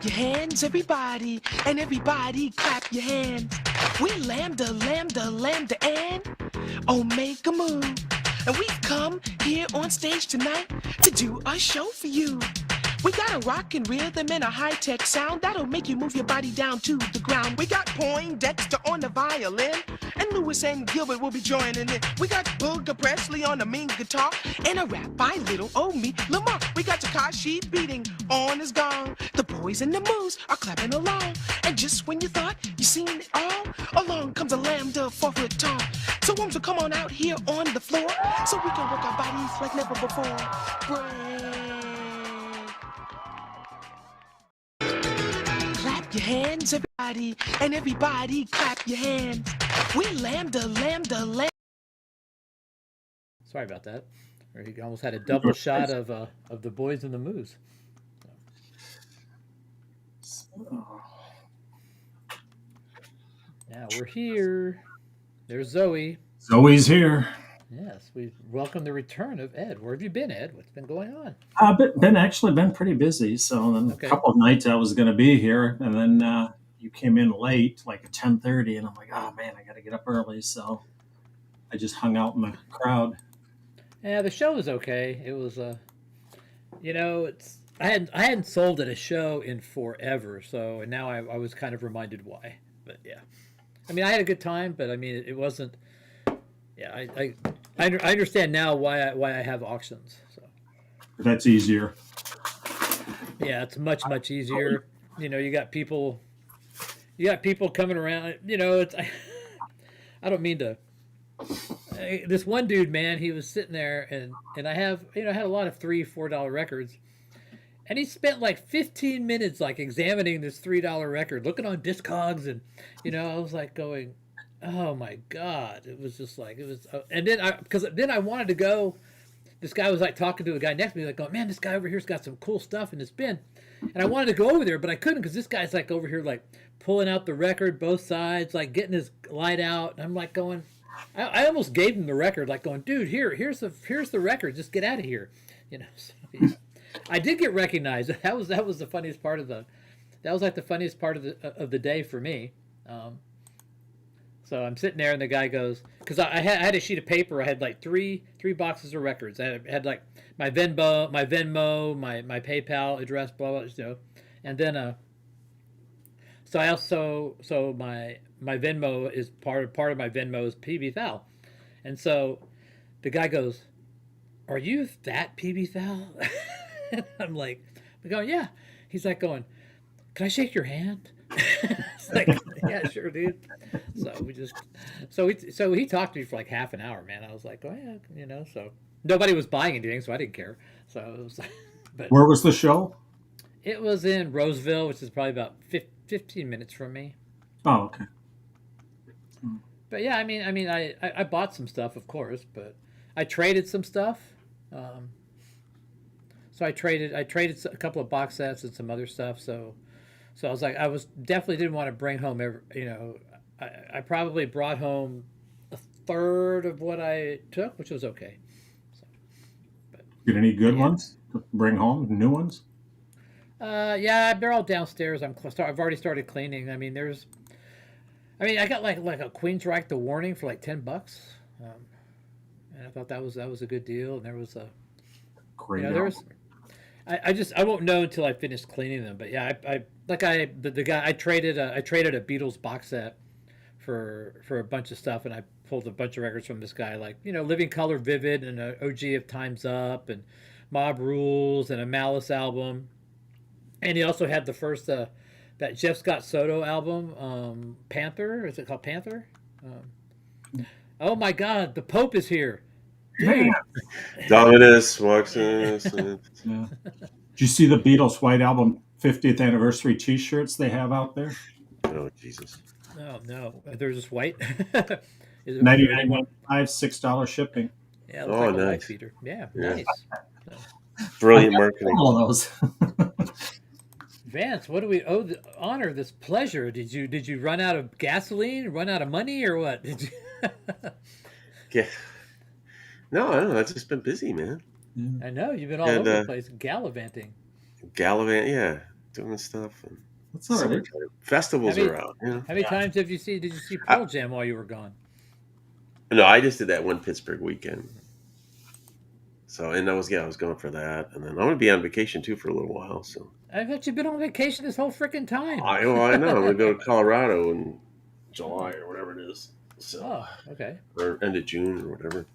your hands, everybody, and everybody clap your hands. We lambda, lambda, lambda, and omega move. And we've come here on stage tonight to do a show for you. We got a rockin' rhythm and a high-tech sound that'll make you move your body down to the ground. We got Poindexter on the violin, and Lewis and Gilbert will be joining in. We got Booger Presley on the mean guitar, and a rap by little old me, Lamar. We got Takashi beating on his gong. The boys and the moves are clapping along. And just when you thought you seen it all, along comes a lambda 4-foot tall. So won't you come on out here on the floor, so we can work our bodies like never before. Break. Clap your hands, everybody, and everybody clap your hands. We lambda, lambda, lambda. Sorry about that. We almost had a double shot of the boys and the moves. Now we're here. There's Zoe. Zoe's here. Yes, we welcome the return of Ed. Where have you been, Ed? What's been going on? Been pretty busy. So then Okay. a couple of nights I was going to be here, and then you came in late, like at 10:30, and I'm like, oh man, I got to get up early. So I just hung out in the crowd. Yeah, the show was okay. It was I hadn't sold at a show in forever, so and now I was kind of reminded why. But yeah, I mean I had a good time, but I mean it wasn't. Yeah, I understand now why I have auctions. So That's easier. yeah, it's much easier. You know, you got people coming around. You know, it's I don't mean to. This one dude, man, he was sitting there, and I had a lot of $3-4 records, and he spent like 15 minutes like examining this $3 record, looking on Discogs, and I was like going, oh my god, it was just like it was, and then I wanted to go. This guy was like talking to a guy next to me, like going, man, this guy over here's got some cool stuff in his bin, and I wanted to go over there, but I couldn't because this guy's like over here like pulling out the record, both sides, like getting his light out, and I'm like going. I almost gave him the record, like going, dude, here's the record, just get out of here, So I did get recognized. That was the funniest part of the funniest part of the day for me. So I'm sitting there, and the guy goes, because I had a sheet of paper. I had like three boxes of records. I had like my Venmo, my PayPal address, blah blah, and then so I also my Venmo is part of my Venmo is 𝐵𝐵𝐽𝐽, and so the guy goes, "Are you that 𝐵𝐵𝐽𝐽?" And I'm going, "Yeah." He's like going, "Can I shake your hand?" It's like, "Yeah, sure, dude." So he talked to me for like half an hour, man. I was like, "Oh yeah," So nobody was buying anything, so I didn't care. So it was, but Where was the show? it was in Roseville, which is probably about 15 minutes from me. Oh, okay. But yeah, I mean, I bought some stuff, of course, but I traded some stuff. So I traded a couple of box sets and some other stuff. So I was like, definitely didn't want to bring home I probably brought home a third of what I took, which was okay. So, Get any good ones to bring home? New ones? Yeah, they're all downstairs. I've already started cleaning. I mean, I got like a 𝐷𝐴𝐺 the Warning for like $10, and I thought that was a good deal. And there was a Great. I won't know until I finish cleaning them. But yeah, I traded a Beatles box set for a bunch of stuff, and I pulled a bunch of records from this guy, like Living Color Vivid and an OG of Time's Up and Mob Rules and a Malice album, and he also had the first that Jeff Scott Soto album, Panther. Is it called Panther? Oh my God, the Pope is here. Yeah. Dominus walks in. Yeah. Did you see the Beatles White Album 50th anniversary T-shirts they have out there? Oh Jesus! Oh no, they're just white. $99.95, $6 shipping. Yeah, it looks like a white beater. Yeah, nice. Brilliant marketing. All of those. Vance, what do we owe the honor, this pleasure? Did you run out of gasoline, run out of money, or what? Did you? Yeah. No, I don't know. I've just been busy, man. I know you've been all over the place gallivanting. Gallivant, yeah. doing stuff. And That's all right. summertime. Festivals How many- are out. You know? How many times did you see Pearl Jam while you were gone? No, I just did that one Pittsburgh weekend. So, and I was going for that, and then I'm gonna be on vacation too for a little while. So I bet you've been on vacation this whole freaking time. I know I'm gonna go to Colorado in July or whatever it is. So Oh, okay. or end of June or whatever.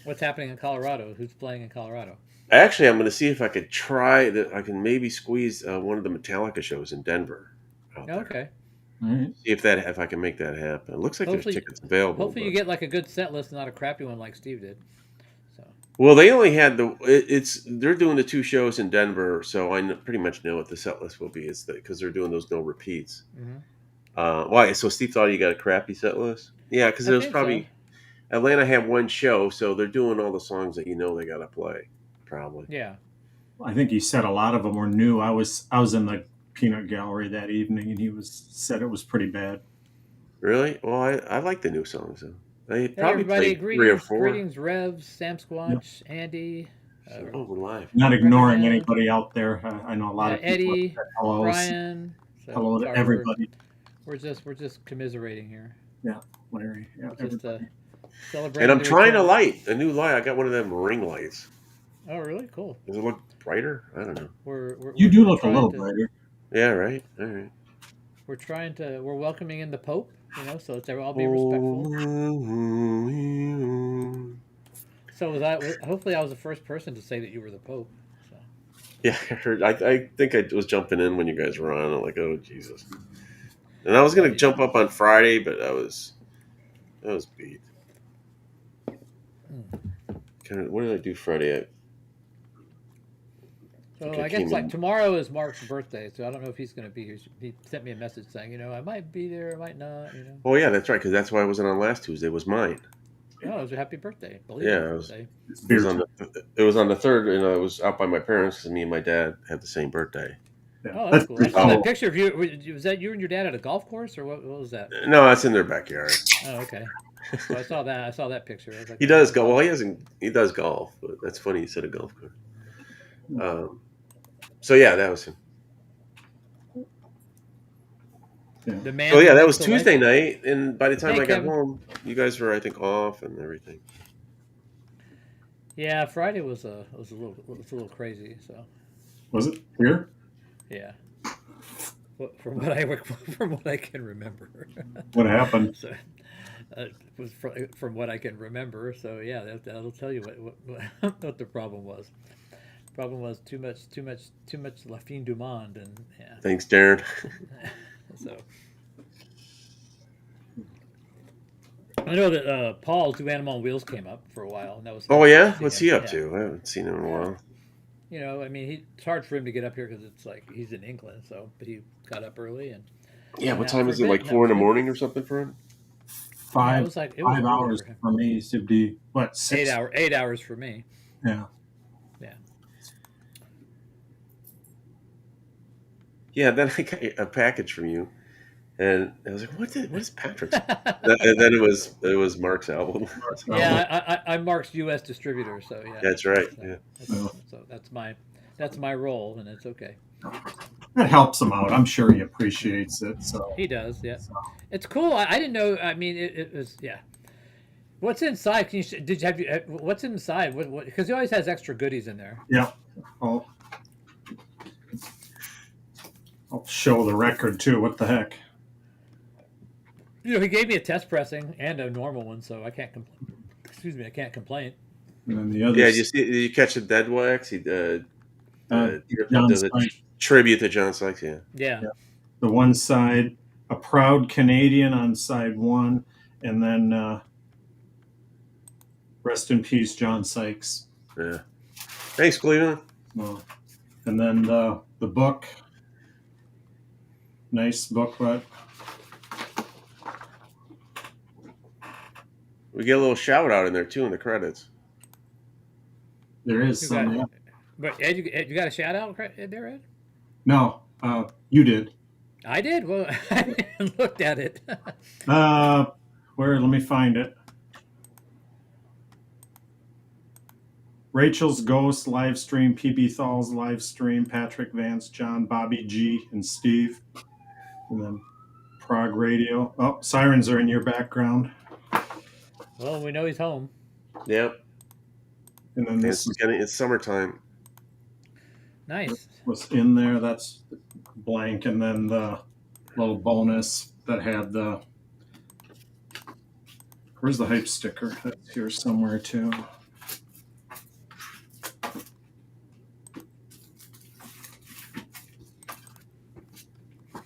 What's happening in Colorado? Who's playing in Colorado? Actually, I'm gonna see if I could try that. I can maybe squeeze one of the Metallica shows in Denver. Out there. Okay. All right. See if I can make that happen. It looks like Hopefully- there's tickets available. Hopefully you but- get like a good set list, not a crappy one like Steve did. So Well, they only had they're doing the 2 shows in Denver, so I pretty much know what the set list will be. It's because they're doing those no repeats. Mhm. Why? So Steve thought you got a crappy set list? Yeah, because I it was think probably Atlanta had 1 show, so they're doing all the songs that they got to play, probably. yeah. I think he said a lot of them were new. I was in the peanut gallery that evening, and he said it was pretty bad. Really? Well, I like the new songs. Though. They Hey, probably everybody, played 3 or greetings, 4. greetings, Revs, Sam Squatch, Andy, Oh, we're live. Not ignoring Recommend. anybody out there. I know a lot of people. Eddie, Said hellos. Brian. So Hello to sorry, everybody. We're just commiserating here. Larry. Yeah, We're just everybody. celebrating. And I'm the trying a return. light, a new light. I got one of them ring lights. Oh, really? Cool. Does it look brighter? I don't know. You We're do look a trying little to- brighter. Yeah, right. All right. We're welcoming in the Pope, so it's all be respectful. So hopefully I was the first person to say that you were the Pope. So. Yeah, I heard. I think I was jumping in when you guys were on. I'm like, oh Jesus! And I was gonna jump up on Friday, but I was beat. What did I do Friday? So Okay, I guess came like in. tomorrow is Mark's birthday, so I don't know if he's going to be here. He sent me a message saying, I might be there, I might not. Oh yeah, that's right. Because that's why I wasn't on last Tuesday. It was mine. Oh, it was a happy birthday. Yeah, it was- It was on the 3rd, and I was out by my parents because me and my dad had the same birthday. Oh, that's cool. I pretty saw that cool. picture of you. Was that you and your dad at a golf course, or what was that? No, that's in their backyard. Oh, okay. So I saw that. I saw that picture. I was like, He does go. Well, he hasn't. He does golf, but that's funny. You said a golf cart. So yeah, that was him. The man. So yeah, that who was took the life- Tuesday night, and by the time Hey, I got Kevin. home, you guys were, I think, off and everything. Yeah, Friday was a little crazy. So Was it here? yeah. From what I can remember. What happened? So, was from what I can remember. So yeah, that'll tell you what the problem was. Problem was too much la fin du monde, and yeah. Thanks, Darren. So I know that Paul's Two Animal on Wheels came up for a while, and that was. Oh yeah, seeing what's him. he up Yeah. to? I haven't seen him in a while. I mean, it's hard for him to get up here because it's like he's in England. So, but he got up early and. Yeah, what Yeah, time for is a it? bit, Like that 4 in the was good. morning or something for him? It Five was early 5 hours for him. for me to be what 6? 8 hours for me. Yeah. Yeah, then I got a package from you, and I was like, "What is Patrick's?" And then it was Mark's album. Yeah, I'm Mark's U.S. distributor, so yeah. That's right. So, Yeah. so that's my role, and it's okay. That helps him out. I'm sure he appreciates it. So He does, yeah. It's cool. I didn't know. I mean, it was yeah. What's inside? Can you have you? What's inside? What? Because he always has extra goodies in there. yeah, I'll show the record too. What the heck? He gave me a test pressing and a normal one, so I can't complain. Excuse me, I can't complain. And then the other. Yeah, did you catch the Dead Wax? He John does a Sykes. tribute to John Sykes. Yeah. Yeah. The one side, a proud Canadian on side one, and then rest in peace, John Sykes. Yeah. Thanks, Cleveland. And then the book. Nice booklet. We get a little shout out in there too in the credits. There is You some. got, Yeah. but Ed, you got a shout out there, Ed? No, you did. I did. Well, I haven't looked at it. Where? Let me find it. Rachel's Ghost live stream, PB Thal's live stream, Patrick Vance, John, Bobby G, and Steve. And then Prague Radio. Oh, sirens are in your background. Well, we know he's home. Yep. And then this it's summertime. Nice. was in there. That's blank. And then the little bonus that had the. Where's the hype sticker? That's here somewhere too.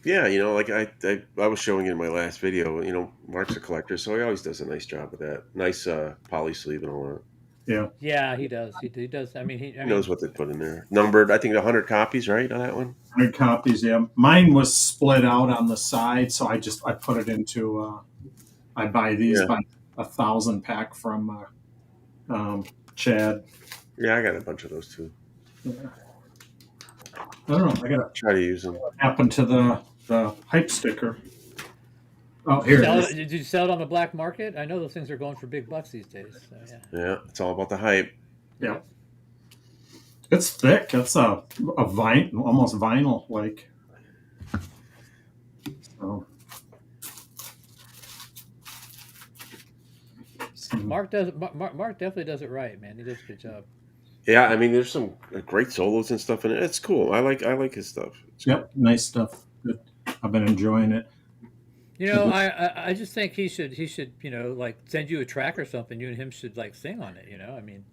Yeah, you know, like I was showing in my last video, you know, Mark's a collector, so he always does a nice job with that. Nice poly sleeve and all that. Yeah. Yeah, he does. He does. I mean, He knows what they put in there. Numbered, I think 100 copies, right, on that one? 100 copies, yeah. Mine was split out on the side, so I put it into, I buy these by 1,000 pack from Chad. Yeah, I got a bunch of those too. Yeah. I don't know. I gotta try to use them. What happened to the hype sticker? Oh, here it is. Did you sell it on the black market? I know those things are going for big bucks these days. So, yeah. Yeah, it's all about the hype. Yeah. It's thick. It's a vinyl, almost vinyl like. So. Mark definitely does it right, man. He does a good job. Yeah, I mean, there's some great solos and stuff in it. It's cool. I like his stuff. Yep, nice stuff. Good. I've been enjoying it. You know, I just think he should you know, like send you a track or something. You and him should like sing on it. You know, I mean,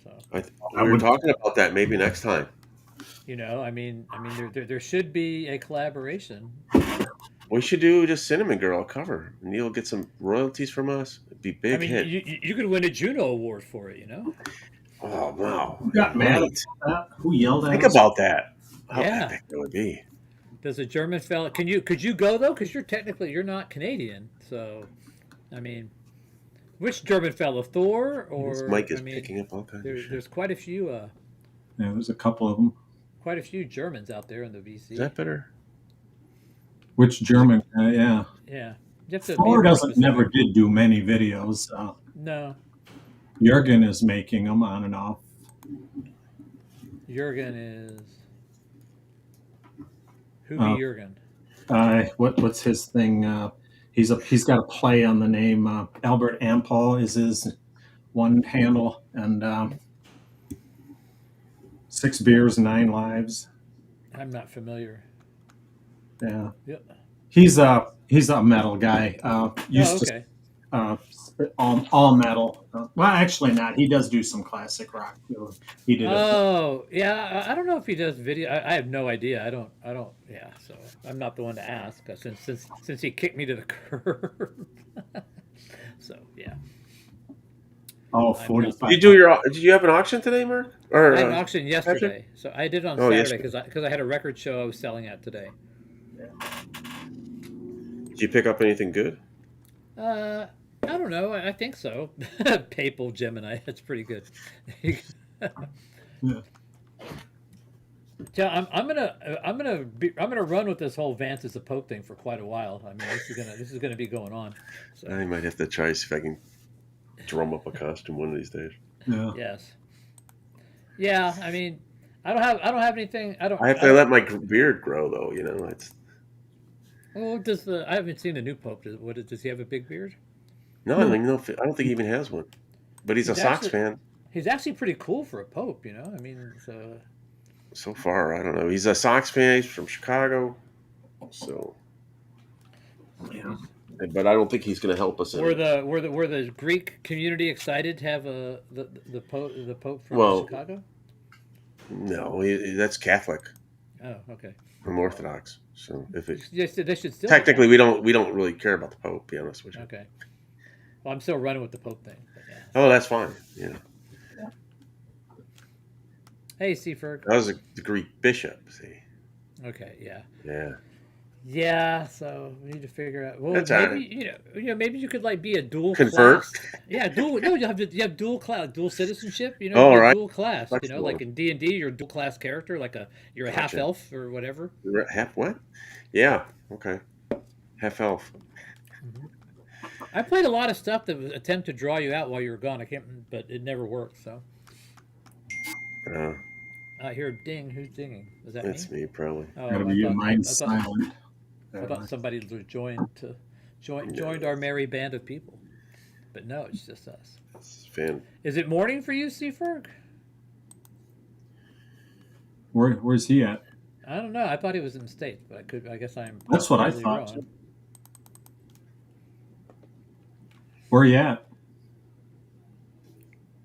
so. We were talking about that maybe next time. You know, I mean, there should be a collaboration. We should do just Cinnamon Girl cover, and you'll get some royalties from us. It'd be big hit. You could win a Juno Award for it. You know. Oh wow! Who got mad at that? Who yelled at us? Think about that. How Yeah. epic it would be. Does a German fella? Could you go though? Because you're not Canadian. So, I mean, which German fella? Thor or This mic is picking up all kinds of shit. There's quite a few. Yeah, there's a couple of them. Quite a few Germans out there in the VC. Is that better? Which German? Yeah. Yeah. You have to Thor be never did do many videos. No. Jurgen is making them on and off. Jurgen is. Who be Jurgen? What's his thing? He's got a play on the name. Albert Ampol is his one handle, and 6 beers, 9 lives. I'm not familiar. Yeah. Yep. He's a metal guy. Used okay. To all metal. Well, actually not. He does do some classic rock. He did. Yeah. I don't know if he does video. I have no idea. I don't. Yeah. So I'm not the one to ask since he kicked me to the curb. So yeah. Oh, 45. Did you have an auction today, Mark? Or I had an auction yesterday. So I did it on Saturday because I had a record show I was selling at today. Did you pick up anything good? I don't know. I think so. Papal Gemini. That's pretty good. Yeah. Yeah, I'm gonna run with this whole Vance as a Pope thing for quite a while. I mean, this is gonna be going on. So. I might have to try see if I can drum up a costume one of these days. Yeah. Yes. Yeah. I mean, I don't have anything. I have to let my beard grow though. You know, it's. Well, I haven't seen the new Pope. Does he have a big beard? No, I don't think he even has one. But he's a Sox fan. He's actually pretty cool for a Pope, you know. I mean, so far, I don't know. He's a Sox fan. He's from Chicago, so. Yeah. But I don't think he's going to help us. Were the Greek community excited to have the Pope from Chicago? No, that's Catholic. Oh, okay. I'm Orthodox, so if it they should still technically we don't really care about the Pope. To be honest with you. Okay. Well, I'm still running with the Pope thing. But yeah. Oh, that's fine. Yeah. Hey, Seaferg. That was the Greek bishop. See. Okay. Yeah. Yeah. Yeah. So we need to figure out. Well, that's maybe maybe you could like be a dual convert. Class. Yeah, dual. No, you have dual class, dual citizenship. You know, all right. Dual class. That's cool. Like in D&D, you're a dual class character. Like you're a half elf or whatever. Half what? Yeah. Okay. Half elf. Mm-hmm. I played a lot of stuff that would attempt to draw you out while you were gone. But it never worked. So. I hear a ding. Who's dinging? Is that It's me? me, probably. Oh, Gotta be you. Mine's I thought, silent. I thought somebody joined our merry band of people, but no, it's just us. It's fan. Is it morning for you, Seaferg? Where's he at? I don't know. I thought he was in the States, but I guess I'm. That's what I totally thought. wrong. Where you at?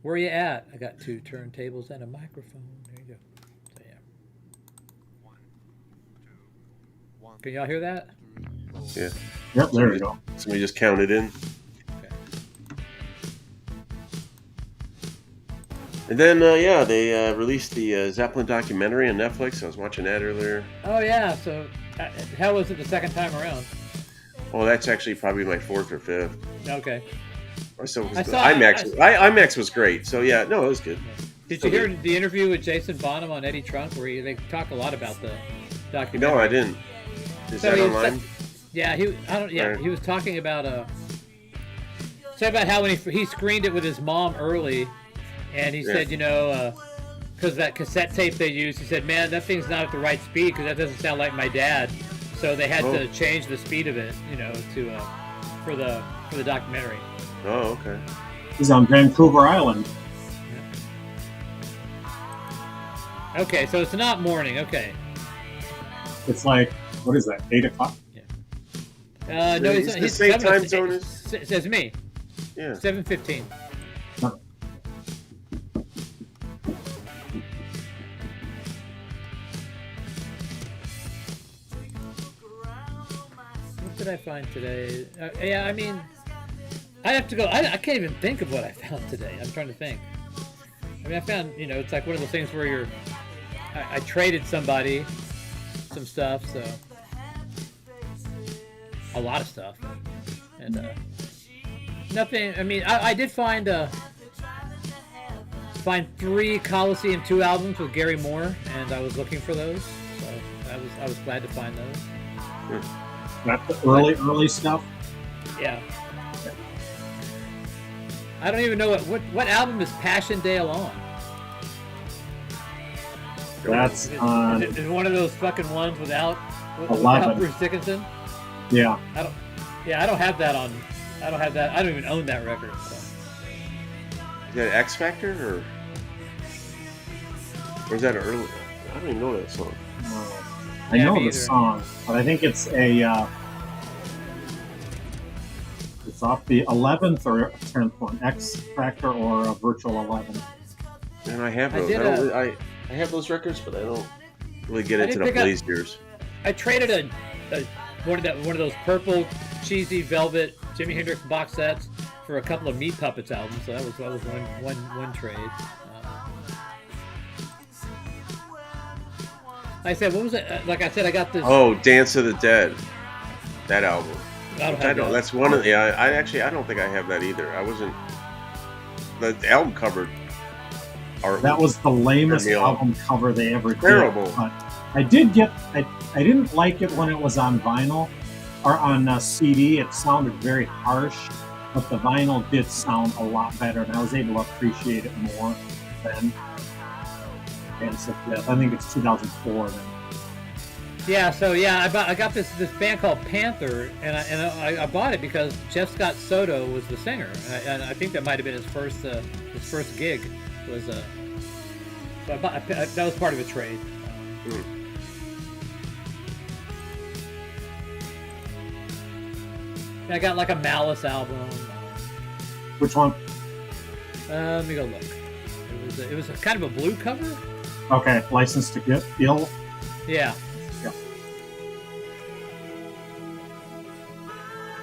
Where you at? I got 2 turntables and a microphone. There you go. So, yeah. Can y'all hear that? Yeah. Yep, there you go. Somebody just counted in. Okay. And then, they released the Zeppelin documentary on Netflix. I was watching that earlier. Oh yeah. So, how was it the second time around? Oh, that's actually probably my 4th or 5th. Okay. So I saw- IMAX was great. So yeah, no, it was good. Did you hear the interview with Jason Bonham on Eddie Trunk, where they talk a lot about the documentary? No, I didn't. Is that online? Yeah, he was talking about how when he screened it with his mom early, and he said, because that cassette tape they used, he said, man, that thing's not at the right speed because that doesn't sound like my dad. So they had to change the speed of it, to for the documentary. Oh, okay. He's on Vancouver Island. Okay, so it's not morning. Okay. It's like, what is that, 8 o'clock? No, It's the same time zone as... It says me. Yeah. 7:15. What did I find today? Yeah, I mean, I have to go. I can't even think of what I found today. I'm trying to think. I mean, I found, it's like one of those things where I traded somebody some stuff, so a lot of stuff, and nothing. I mean, I did find 3 Coliseum 2 albums with Gary Moore, and I was looking for those, so I was glad to find those. That's the early stuff. Yeah. I don't even know what album is Passchendaele on. That's on. Is it one of those fucking ones without 11. Bruce Dickinson? Yeah. I don't have that on. I don't have that. I don't even own that record. So. Is that X Factor or is that an early? I don't even know that song. I know the song, but I think it's it's off the 11th or 10th one, X Factor or a Virtual 11. And I have those. I have those records, but I don't really get into the Blaze years. I traded one of those purple cheesy velvet Jimi Hendrix box sets for a couple of Meat Puppets albums. So that was one trade. Like I said, what was it? Like I said, I got this. Oh, Dance of the Dead, that album. I don't. That's one of the. I don't think I have that either. I wasn't. The album cover. That was the lamest album cover they ever did. Terrible. But I did get. I didn't like it when it was on vinyl or on CD. It sounded very harsh, but the vinyl did sound a lot better, and I was able to appreciate it more then. And so, yeah, I think it's 2004 then. Yeah, so yeah, I got this band called Panther, and I bought it because Jeff Scott Soto was the singer, and I think that might have been his first gig. Was so that was part of a trade. I got like a Malice album. Which one? Let me go look. It was kind of a blue cover. Okay, License to Get Ill. Yeah.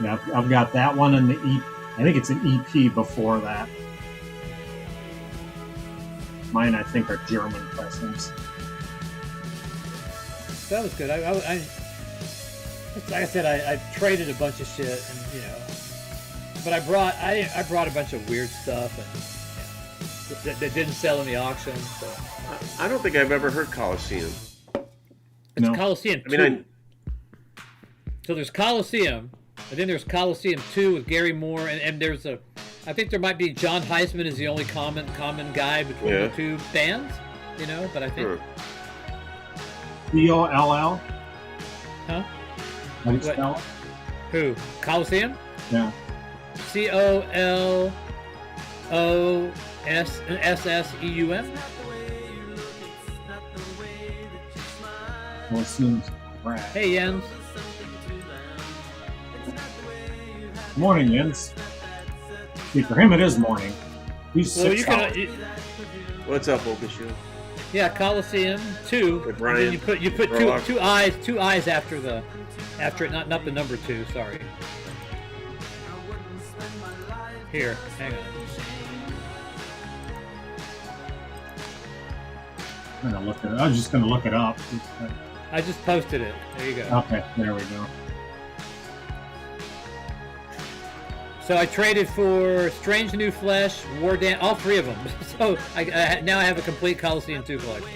Yeah, I've got that one and the EP. I think it's an EP before that. Mine, I think, are German pressings. That was good. I like I said, I traded a bunch of shit, and but I brought a bunch of weird stuff and that didn't sell in the auction. So. I don't think I've ever heard Coliseum. It's Coliseum 2. I mean, so there's Coliseum, and then there's Coliseum 2 with Gary Moore, and there's I think there might be John Heisman is the only common guy between the two bands. you know, but I think. Sure. COLL. Huh? How do you spell it? Who? Coliseum? Yeah. COLOSSEUM? Well, it seems right. Hey, Jens. Morning, Jens. See, for him it is morning. He's Well, 6 you can. hours. What's up, 𝐿_𝐞𝐫𝐲? Yeah, Coliseum 2. Hey, And Brian. then you put Rock. two eyes after it, not the number 2. Sorry. Here, hang on. I'm gonna look it. I was just gonna look it up. I just posted it. There you go. Okay, there we go. So I traded for Strange New Flesh, War Dan, all 3 of them. So now I have a complete Coliseum 2 collection.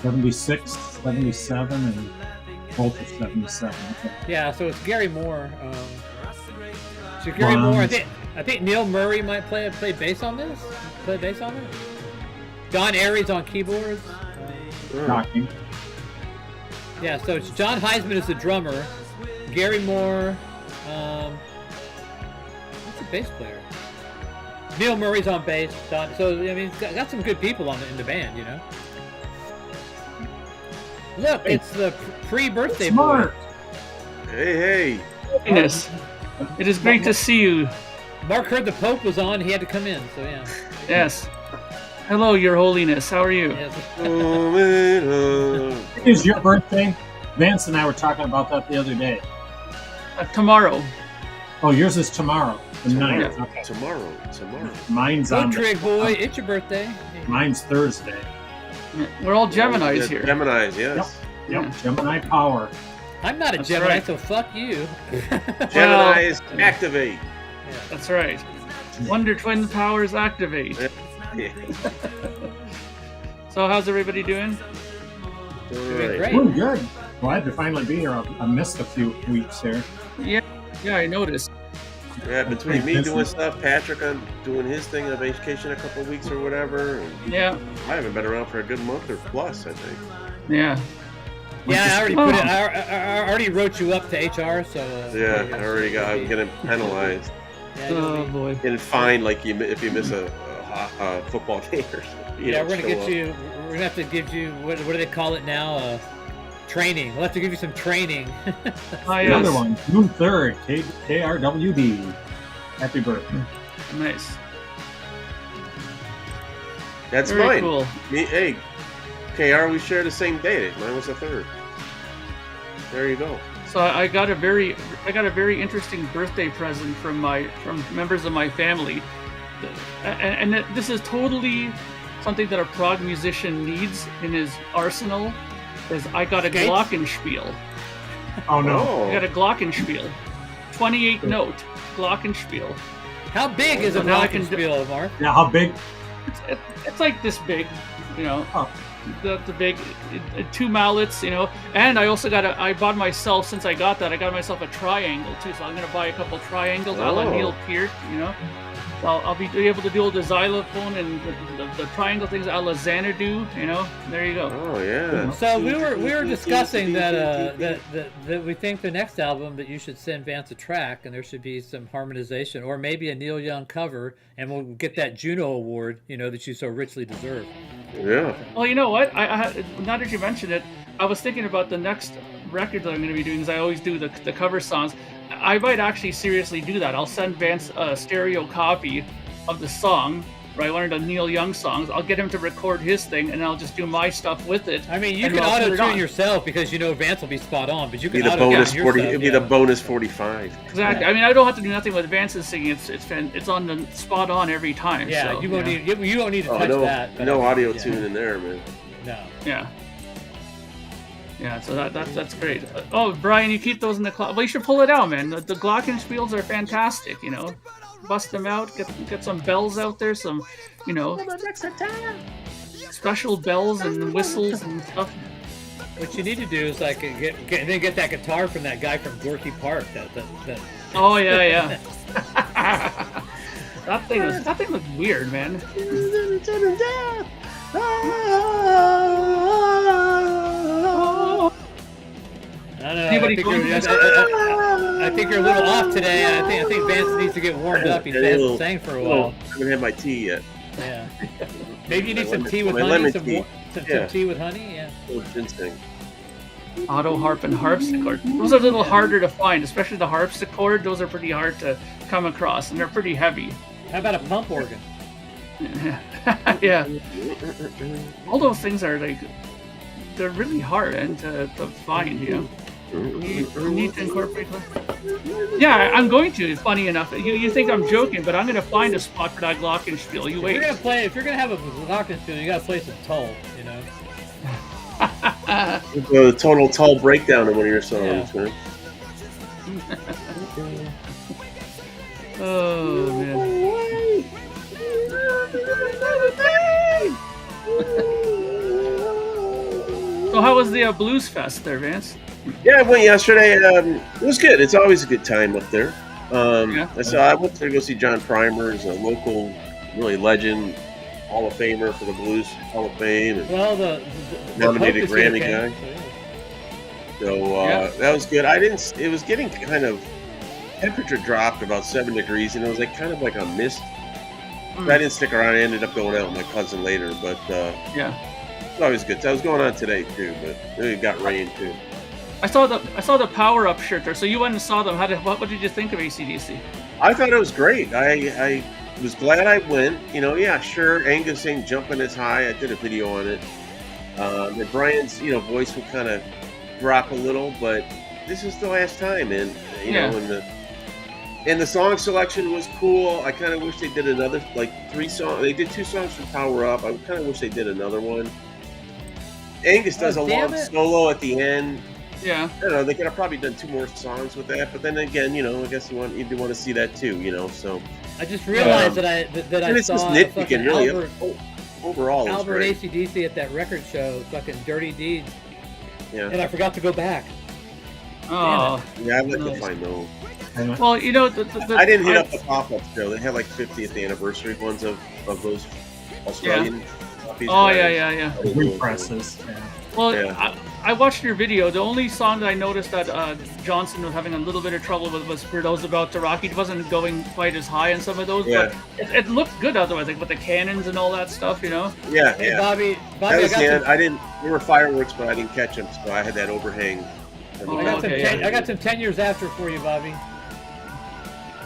76, 77, and Ultra 77. Okay. Yeah, so it's Gary Moore. So Gary Moore, I think Neil Murray might play bass on this. Play bass on it. Don Aries on keyboards. Shocking. Yeah, so it's John Heisman is the drummer. Gary Moore. What's the bass player? Neil Murray's on bass. So I mean, got some good people in the band, you know. Look, Hey. it's the pre-birthday boy. Smart. Hey. Yes. It is great to see you. Mark heard the Pope was on. He had to come in. So yeah. Yes. Hello, Your Holiness. How are you? Yes. It is your birthday. Vance and I were talking about that the other day. Tomorrow. Oh, yours is tomorrow, the Tomorrow. 9th. Okay. Tomorrow. Mine's Go on. Trig boy, it's your birthday. Mine's Thursday. We're all Geminis here. Geminis, yes. Yep. Gemini power. I'm not a That's Gemini, right. so fuck you. Geminis, activate. That's right. Wonder Twin powers activate. Yeah. So how's everybody doing? Doing great. Doing good. Glad to finally be here. I missed a few weeks here. Yeah, I noticed. Yeah, between me doing stuff, Patrick on doing his thing on vacation a couple of weeks or whatever. And Yeah, I haven't been around for a good month or plus, I think. yeah. Yeah, I already put it. I already wrote you up to HR, so. Yeah, I already got. I'm getting penalized, Yeah, you'll Oh be- boy. getting fined like if you miss a football game or something. yeah, we're gonna get you. We're gonna have to give you what do they call it now? Training. We'll have to give you some training. Hi, The other yes. one, June 3rd, KRWD. Happy birthday. Nice. That's Very mine. cool. Me, hey, KR, we share the same date. Mine was the 3rd. There you go. So I got a very interesting birthday present from members of my family, and this is totally something that a prog musician needs in his arsenal. Is I got a Skates? glockenspiel. Oh no. I got a glockenspiel, 28 note glockenspiel. How big is a So now I can glockenspiel, Mark? Yeah, how big? It's like this big, you know. Oh. The big 2 mallets, you know, and I also I bought myself, since I got that, I got myself a triangle too, so I'm gonna buy a couple triangles a la Oh. Neil Peart, you know. I'll be able to do the xylophone and the triangle things a la Xanadu, you know. There you go. Oh yeah. So we were discussing that we think the next album that you should send Vance a track, and there should be some harmonization, or maybe a Neil Young cover, and we'll get that Juno Award, you know, that you so richly deserve. Yeah. Well, you know what? Now that you mentioned it, I was thinking about the next record that I'm going to be doing, because I always do the cover songs. I might actually seriously do that. I'll send Vance a stereo copy of the song, right? One of the Neil Young songs. I'll get him to record his thing, and I'll just do my stuff with it. I mean, you and can I'll put it auto-tune on. yourself because you know Vance will be spot on, but you Be can the auto-tune bonus yourself. 40. It'd be the bonus 45. Exactly. I mean, I don't have to do nothing with Vance's singing. It's on the spot on every time. Yeah, so, you won't need to Oh touch no, that. but no I mean, audio yeah. tune in there, man. No. Yeah. Yeah, so that's great. Oh, Brian, you keep those in the closet. Well, you should pull it out, man. The glockenspiels are fantastic, you know. Bust them out, get some bells out there, some, you know, special bells and whistles and stuff. What you need to do is like get that guitar from that guy from Gorky Park. That Oh, yeah. That thing looked weird, man. I don't know. Anybody I think you're a little off today. I think Vance needs to get warmed up. He hasn't sang for a while. I haven't had my tea yet. Yeah. Maybe you need some tea with my honey. lemon Some tea. tea with honey. Yeah. Ginseng. Auto harp and harpsichord. Those are a little harder to find, especially the harpsichord. Those are pretty hard to come across, and they're pretty heavy. How about a pump organ? Yeah. All those things are like, they're really hard and to find, you know. You need to incorporate them. Yeah, I'm going to. Funny enough, you think I'm joking, but I'm going to find a spot for that glockenspiel. You wait. If you're gonna have a glockenspiel, you gotta play some Tull, you know. The total Tull breakdown in one of your songs, Yeah. man. Oh man. So how was the Blues Fest there, Vance? Yeah, I went yesterday. It was good. It's always a good time up there. Yeah. I went to go see John Primer, who's a local, really legend, Hall of Famer for the Blues Hall of Fame, and Well, the nominated Pope is Grammy here, guy. so, yeah. So that was good. It was getting kind of, temperature dropped about 7 degrees, and it was like kind of like a mist. I didn't stick around. I ended up going out with my cousin later, but Yeah. it's always good. That was going on today too, but it got rain too. I saw the Power Up shirt there. So you went and saw them. What did you think of AC/DC? I thought it was great. I was glad I went. You know, yeah, sure. Angus ain't jumping as high. I did a video on it. And Brian's, voice would kind of drop a little, but this is the last time, and and the song selection was cool. I kind of wish they did another 3 songs. They did 2 songs for Power Up. I kind of wish they did another one. Angus does a long solo at the end. Yeah. I don't know, they could have probably done 2 more songs with that, but then again, I guess you do want to see that too, so. I just realized that I it's saw just nitpicking, really. Albert, Overall, Albert AC/DC at that record show, fucking Dirty Deeds, yeah. and I forgot to go back. Oh. Yeah, I'd like to find those. Well, I didn't hit up the pop-up show. They had 50th anniversary ones of those Australian copies. Oh, yeah. Represses. Yeah. Well, Yeah. I watched your video. The only song that I noticed that Johnson was having a little bit of trouble with was For Those About to Rock. He wasn't going quite as high in some of those, Yeah. but it looked good otherwise, like with the cannons and all that stuff, Yeah, Hey, yeah. Bobby, That was I got there were fireworks, but I didn't catch them, so I had that overhang. Oh, I got okay. I got some 10 years after for you, Bobby.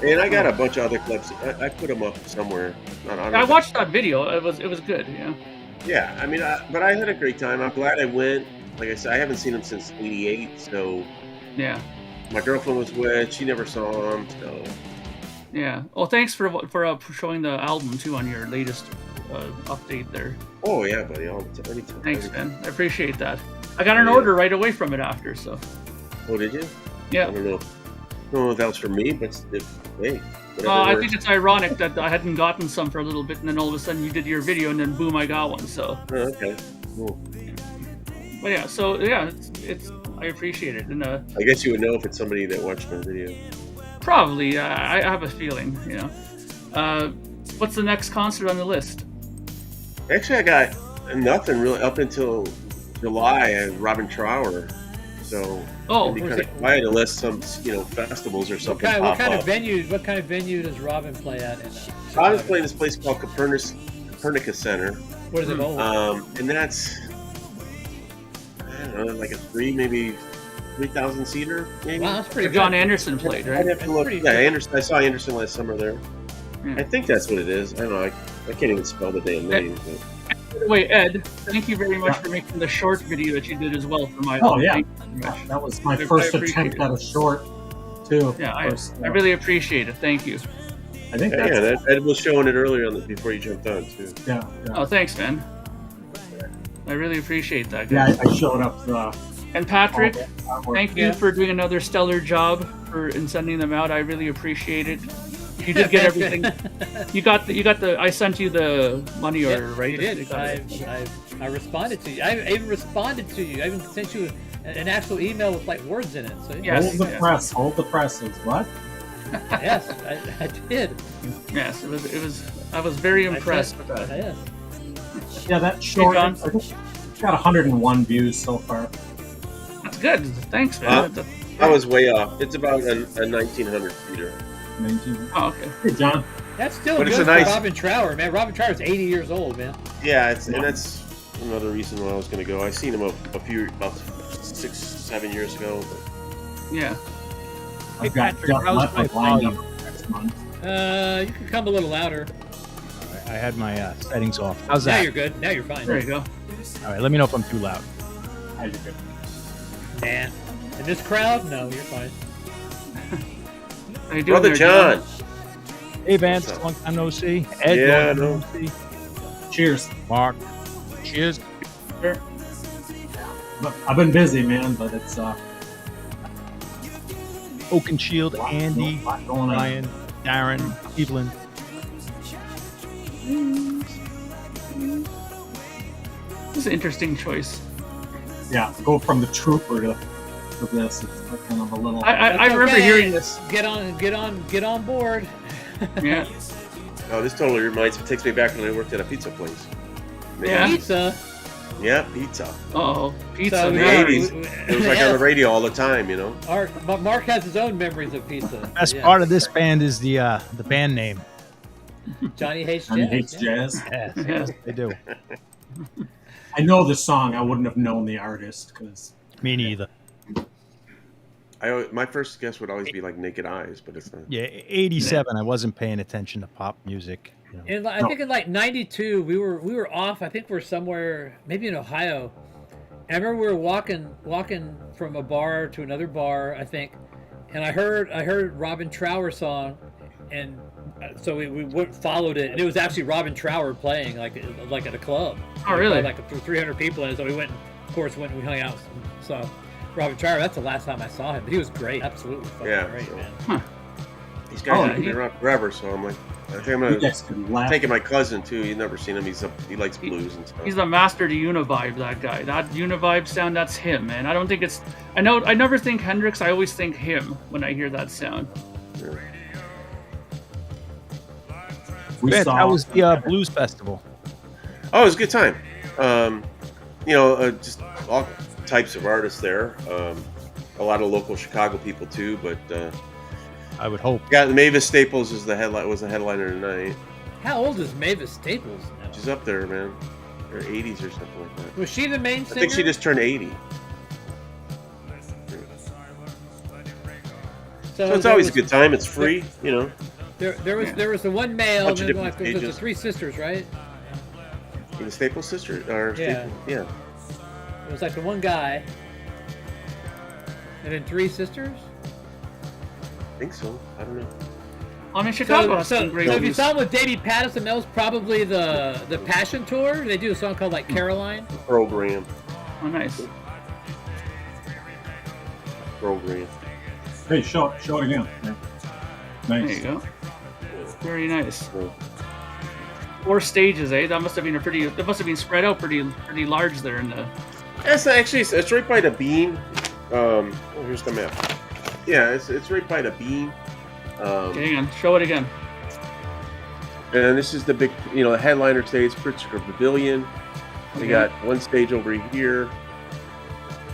And I got a bunch of other clips. I put them up somewhere. I watched that video. It was good. Yeah. Yeah, I mean, but I had a great time. I'm glad I went. Like I said, I haven't seen him since '88, so Yeah. my girlfriend was with. She never saw him, so. Yeah. Well, thanks for showing the album too on your latest update there. Oh yeah, buddy. Anytime. Thanks, man. I appreciate that. I got an order right away from it after. So. Oh, did you? Yeah. I don't know. No, that was for me, but hey. I think it's ironic that I hadn't gotten some for a little bit, and then all of a sudden you did your video, and then boom, I got one. So. Oh, okay. Cool. But yeah, so yeah, it's I appreciate it, and I guess you would know if it's somebody that watched my video. probably I have a feeling, What's the next concert on the list? Actually, I got nothing really up until July and Robin Trower. So Oh, it'd be kind of quiet unless some festivals or something What pop kind up. of venue? What kind of venue does Robin play at? Robin's playing this place called Copernicus Center, What is it called? and that's I don't know, like a 3,000 seater, maybe. Wow, that's pretty John good. Anderson played, I'd right? have to look. pretty Yeah, good. Anderson. I saw Anderson last summer there. Yeah. I think that's what it is. I don't know. I can't even spell the damn name. But. By the way, Ed, thank you very much for making the short video that you did as well for my. Oh, yeah. Thank you very much. That was my I first appreciate attempt it. at a short, too. Yeah, First, I really appreciate it. Thank you. I think Yeah, that's Ed was showing it earlier before you jumped on too. yeah. Oh, thanks, man. I really appreciate that, Yeah, guys. I showed up the. And Patrick, thank you Yeah. for doing another stellar job in sending them out. I really appreciate it. You did get everything. You got the. I sent you the money order, right? You did. You got it. I responded to you. I even responded to you. I even sent you an actual email with words in it. So Yes. Hold the press. Hold the presses. What? Yes, I did. Yes, it was. I was very impressed with that. Yes. Yeah, that short. John. I think it's got 101 views so far. That's good. Thanks, man. I was way off. It's about a 1900 feeder. 19. Oh, okay. Hey, John. That's still But good it's a for nice- Robin Trower, man. Robin Trower's 80 years old, man. Yeah, and that's another reason why I was going to go. I seen him about 6-7 years ago. But Yeah. I've got Patrick, Jeff how's Leffler my lined volume? up next month. You can come a little louder. I had my settings off. How's Now that? you're good. Now you're fine. There you go. All right, let me know if I'm too loud. How you doing? Nah. In this crowd, no, you're fine. How you doing Brother there, John. Hey, Vance, What's up? long time no see. Ed, Yeah, long time no. no see. Cheers. Mark, cheers. Sure. But I've been busy, man, but it's Oak and Shield, lot- Andy, lot going on. Ryan, Darren, Evelyn. This is an interesting choice. Yeah, go from the trooper to this. It's kind of a little. I That's remember okay. hearing this. Get on board. Yeah. Oh, this totally takes me back when I worked at a pizza place. Yeah. Pizza. Yeah, pizza. Oh, pizza. So, In the yeah. 80s, it was like on the radio all the time, you know? But Mark has his own memories of pizza. Best Yeah. part of this band is the band name. Johnny hates Johnny jazz. hates yeah. jazz. Yes, Yeah. yes, they do. I know the song. I wouldn't have known the artist because Me neither. My first guess would always be like Naked Eyes, but it's not. Yeah, 87. I wasn't paying attention to pop music. You know. And I think in like '92, we were off. I think we're somewhere, maybe in Ohio. I remember we were walking from a bar to another bar, I think, and I heard Robin Trower song, and so we followed it, and it was actually Robin Trower playing like at a club. Oh, really? Like 300 people in it. So we went, of course, we hung out. So Robin Trower, that's the last time I saw him, but he was great, absolutely fucking Yeah, great, so- man. These guys Oh, have been around forever, so I'm like, I think I'm you gonna guys can laugh. taking my cousin too. You've never seen him. He likes blues and stuff. He's the master to Univibe, that guy. That Univibe sound, that's him, man. I don't think it's... I never think Hendrix, I always think him when I hear that sound. We Vance, saw. how was the blues festival? Oh, it was a good time. Just all types of artists there. A lot of local Chicago people too, but I would hope. got Mavis Staples was the headliner tonight. How old is Mavis Staples now? She's up there, man. Her 80s or something like that. Was she the main I singer? think she just turned 80. So it's there always a was- good time. It's free, you know. There was the one male, Bunch and of then different there was the stages. three sisters, right? The Staples sister, or Yeah. yeah. It was like the one guy, and then three sisters. I think so. I don't know. I mean, Chicago So, has so, some great so if you music. saw him with Davey Patterson, that was probably the Passion Tour. They do a song called like Caroline. Program. Oh, nice. Hey, show it again. Yeah. There Nice. you go. Very nice. 4 stages, eh? That must have been spread out pretty large there in the... It's right by the beam. Here's the map. Yeah, it's right by the beam. Okay, hang on. Show it again. And this is the big, the headliner stage, Pritzker Pavilion. They Okay. got one stage over here,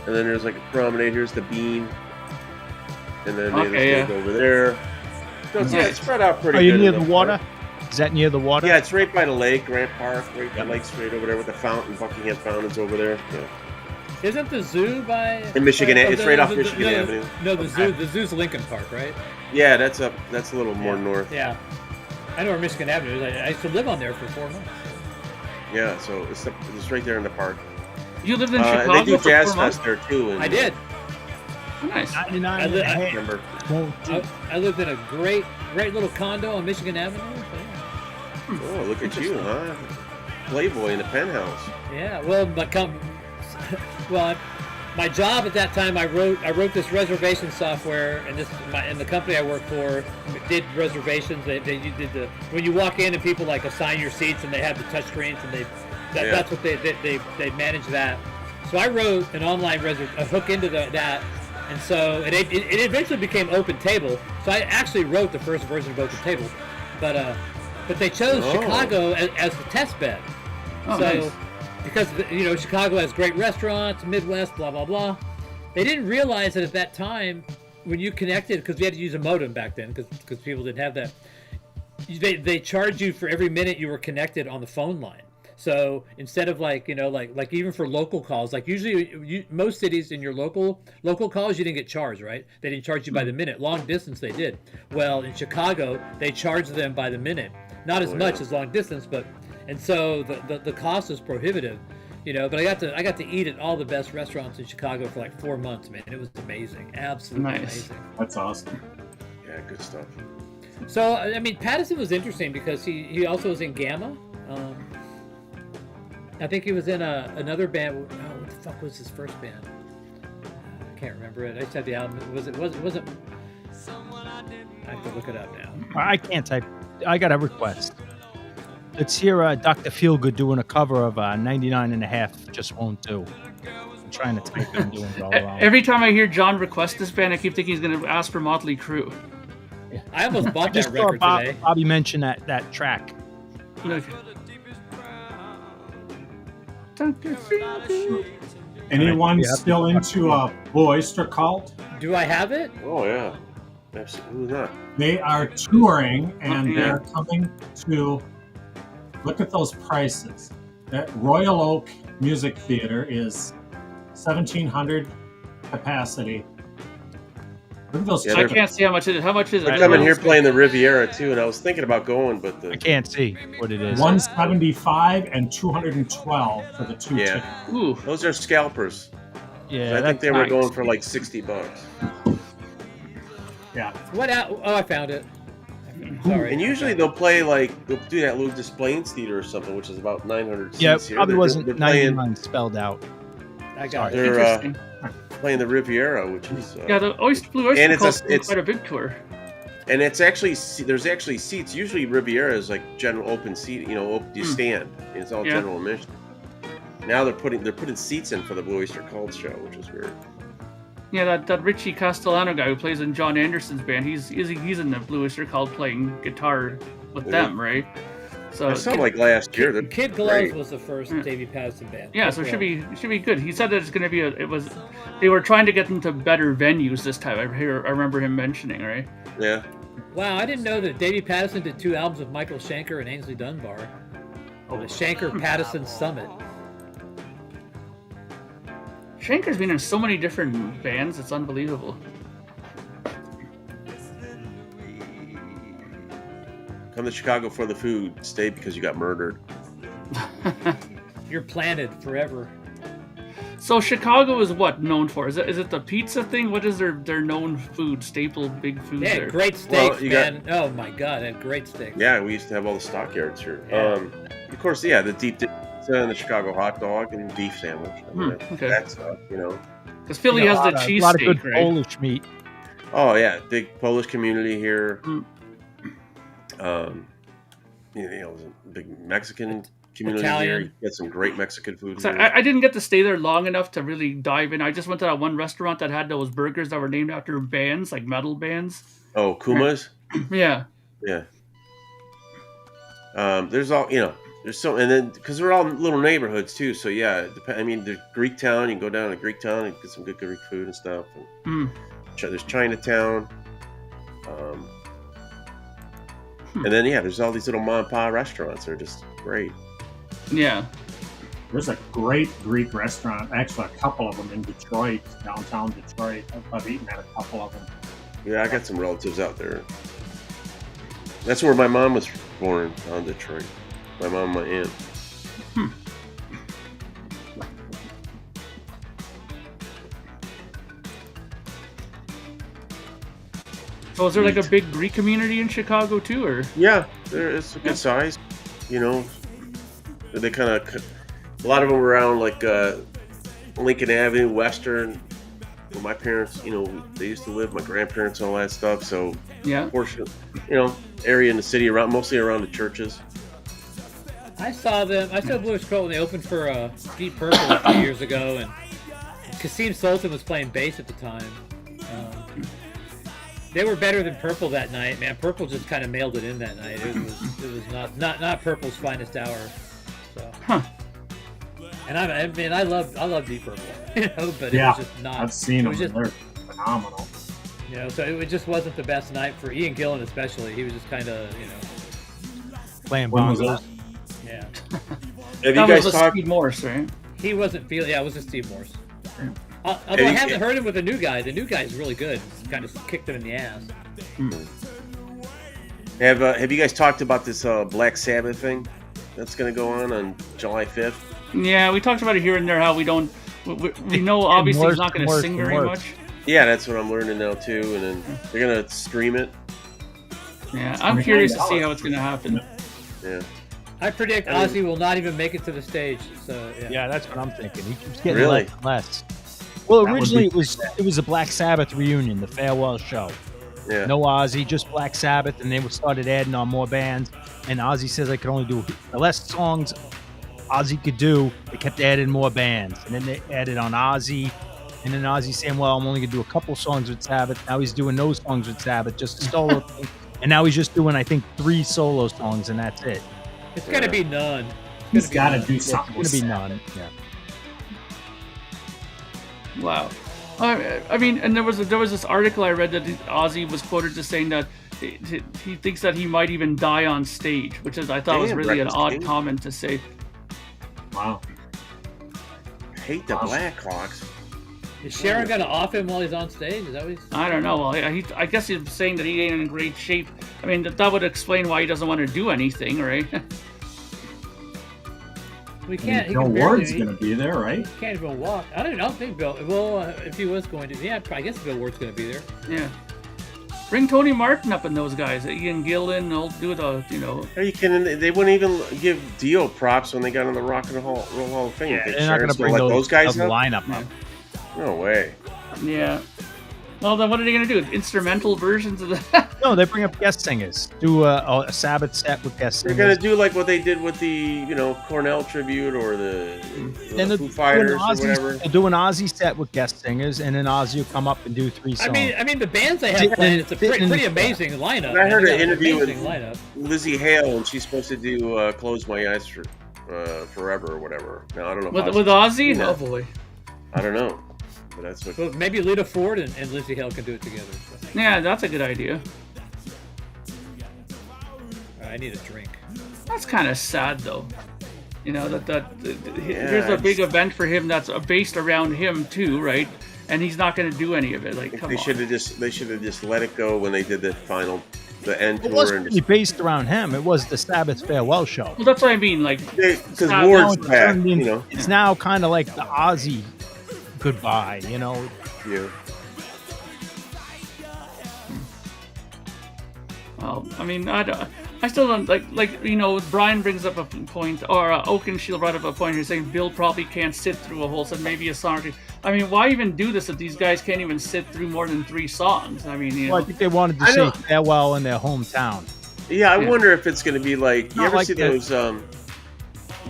and then there's like a promenade. Here's the beam, and then there's a Okay, stage over there. So it's, Nice. it's spread out pretty Are good. you near in the water? Is that near the water? Yeah, it's right by the lake, Grant Park. Right, the lake's right over there with the fountain. Buckingham Fountain's over there. Yeah. Isn't the zoo by In Michigan, it's right off Michigan no, Avenue. No, the zoo's Lincoln Park, right? Yeah, that's a little more north. Yeah, I know where Michigan Avenue is. I used to live on there for 4 months. Yeah, so it's right there in the park. You lived in And Chicago they do for Jazz 4 months? Fest there too. And, I did. Oh, nice. 99 I and li- a I half. Remember? Won't do. I lived in a great little condo on Michigan Avenue. Oh, look at you, huh? Playboy in the penthouse. Yeah, well, my job at that time, I wrote this reservation software, and the company I worked for did reservations. They did when you walk in and people like assign your seats, and they have the touch screens, and that's what they manage that. So I wrote an online a hook into that, and so it eventually became Open Table. So I actually wrote the first version of Both the Table, but they chose Chicago as the test bed. Oh, so nice. because Chicago has great restaurants, Midwest, blah blah blah. They didn't realize that at that time when you connected, because we had to use a modem back then because people didn't have that. They charge you for every minute you were connected on the phone line. So instead of like even for local calls, like usually most cities in your local calls you didn't get charged, right? They didn't charge you by the minute. Long distance they did. Well, in Chicago they charged them by the minute, not as much as long distance, and so the cost was prohibitive, But I got to eat at all the best restaurants in Chicago for like 4 months, man. It was amazing, absolutely amazing. That's awesome. Yeah, good stuff. So I mean, Patterson was interesting because he also was in Gamma. I think he was in another band. What the fuck was his first band? I can't remember it. I just had the album. It wasn't. I have to look it up now. I can't type. I got a request. Let's hear Dr. Feelgood doing a cover of 99 and a half Just Won't Do. I'm trying to type it and doing it all wrong. Every time I hear John request this band, I keep thinking he's going to ask for Motley Crue. I almost bought that Just saw record today. Bobby mentioned that track. Okay. Dr. Feelgood. Anyone still into a Blue Oyster Cult? Do I have it? Oh yeah, absolutely not. They are touring and they're coming to. Look at those prices. That Royal Oak Music Theater is 1,700 capacity. Look at those. Yeah, I can't see how much it is. How much is it? They're coming here playing the Riviera too, and I was thinking about going, but I can't see what it is. 175 and 212 for the two tickets. Ooh. Those are scalpers. Yeah, I think they were nice. going for like $60. Yeah. What out? Oh, I found it. Sorry. And usually they'll play they'll do that little Displays Theater or something, which is about 900 seats Yeah, here. probably wasn't they're playing, 99 spelled out. I got it. They're Interesting. playing the Riviera, which is Yeah, the Blue Oyster and Cult's it's quite a big tour. and it's actually there's actually seats. Usually Riviera is like general open seat, you stand. It's all general admission. Now they're putting seats in for the Blue Oyster Cult show, which is weird. Yeah, that Richie Castellano guy who plays in John Anderson's band, he's in the Blue Oyster Cult playing guitar with them, right? So I saw like last year. 𝐏𝐫𝐬𝐬 was the first Davey Patterson band. yeah, so it should be good. He said that it's going to be they were trying to get them to better venues this time. I remember him mentioning, right? Yeah. Wow, I didn't know that Davey Patterson did 2 albums with Michael Schenker and Ainsley Dunbar. The Schenker-Patterson Summit. Schenker's been in so many different bands, it's unbelievable. Come to Chicago for the food. Stay because you got murdered. You're planted forever. So Chicago is what known for? Is it the pizza thing? What is their known food, staple big food Yeah, there? great steaks, you man. Oh my God, they have great steaks. Yeah, we used to have all the stockyards here. Yeah. Of course, yeah, the deep pizza and the Chicago hot dog and beef sandwich. I mean, okay. That stuff, Because Philly has the A lot of good cheesesteak, right? Polish meat. Oh yeah, big Polish community here. Big Mexican community Italian. here. You get some great Mexican food So here. I didn't get to stay there long enough to really dive in. I just went to that one restaurant that had those burgers that were named after bands, like metal bands. Oh, Kuma's? Yeah. Yeah. There's all, there's so, and then, because we're all little neighborhoods too, so yeah, there's Greek Town, you can go down to Greek Town and get some good Greek food and stuff. And there's Chinatown. And then, there's all these little mom and pop restaurants that are just great. Yeah. There's a great Greek restaurant, actually a couple of them in Detroit, downtown Detroit. I've eaten at a couple of them. Yeah, I got some relatives out there. That's where my mom was born, in Detroit. My mom and my aunt. So is there like a big Greek community in Chicago too, or? Yeah, it's a good size. They kind of, a lot of them around like Lincoln Avenue, Western. Where my parents, they used to live. My grandparents and all that stuff. So Yeah. portion, area in the city mostly around the churches. I saw Blue Oyster Cult when they opened for Deep Purple a few years ago, and 𝐶𝐚𝐫𝐿 was playing bass at the time. They were better than Purple that night, man. Purple just kind of mailed it in that night. It was not Purple's finest hour. So. Huh. And I love Deep Purple, you know, but Yeah, it was just not. I've seen them. Just, They're phenomenal. You know, so it just wasn't the best night for Ian Gillan, especially. He was just kind of, you know, Playing When was bongos. that? yeah. Have you That guys was talked? Steve Morse, right? He wasn't feeling. Yeah, it was just Steve Morse. Although I haven't heard him with the new guy. The new guy is really good. Kind of kicked him in the ass. Have you guys talked about this Black Sabbath thing that's going to go on July 5th? Yeah, we talked about it here and there. How we don't. We know obviously he's not going to sing very much. Yeah, that's what I'm learning now too. And then they're going to stream it. Yeah, I'm curious to see how it's going to happen. Yeah. I predict Ozzy will not even make it to the stage. So yeah. Yeah, that's what I'm thinking. He keeps getting Really? less and less. Well, That would originally be it was a Black Sabbath reunion, the farewell show. Yeah. No Ozzy, just Black Sabbath, and they started adding on more bands. And Ozzy says I could only do the less songs Ozzy could do. They kept adding more bands, and then they added on Ozzy. And then Ozzy saying, "Well, I'm only gonna do a couple songs with Sabbath." Now he's doing no songs with Sabbath, just a solo thing. And now he's just doing, I think, 3 solo songs, and that's it. It's gonna be none. He's got to do It's something. gonna be none. Yeah. Wow. I mean, and there was this article I read that Ozzy was quoted as saying that he thinks that he might even die on stage, which I thought was really an odd comment to say. Wow. I hate the Blackhawks. Is Sharon gonna off him while he's on stage? Is that what he's... I don't know. Well, I guess he's saying that he ain't in great shape. I mean, that would explain why he doesn't want to do anything, right? We can't. He Bill can barely- Ward's going to be there, right? He can't even walk. I don't think Bill. Well, if he was going to, yeah, I guess Bill Ward's going to be there. Yeah. Bring Tony Martin up and those guys. Ian Gillan, they'll do the, you know. Are you kidding? They wouldn't even give Dio props when they got on the Rock and Roll Hall of Fame. They're not gonna bring let those guys the up? lineup up. No way. Yeah. Well, then what are they going to do? Instrumental versions of the... No, they bring up guest singers. Do a Sabbath set with guest They're singers. gonna do like what they did with the, Cornell tribute or the And Foo Fighters or whatever. They'll do an Ozzy set with guest singers, and then Ozzy will come up and do 3 songs. I mean, the bands they have playing, it's a pretty amazing lineup. And I heard man. an They got interview with amazing lineup. Lizzie Hale, and she's supposed to do "Close My Eyes for Forever" or whatever. Now I don't know. With Ozzy? Yeah. Oh, boy. I don't know, but that's what. Well, maybe Lita Ford and Lizzie Hale can do it together. So. Yeah, that's a good idea. I need a drink. That's kind of sad, though. You know, here's a big event for him that's based around him, too, right? And he's not going to do any of it. Like, come They on. should have just let it go when they did the end It tour. wasn't And really based around him. It was the Sabbath farewell show. Well, that's what I mean. Like, because Now Ward's it's back, turned in- It's now kind of like the Ozzy goodbye, you know? Yeah. well, I mean, I still don't like you know. Brian brings up a point, or Oakenshield brought up a point. He's saying Bill probably can't sit through a whole set, maybe a song or two. I mean, why even do this if these guys can't even sit through more than 3 songs? I mean, you know. Well, I think they wanted to say farewell in their hometown. Yeah, I wonder if it's going to be like, you Not ever like see that. those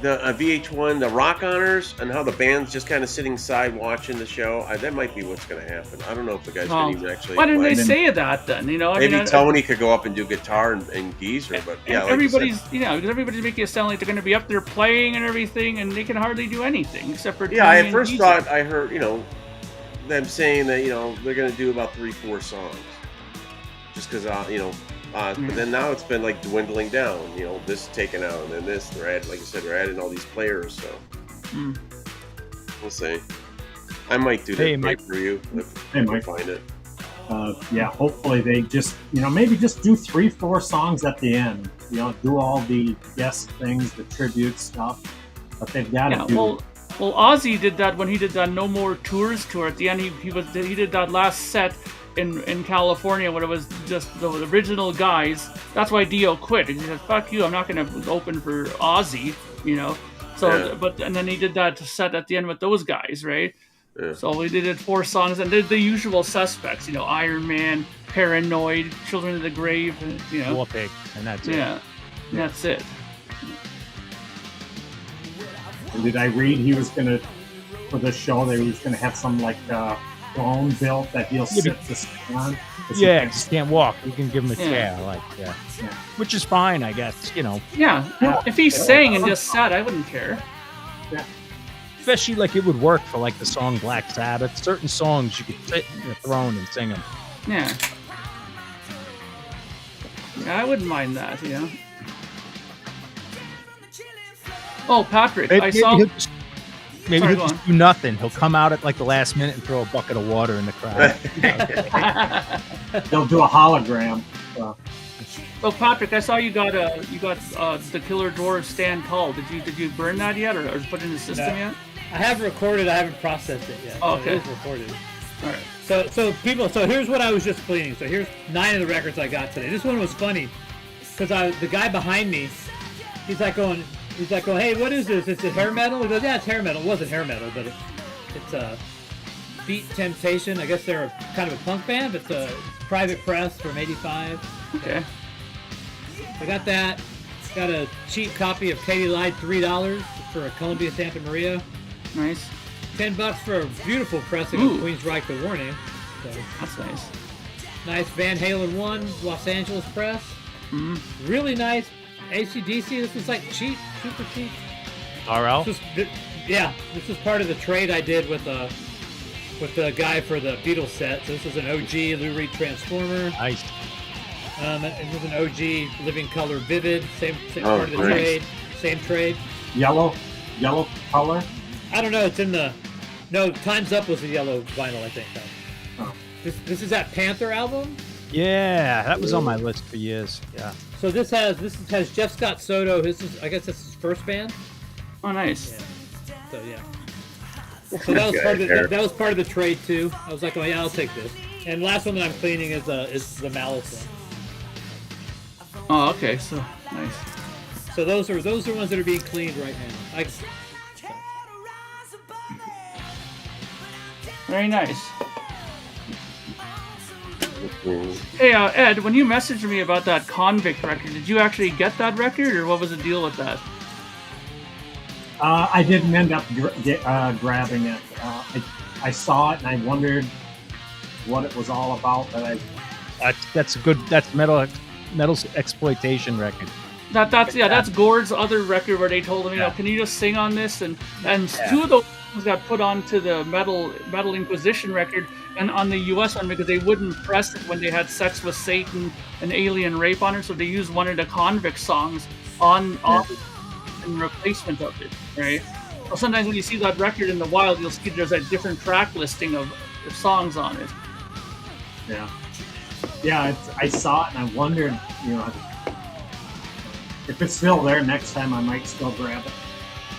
the VH1, the rock honors, and how the band's just kind of sitting side watching the show? That might be what's going to happen. I don't know if the guys can even actually. Why didn't play. they say that then? You know, Maybe I mean, Tony could go up and do guitar and Geezer, but yeah, like everybody's because everybody's making it sound like they're going to be up there playing and everything, and they can hardly do anything except for. Yeah, I Tony at and first Geezer. thought I heard them saying that they're going to do about 3-4 songs, just because but then now it's been like dwindling down. This taken out, and then this. They're adding, like you said, they're adding all these players. So we'll see. I might do that Mike. for you if Hey, I Mike. find it. Yeah, hopefully they just, maybe just do 3-4 songs at the end. Do all the guest things, the tribute stuff. But they've got to do. Well, Ozzy did that when he did that No More Tours tour. At the end, he did that last set in California when it was just the original guys. That's why Dio quit. He said, "Fuck you! I'm not going to open for Ozzy." So, Yeah. and then he did that set at the end with those guys, right? Yeah. So we did 4 songs and did the usual suspects. Iron Man, Paranoid, Children of the Grave, and War Pig, and that's it. yeah, and that's it. Did I read he was going to, for this show, they was going to have some throne built that he'll sit to stand on. 'cause he Yeah, can't 'cause he can't walk. You can give him a Yeah. chair, which is fine, I guess. Yeah. If he sang and just sat, I wouldn't care. Especially like it would work for like the song Black Sabbath. Certain songs you could sit in the throne and sing them. Yeah. Yeah, I wouldn't mind that. Yeah. Oh, Patrick, I saw. Maybe Sorry, he'll go just do nothing. He'll come out at like the last minute and throw a bucket of water in the crowd. They'll do a hologram. Oh, Patrick, I saw you got the Killer Dwarves Stand Tall. Did you burn that yet, or put it in the system yet? I haven't recorded. I haven't processed it yet. Oh, so okay. It is recorded. All right. So here's what I was just cleaning. So here's 9 of the records I got today. This one was funny because the guy behind me, he's like going, hey, what is this? Is it hair metal? He goes, yeah, it's hair metal. It wasn't hair metal, but it's Beat Temptation. I guess they're kind of a punk band. It's a Private Press from '85. Okay. I got that. Got a cheap copy of Katie Lied, $3 for a Columbia Santa Maria. Nice. $10 for a beautiful pressing of _Queensryche The Warning. So, that's nice. Nice Van Halen 1 Los Angeles press. Mm-hmm. Really nice AC/DC. This is like cheap, super cheap. RL? This is part of the trade I did with the guy for the Beatles set. So this is an OG Lou Reed Transformer. Nice. It was an OG Living Color Vivid. Same part of the great. trade. Same trade. Yellow color. I don't know. It's in the. No, Time's Up was the yellow vinyl, I think. Oh. This is that Panther album. Yeah, that was on my list for years. Yeah. So this has Jeff Scott Soto. I guess this is his first band. Oh, nice. Yeah. So yeah. So that was part of the trade too. I was like, oh yeah, I'll take this. And last one that I'm cleaning is the Malice one. Oh, okay. So nice. So those are ones that are being cleaned right now. Very nice. Hey, Ed, when you messaged me about that Convict record, did you actually get that record, or what was the deal with that? I didn't end up grabbing it. I saw it and I wondered what it was all about. But that's metal's exploitation record. That's Gord's other record where they told him, can you just sing on this? And two of those songs got put onto the Metal Inquisition record and on the US one because they wouldn't press it when they had Sex with Satan and Alien Rape on it, so they used one of the Convict songs on in replacement of it, right? So sometimes when you see that record in the wild, you'll see there's a different track listing of songs on it. Yeah, I saw it and I wondered, if it's still there next time, I might still grab it.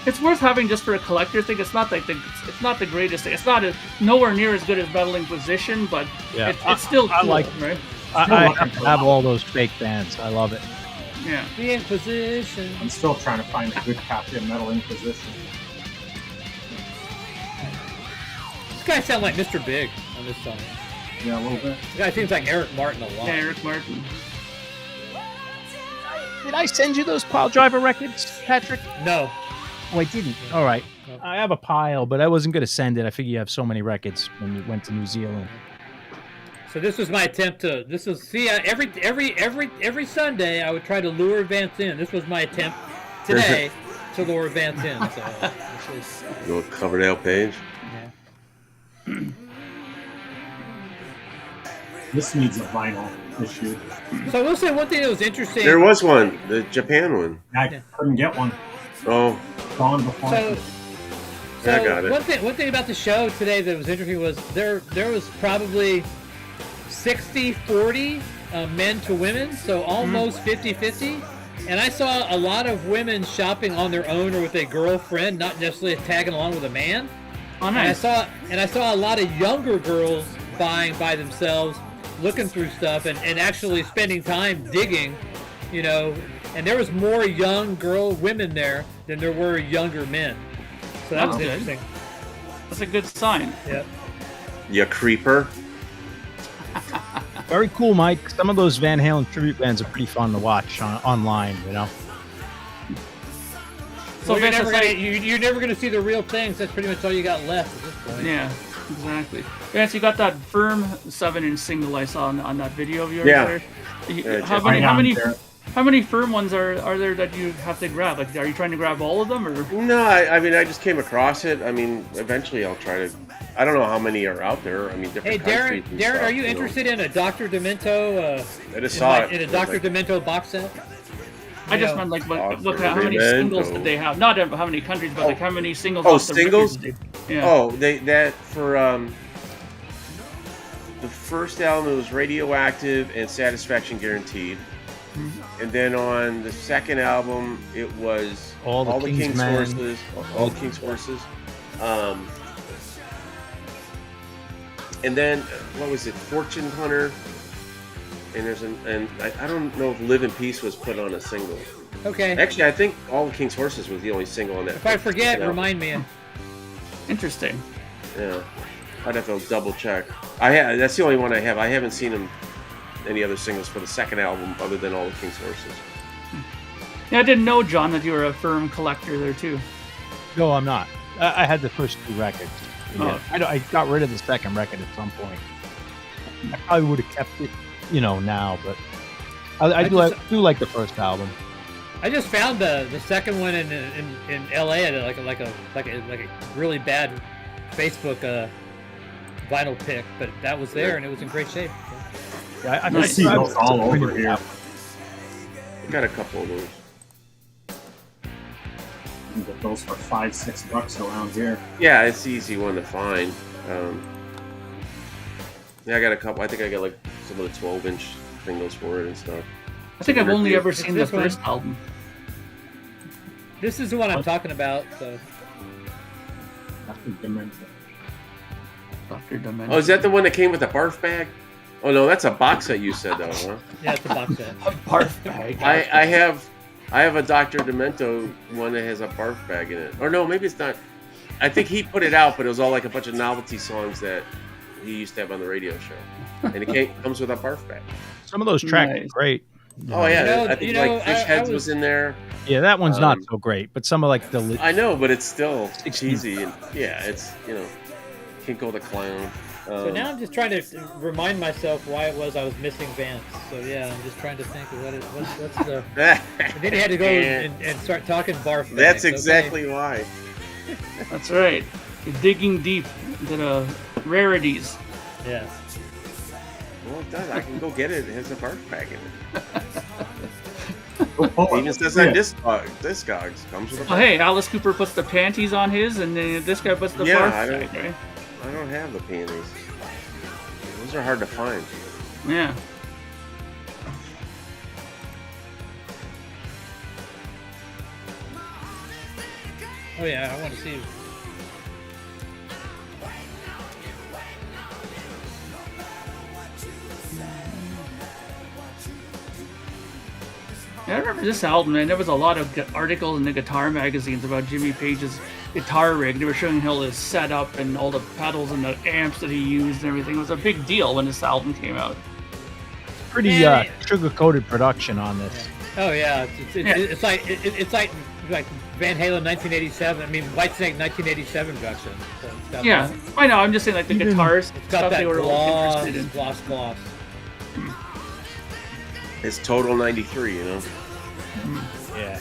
It's worth having just for a collector thing. It's not like it's not the greatest thing. It's not nowhere near as good as Metal Inquisition, but it's still cool, I like it. Right? I have all those fake bands. I love it. Yeah. The Inquisition. I'm still trying to find a good copy of Metal Inquisition. This guy sounds like Mr. Big on this song. Yeah, a little bit. This guy seems like Eric Martin a lot. Yeah, Eric Martin. Did I send you those Pile Driver records, Patrick? No. Oh, I didn't. All right. I have a pile, but I wasn't going to send it. I figure you have so many records when you went to New Zealand. So this was my attempt to. Every Sunday I would try to lure Vance in. This was my attempt today to lure Vance in. So this was. Little Coverdale page. Yeah. This needs a vinyl issue. So I will say one thing that was interesting. There was one, the Japan one. I couldn't get one. Oh, Gone before. I got it. One thing about the show today that was interesting was there was probably 60-40 men to women, so almost 50-50. And I saw a lot of women shopping on their own or with a girlfriend, not necessarily tagging along with a man. Oh, nice. And I saw a lot of younger girls buying by themselves, looking through stuff and actually spending time digging, and there was more young women there than there were younger men. So that was interesting. That's a good sign. Yeah. You creeper. Very cool, Mike. Some of those Van Halen tribute bands are pretty fun to watch online, So you're never gonna see the real things. That's pretty much all you got left at this point. Yeah. Exactly. Yeah, so you got that firm 7-inch single I saw on that video of yours Yeah. there. Yeah, How just many, right how on many, there. how many firm ones are there that you have to grab? Like, are you trying to grab all of them, or? No, I mean, I just came across it. I mean, eventually I'll try to. I don't know how many are out there. I mean, Hey, different Darren, countries and Darren, stuff, are you interested in a Dr. Demento? I just saw it. In a It was Dr. like- Demento box set? I just Yeah. meant like Dr. how many Demento. singles did they have? Not how many countries, but like how many singles. Oh, off the singles? records did they- Yeah. Oh, that for the first album it was Radioactive and Satisfaction Guaranteed, and then on the second album it was All the King's King's Men. Horses, all the King's Horses, and then what was it, Fortune Hunter, and I don't know if Live in Peace was put on a single. Okay. Actually, I think All the King's Horses was the only single on that. If I forget, album. remind me. Interesting. Yeah, I'd have to double check. That's the only one I have. I haven't seen him any other singles for the second album other than All the King's Horses. Yeah, I didn't know, John, that you were a firm collector there too. No, I'm not. I had the first 2 records. Oh. I got rid of the second record at some point. I probably would have kept it, now, but I do like the first album. I just found the second one in LA at like a really bad Facebook vinyl pick, but that was there and it was in great shape. Yeah, I I see those all over here. I got a couple of those. You can get those for $5-6 around here. Yeah, it's the easy one to find. Yeah, I got a couple. I think I got like some of the 12-inch singles for it and stuff. I think I've only ever It's seen the this one. first album. This is the one I'm talking about. So Dr. Demento. Dr. Demento. Oh, is that the one that came with the barf bag? Oh no, that's a box set you said though, huh? yeah, it's a box set. A barf bag. I have a Dr. Demento one that has a barf bag in it. Or no, maybe it's not. I think he put it out, but it was all like a bunch of novelty songs that he used to have on the radio show. And it comes with a barf bag. Some of those tracks Nice. are great. Oh yeah, You know- I think you know, like Fish I Heads was- was in there. Yeah, that one's not Um, so great, but some of like the I know, but it's still 60. cheesy. And, yeah, it's, Kinkle the Clown. So now I'm just trying to remind myself why it was I was missing Vance. So yeah, I'm just trying to think of what's the. And then he had to go and start talking barf. That's bags, exactly why. That's right. You're digging deep into the rarities. Okay. Yeah. Well, it does. I can go get it. It has a barf bag in it. Oh, It even says on Discogs. Comes with a Oh, hey, Alice Cooper puts the panties on his, and then this guy puts the Yeah, barf I don't- bag, right? I don't have the panties. Those are hard to find. Yeah. Oh yeah, I want to see. Yeah, I remember this album, man. There was a lot of articles in the guitar magazines about Jimmy Page's guitar rig. They were showing all his setup and all the pedals and the amps that he used and everything. It was a big deal when this album came out. pretty Yeah. sugar-coated production on this. Oh yeah, it's like Van Halen 1987. I mean Whitesnake 1987 production. So it's got Yeah, I know. I'm just saying, like the guitars It's got stuff that they were all gloss, interested in. gloss. It's total 93, Yeah,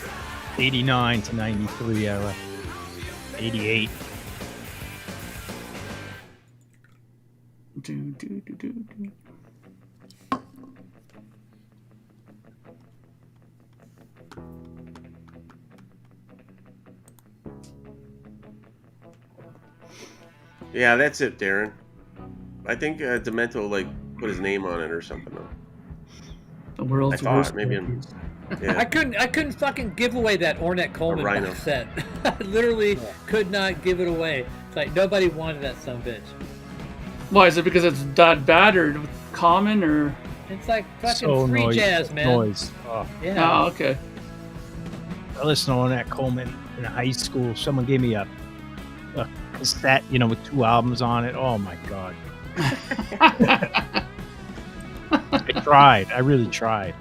89 to 93 era, 88. Do, do, do, do, do. Yeah, that's it, Darren. I think Demento put his name on it or something though. The I world's thought worst. maybe. Yeah. I couldn't fucking give away that Ornette Coleman Rhino. box set. I literally could not give it away. It's like nobody wanted that son of a bitch. Why is it? Because it's that bad or common or? It's like fucking So free noise, jazz, man. noise. Oh, Yeah. Oh, okay. I listened to that Coleman in high school. Someone gave me a cassette, with 2 albums on it. Oh my god! I tried. I really tried.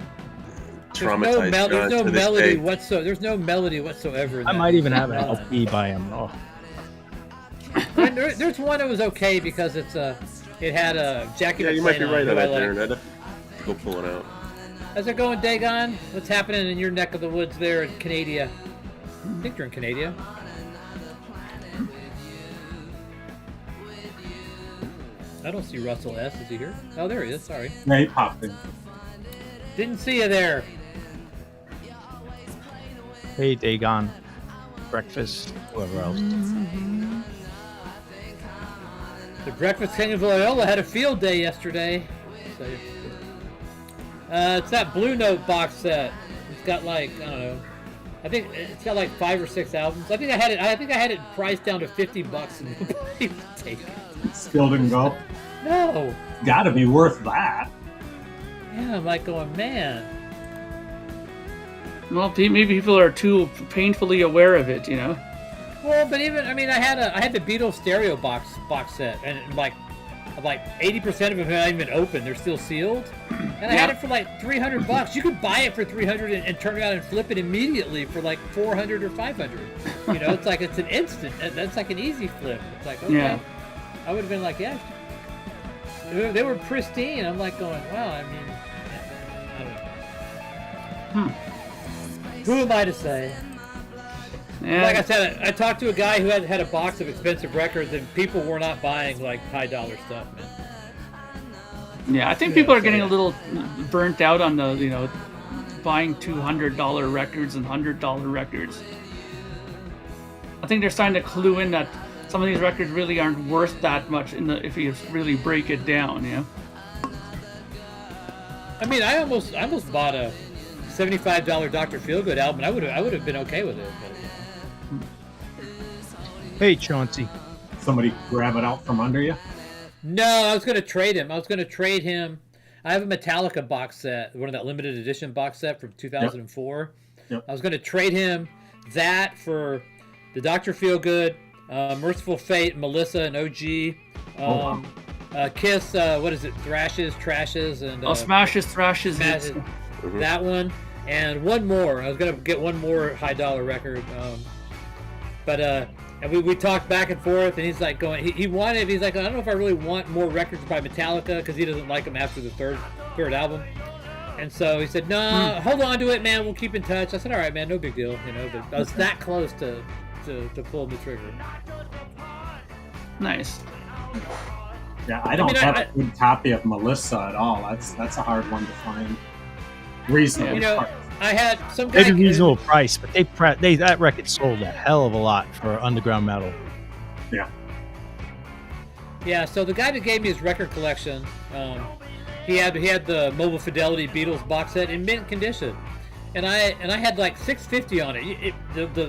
Traumatized John There's no to this melody day. whatsoever. There's no melody whatsoever. In I that. might even have an None. LP by him. Oh, When one. There's one that was okay because it had a Jackie. Yeah, you might be right on that, Darren. Like. I'd have to go pull it out. How's it going, Dagon? What's happening in your neck of the woods there in Canada? I think you're in Canada. I don't see Russell S. Is he here? Oh, there he is. Sorry. Yeah, he popped in. Didn't see you there. Hey, Dagon. Breakfast, whoever else. The Breakfast King of Loyola had a field day yesterday. So, it's that Blue Note box set. It's got like, I don't know. I think it's got like 5 or 6 albums. I think I had it priced down to $50 and nobody would take it. Still didn't go. No. Got to be worth that. Yeah, I'm like going, man. Well, maybe people are too painfully aware of it, you know. Well, but even I had the Beatles stereo box set, and like 80% of them haven't even opened; they're still sealed. And I had it for like $300. You could buy it for $300 and turn around and flip it immediately for like $400 or $500. You know, it's like it's an instant. That's like an easy flip. It's like okay, Yeah. I would have been like, yeah. They were pristine. I'm like going, wow. I mean, I don't know. Who am I to say? Yeah. Like I said, I talked to a guy who had a box of expensive records, and people were not buying like high dollar stuff, man. Yeah, I think people are getting a little burnt out on the, buying $200 records and $100 records. I think they're starting to clue in that some of these records really aren't worth that much if you really break it down, you know. I mean, I almost bought a $75 Dr. Feelgood album. I would have been okay with it. But... Hey, Chauncey. Somebody grab it out from under you? No, I was going to trade him. I have a Metallica box set, one of that limited edition box set from 2004. Yep. I was going to trade him that for the Dr. Feelgood, Merciful Fate, Melissa and OG, Kiss, what is it, Thrashes, Trashes, and... Smashes, Thrashes, Smashes, that one, and one more. I was going to get one more high dollar record, and we talked back and forth, and he's like going, he's like, I don't know if I really want more records by Metallica, because he doesn't like them after the third album. And so he said, no, hold on to it, man, we'll keep in touch. I said, all right, man, no big deal, but I was that close to pulling the trigger. Nice. Yeah, I don't have a good copy of Melissa at all. That's a hard one to find. Reasonable. I had some guy... Maybe reasonable price, but that record sold a hell of a lot for underground metal. Yeah. Yeah, so the guy that gave me his record collection, he had the Mobile Fidelity Beatles box set in mint condition, and I had like $650 on it.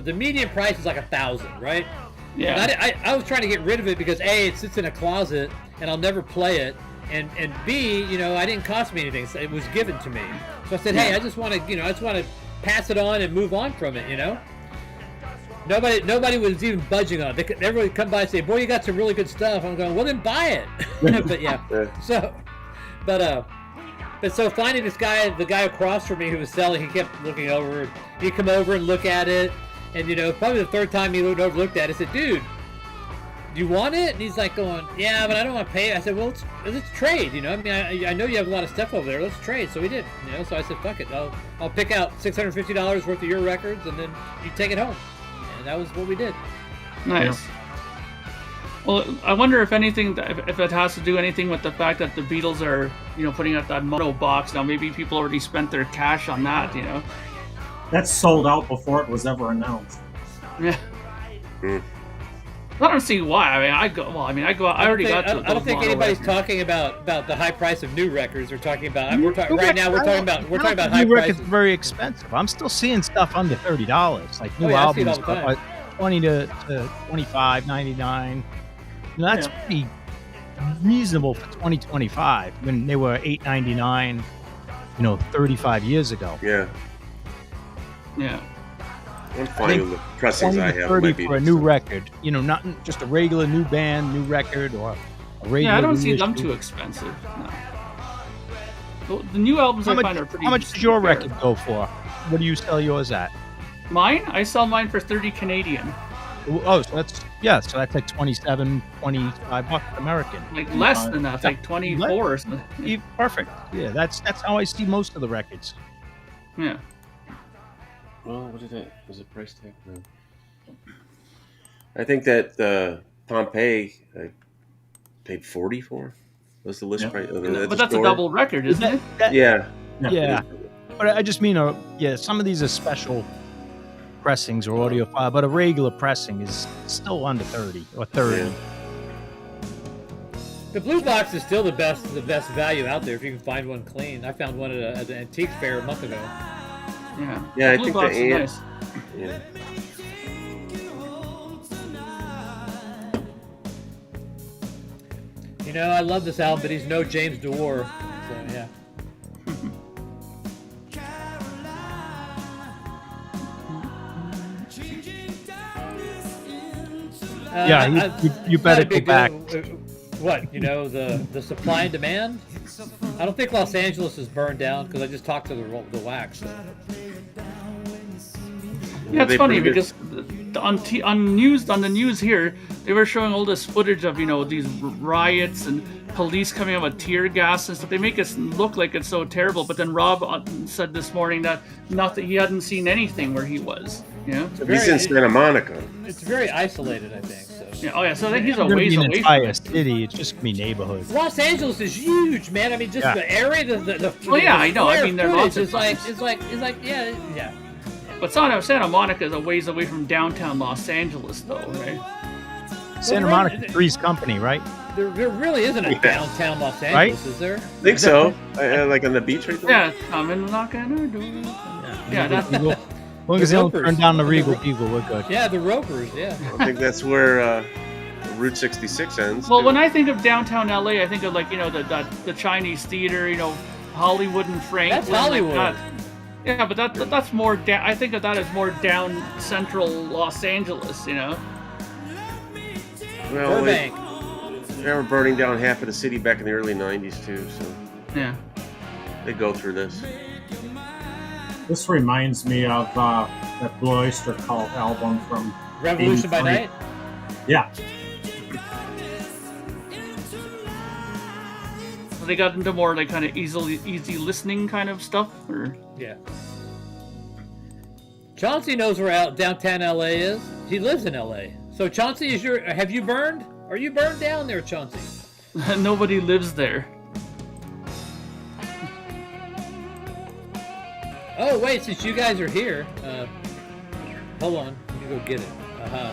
The median price is like $1,000, right? Yeah. And I was trying to get rid of it because A, it sits in a closet and I'll never play it, and B, I didn't cost me anything. So it was given to me. So I said, hey, I just want to pass it on and move on from it. Nobody was even budging on it. Everybody would come by and say, boy, you got some really good stuff. I'm going, well, then buy it. But yeah. So finally this guy, the guy across from me who was selling, he kept looking over. He'd come over and look at it. And, probably the third time he looked at it, I said, dude, do you want it? And he's like going, yeah, but I don't want to pay it. I said, well, let's trade, I mean, I know you have a lot of stuff over there. Let's trade. So we did, so I said, fuck it. I'll pick out $650 worth of your records, and then you take it home. And that was what we did. Nice. Well, I wonder if it has to do anything with the fact that the Beatles are, putting out that mono box now. Maybe people already spent their cash on that, That's sold out before it was ever announced. Yeah. I don't see why. I mean, I already got to. I don't think anybody's talking about the high price of new records. We're talking about we're talking about high new prices. records are very expensive. I'm still seeing stuff under $30, like new I see it albums, all the time. 20 to $25.99. That's pretty reasonable for 2025 when they were $8.99. 35 years ago. Yeah. Yeah. I'm fine with the pressings I have. 30 might be for a new record. Not just a regular new band, new record, or a regular. Yeah, I don't see reissue. them too expensive. No. Well, the new albums I find are pretty. How much does your record go for? What do you sell yours at? Mine? I sell mine for 30 Canadian. Oh, so that's Yeah, so that's like 27, 25 bucks American. Like less than that, like 24 or something. Perfect. Yeah, that's how I see most of the records. Yeah. Well, what did it? Was it price tag? No. I think that Pompeii I paid 40 for. Was the list price? But that's a double record, isn't it? Yeah. Yeah. But I just mean, some of these are special pressings or audiophile, but a regular pressing is still under 30 or 30. Yeah. The blue box is still the best value out there if you can find one clean. I found one at the antique fair a month ago. Yeah. Yeah, I Blue think box the is amp. nice. Yeah. You know, I love this album, but he's no James DeWar. So yeah. You better go back. What, you know, the supply and demand? I don't think Los Angeles is burned down because I just talked to the wax. So. Yeah, it's funny because on the news here, they were showing all this footage of, you know, these riots and police coming out with tear gas and stuff. They make us look like it's so terrible, but then Rob said this morning that he hadn't seen anything where he was. You know, He's in Santa Monica. It's very isolated, I think. So. Yeah, oh yeah, so I think he's a It's ways gonna be away an from entire it. city. It's just gonna be neighborhoods. Los Angeles is huge, man. I mean, just the area, the Well, yeah, I know. I mean, there are lots of it's like, yeah. But Santa Monica is a ways away from downtown Los Angeles, though, right? Santa Monica, Three's Company, right? There really isn't a downtown Los Angeles, Right? is there? I think so. Like on the beach right there? Yeah, come and knock on our door. Yeah, that's As long as they don't turn down the Regal people, we're good. Yeah, the Ropers, yeah. I think that's where Route 66 ends. Well, too. when I think of downtown LA, I think of, like, you know, the Chinese theater, you know, Hollywood and Franklin. That's Hollywood. Like that. Yeah, but that's more. I think of that as more down central Los Angeles, you know. Well, Burbank. they were burning down half of the city back in the early 90s, too, so Yeah. they go through this. This reminds me of that Blue Oyster Cult album from Revolution by 83. Night? Yeah. So they got into more like kind of easy listening kind of stuff, or Yeah. Chauncey knows where downtown LA is. He lives in LA. So Chauncey, have you burned? Are you burned down there, Chauncey? nobody lives there. Oh, wait, since you guys are here, hold on. Let me go get it. Uh-huh.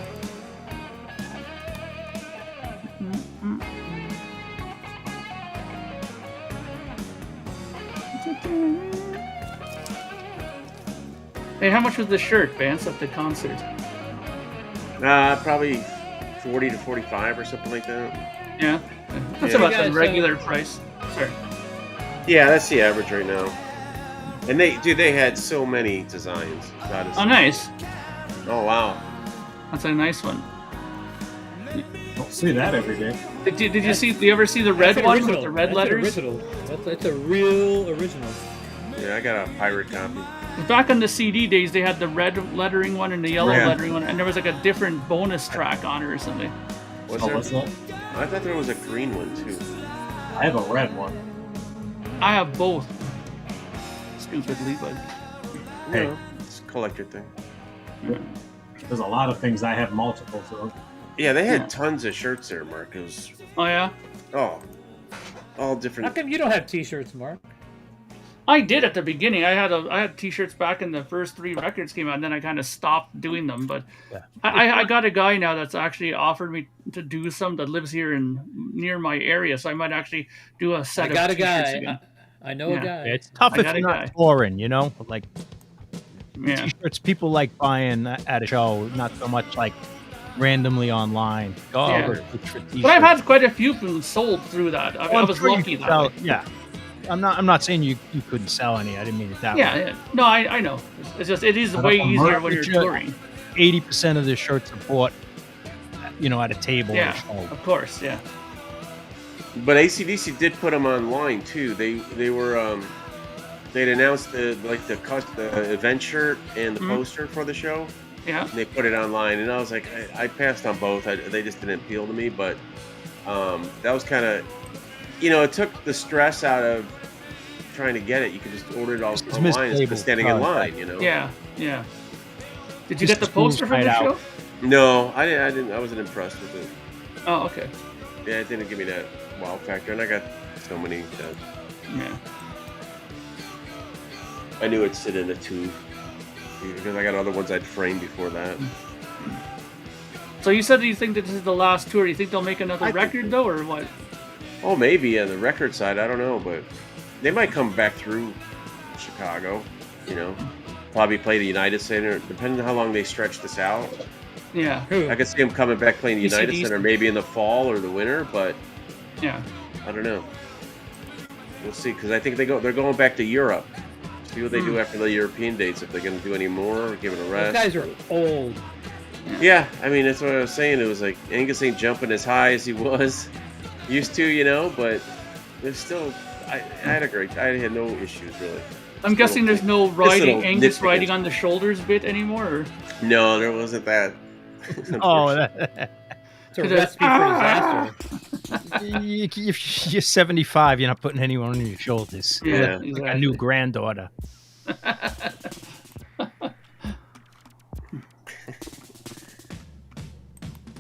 Hey, how much was the shirt, Vance, at the concert? Probably 40 to 45 or something like that. Yeah, that's Yeah. about You the guys, regular price. Sorry. Yeah, that's the average right now. And they had so many designs. That is, Oh, nice. oh wow. That's a nice one. Don't see that every day. Did you see? Do you ever see the red That's an one original. with the red That's letters? An original. That's a real original. Yeah, I got a pirate copy. Back on the CD days, they had the red lettering one and the yellow Yeah. lettering one, and there was like a different bonus track on it or something. Was Oh, there? was it? I thought there was a green one too. I have a red one. I have both. Stupidly, but Hey. No, it's a collector thing. There's a lot of things I have multiples of. Yeah, they had Yeah. tons of shirts there, Mark. It was oh yeah, all How different. come you don't have T-shirts, Mark? I did at the beginning. I had T-shirts back in the first 3 records came out, and then I kind of stopped doing them. But Yeah. I got a guy now that's actually offered me to do some that lives here near my area, so I might actually do a set I got a of T-shirts guy. again. I know Yeah. a guy. Yeah, it's tough I if got you're a not guy. touring, you know? Like, Yeah. T-shirts people like buying at a show, not so much like randomly online. Oh, Yeah. look for T-shirts. But I've had quite a few of them sold through that. I Well, I'm was sure you lucky could that sell- way. Yeah. I'm not saying you couldn't sell any. I didn't mean it that Yeah, way. yeah. No, I know. It's just it is But way if I'm easier right when you're with you- touring. 80% of the shirts are bought, at a table Yeah, or a show. of course. Yeah. But AC/DC did put them online too. They were they'd announced the event shirt and the Mhm. poster for the show. Yeah. And they put it online, and I was like, I passed on both. They just didn't appeal to me, but that was kind of, it took the stress out of trying to get it. You could just order it all online instead of standing in line, Yeah, yeah. Did you get the poster for the show? No, I didn't. I wasn't impressed with it. Oh, okay. Yeah, it didn't give me that wow factor, and I got so many. Yeah. I knew it'd sit in a tube because I got other ones I'd framed before that. So you said that you think that this is the last tour. You think they'll make another record though, or what? Oh, maybe on the record side. I don't know, but they might come back through Chicago. Probably play the United Center, depending on how long they stretch this out. Yeah. I could see them coming back playing the United Center maybe in the fall or the winter, but yeah, I don't know. We'll see, because I think they're going back to Europe. See what they do after the European dates, if they're going to do any more or give it a rest. Those guys are old. Yeah, I mean, that's what I was saying. It was like Angus ain't jumping as high as he was used to, but there's still, I had no issues really. I'm guessing there's no Angus riding on the shoulders bit anymore? Or? No, there wasn't that. Oh, it's a recipe for disaster. You're 75. You're not putting anyone on your shoulders. Yeah, like exactly. a new granddaughter.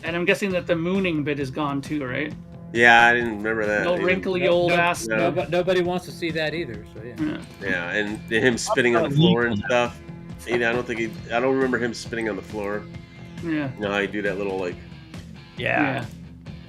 And I'm guessing that the mooning bit is gone too, right? Yeah, I didn't remember that. No wrinkly old ass. No, nobody wants to see that either. So yeah. Yeah, and him spitting on the floor and stuff. I don't remember him spitting on the floor. Yeah. You know how you do that little like. Yeah.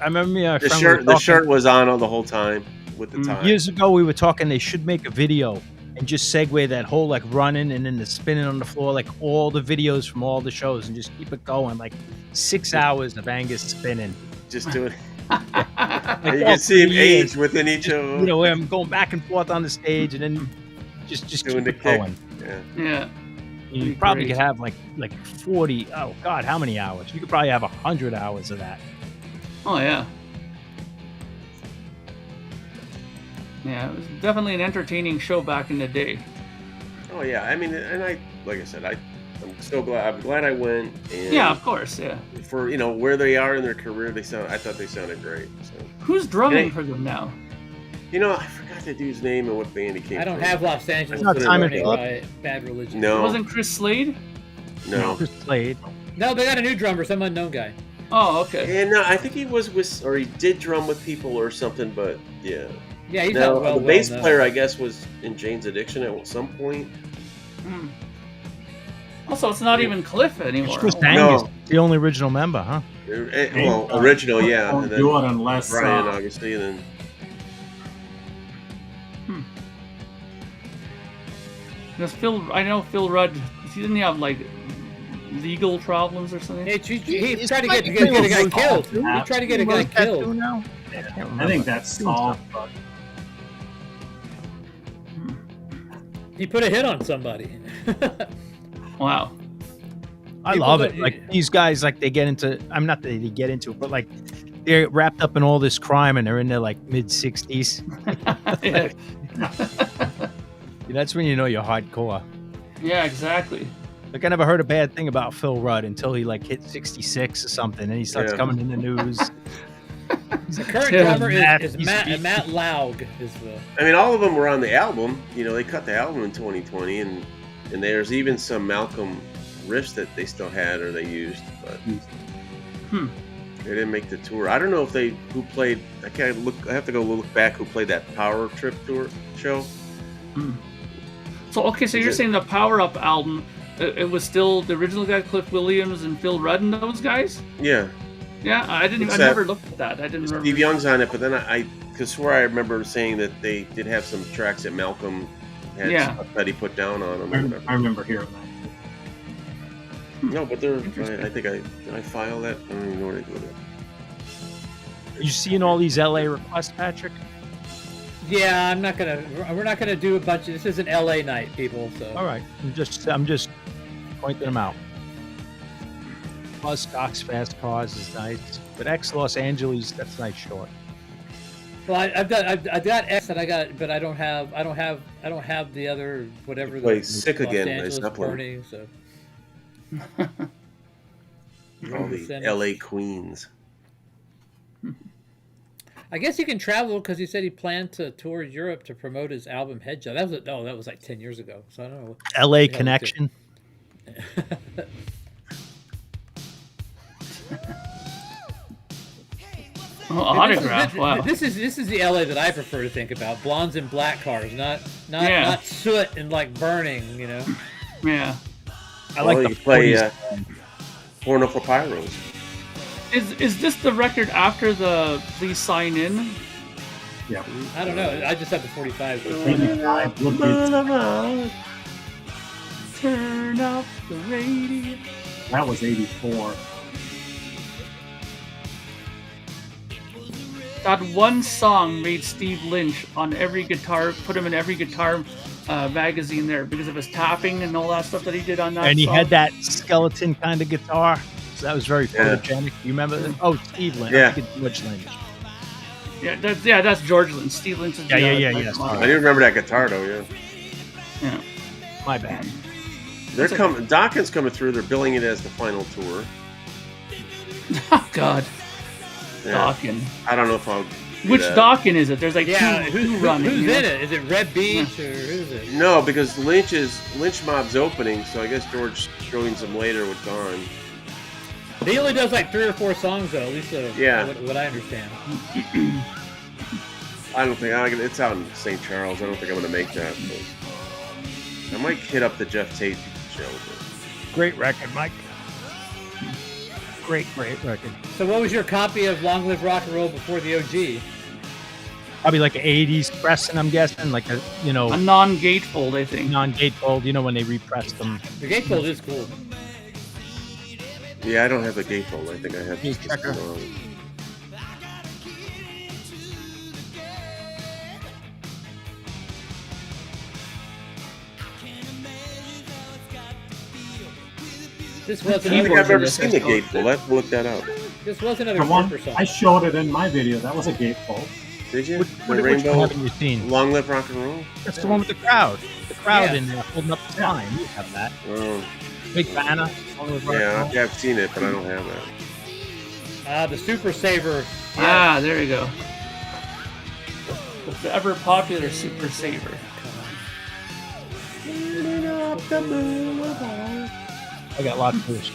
I remember the shirt was on the whole time with the tie. Years ago, we were talking. They should make a video and just segue that whole like running and then the spinning on the floor, like all the videos from all the shows, and just keep it going, like 6 hours of Angus spinning. Just do it. Like you can see him age within each of them. I'm going back and forth on the stage, and then just doing keep the it going. Yeah. You probably could have like 40. Oh God, how many hours? You could probably have 100 hours of that. Oh yeah. Yeah, it was definitely an entertaining show back in the day. Oh yeah, I mean, and like I said, I'm so glad. I'm glad I went. And yeah, of course, yeah. For where they are in their career, I thought they sounded great. So. Who's drumming for them now? I forgot the dude's name and what band he came from. I don't have Los Angeles. Not Simon by Bad Religion. No. It wasn't Chris Slade? No. Chris Slade. No, they got a new drummer, some unknown guy. Oh, okay. And no, I think he was or he did drum with people or something, but yeah. Yeah, he's not the bass player, I guess, was in Jane's Addiction at some point. Also, it's not even Cliff anymore. It's Chris Angus, the only original member, huh? Well, original, yeah. Don't And then do it unless Brian, obviously, and then. Because I know Phil Rudd. He didn't have like legal problems or something. He tried to get a guy killed. He tried to get a guy killed. Now? I can't remember. I think that's solved. He put a hit on somebody. Wow. I love it. Like these guys, like they get into. I'm not that they get into it, but like they're wrapped up in all this crime and they're in their like mid 60s. That's when you know you're hardcore. Yeah, exactly. Like I never heard a bad thing about Phil Rudd until he like hit 66 or something, and he starts coming in the news. The current drummer is Matt Laug. I mean, all of them were on the album. They cut the album in 2020, and there's even some Malcolm riffs that they still had or they used, but they didn't make the tour. I don't know if who played. I have to go look back who played that Power Trip tour show. So so you're saying the Power Up album, it was still the original guy, Cliff Williams and Phil Rudd and those guys? Yeah. Yeah, I never looked at that. I didn't remember. Steve Young's on it, but then I remember saying that they did have some tracks that Malcolm had stuff that he put down on them. I remember hearing that. No, but I think I filed that. I don't even know what I do with it. Are you seeing all these LA requests, Patrick? Yeah, we're not gonna do a bunch of. This is an LA night, people. So. All right, I'm just pointing them out. Buzz Cox Fast Cars is nice, but X Los Angeles, that's nice short. Well, I've got X and I got, but I don't have the other whatever. Play Sick Los Again. Angeles Nice Burning, so. All the Percentage. LA queens. I guess he can travel because he said he planned to tour Europe to promote his album 𝐁𝐫𝐬𝐬. That was like 10 years ago. So I don't know. LA Connection. Oh, autograph. Wow. This is the LA that I prefer to think about. Blondes in black cars, not soot and like burning. You know. Yeah. I like the you play 40s. Porno for Pyros. Is this the record after the Please Sign In? Yeah. I don't know. I just have the 45. 85, look, it's- Turn off the radio. that was 84. That one song made Steve Lynch on every guitar, put him in every guitar magazine there because of his tapping and all that stuff that he did on that And he song. had that skeleton kind of guitar. So that was very photogenic. You remember that? Oh, Steve Lynch. Yeah. I think it's George Lynch. That's George Lynch. Steve Lynch is Yeah. I do remember that guitar though. Yeah. My bad. They're coming. Dawkins coming through. They're billing it as the final tour. Oh, God. Yeah. Dawkins. I don't know if I'll. do Which that. Dawkins is it? There's like Yeah, two running. who's you know? in it? Is it Red Beach or who's it? No, because Lynch Mob's opening, so I guess George showing some later with Dawn. He only does like 3 or 4 songs though, at least Yeah. what I understand. I don't think it's out in St. Charles. I don't think I'm going to make that. But I might hit up the Jeff Tate show. Great record, Mike. Great record. So what was your copy of Long Live Rock and Roll before the OG? Probably like an 80s pressing, I'm guessing. Like a A non-gatefold, I think. non-gatefold, when they repressed them. The gatefold is cool. Yeah, I don't have the gatefold. I think I have Hey, just checker. This I was don't think another. I've ever seen the gatefold. I have to look that up. This was another The one Surfer song. I showed it in my video. That was a gatefold. Did you? Which The one Rainbow haven't you seen? Long Live Rock and Roll? That's the one with the crowd. The crowd Yeah. in there holding up the sign. You have that. Oh, Big banner. All over yeah, rock. I've seen it, but I don't have that. The Super Saver. Ah, there you go. The ever popular Super Saver. I got lots of this.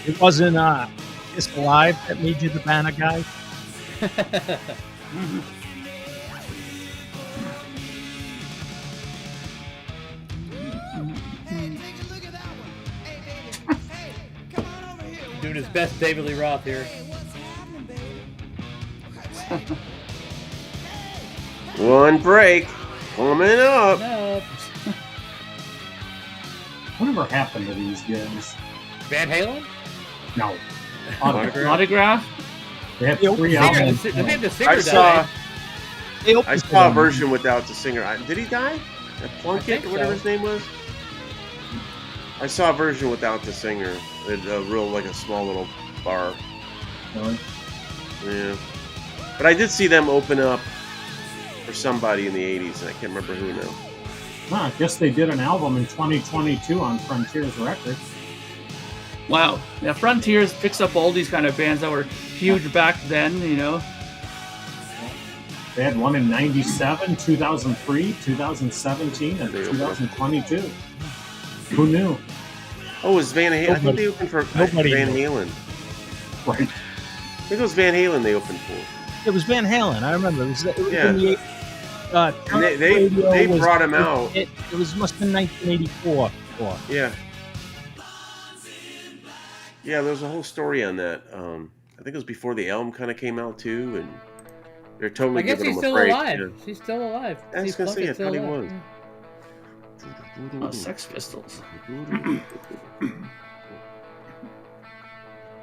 It wasn't It's Alive that made you the banner guy. Doing his best David Lee Roth here. One break coming up. No. Whatever happened to these guys? Van Halen? No. Autograph. Autograph? They had The 3 Singer, albums. the singer I died. saw. They I opened saw a them. version without the singer. Did he die? Plunkett, think or whatever so. his name was. I saw a version without the singer. It's a real, like a small little bar. Really? Yeah. But I did see them open up for somebody in the 80s, and I can't remember who now. Huh, I guess they did an album in 2022 on Frontiers Records. Wow. Yeah, Frontiers picks up all these kind of bands that were huge back then, you know. They had one in 97, 2003, 2017, and 2022. Who knew? Oh, it was Van Halen. I think Nobody- they opened for nobody Van knew. Halen. Right. I think it was Van Halen they opened for. It was Van Halen. I remember. It was Yeah. in the And they brought him out. It must have been 1984. Yeah. Yeah, there was a whole story on that. I think it was before the album kind of came out too, and they're totally I guess giving he's him a still break. alive. Yeah. He's still alive. I was Steve gonna say, I Plunkett's thought he still alive. was. Oh, Sex Pistols.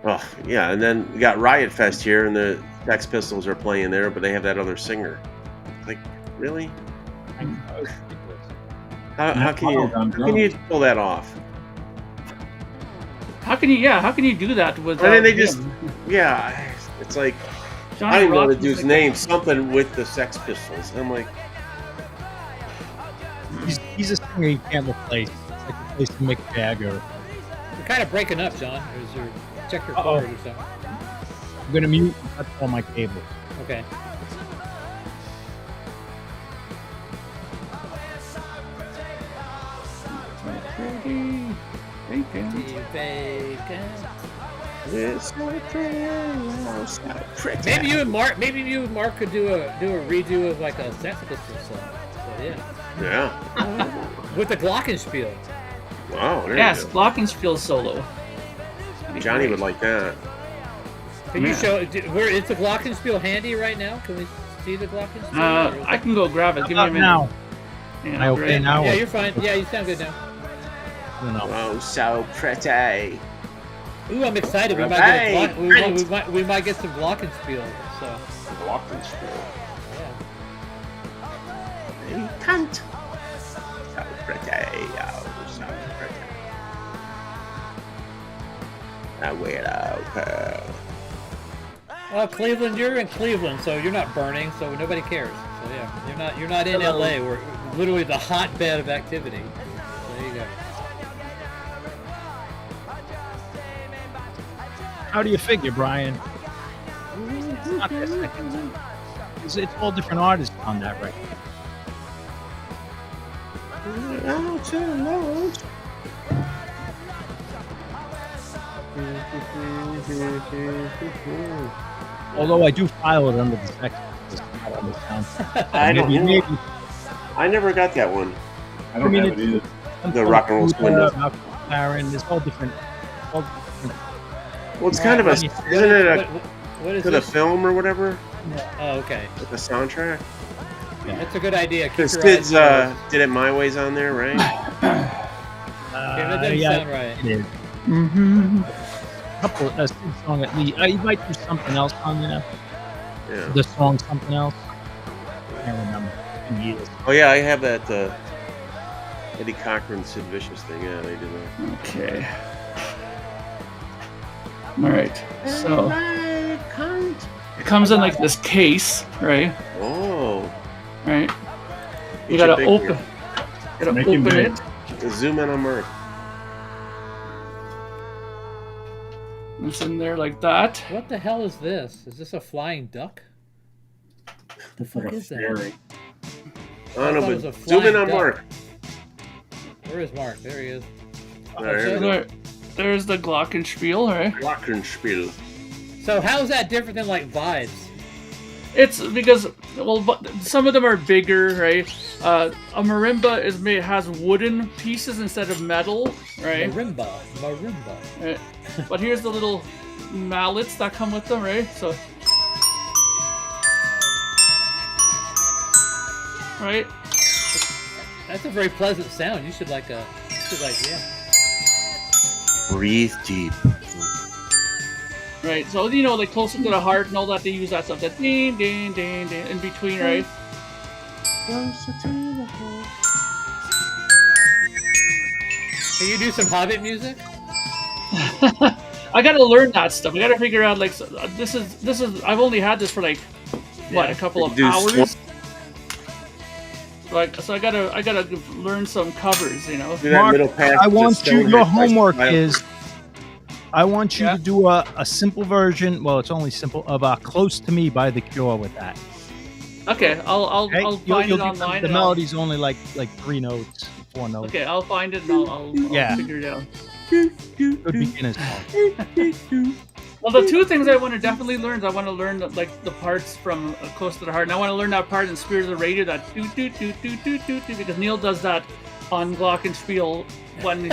Oh, yeah, and then we got Riot Fest here, and the Sex Pistols are playing there, but they have that other singer. Like, really? How can you pull that off? How can you do that with? I mean, they just, yeah, it's like I didn't know Rock the was dude's like- name. Something with the Sex Pistols. I'm like, He's a singer you can't replace. It's like replacing Mick Jagger. You're kind of breaking up, John. Check your cord or something. I'm gonna mute and cut all my cables. Okay. it's so pretty, oh, so pretty. Maybe you and Mark could do a redo of like a Sex Pistols song. So yeah. Yeah. With the Glockenspiel. Wow. There Yes, you go. Glockenspiel solo. Johnny would like that. Can you show? Where is the Glockenspiel handy right now? Can we see the Glockenspiel? Or is I it- can go grab it. Give me a minute. Now. Yeah, Am I okay great. now? Yeah, you're fine. Yeah, you sound good now. I don't know. Oh, so pretty. Ooh, I'm excited. We might Hey, get we might get some Glockenspiel. So Glockenspiel. yeah. You cunt. So pretty. Oh, so pretty. I weirdo. Well, Cleveland, you're in Cleveland, so you're not burning, so nobody cares. So yeah, you're not in LA. We're literally the hotbed of activity. So there you go. How do you figure, Brian? It's not that second. It's all different artists on that record. Although I do file it under the section. It's not on the sound. I don't know. Maybe I never got that one. I don't mean, have it either. The Rock and Roll Splendor. Aaron, there's all different. Well, it's kind of a, isn't it a What is to the this? film or whatever? Oh, okay. With the soundtrack? That's a good idea. Keep Because your kids eyes closed. did it my way's on there, right? Yeah, that doesn't sound right. It is. Couple a song at least. You might do something else on there. Yeah. The song something else. I can't remember. In years. Oh yeah, I have that Eddie Cochran, Sid Vicious thing. Yeah, they did that. Okay. All right. So it comes in like this case, right? Oh. Right. You Each gotta a big open. one. Gotta Make him open big. it. To zoom in on Mark. It's in there like that. What the hell is this? Is this a flying duck? The fuck is that? Fairy. Oh no, thought it was a but zoom in flying on duck. Mark. Where is Mark? There he is. There you go. There's the Glockenspiel, right? Glockenspiel. So how is that different than like vibes? It's because, well, some of them are bigger, right? A marimba has wooden pieces instead of metal, right? Marimba. Right. But here's the little mallets that come with them, right? So, right? That's a very pleasant sound. You should yeah. Breathe deep. Right. So like closer to the heart and all that, they use that stuff. That ding, ding, ding, ding in between, right? Closer to the heart. Can you do some Hobbit music? I gotta learn that stuff. I gotta figure out like this is. I've only had this for like what, a couple of Do hours. So I gotta learn some covers, you know. Do that Mark, middle pass I to want you. Stoner Your by homework Style. is. I want you Yeah. to do a simple version. Well, it's only simple of "Close to Me" by The Cure with that. Okay, I'll Okay? I'll find You'll it get online. The and I'll- melody's only like 3 notes, 4 notes. Okay, I'll find it and I'll Yeah. figure it out. Good beginner's song. Well, the two things I want to definitely learn is I want to learn the parts from Close to the Heart, and I want to learn that part in Spirit of the Radio, that do do do do do do do, because Neil does that on Glockenspiel when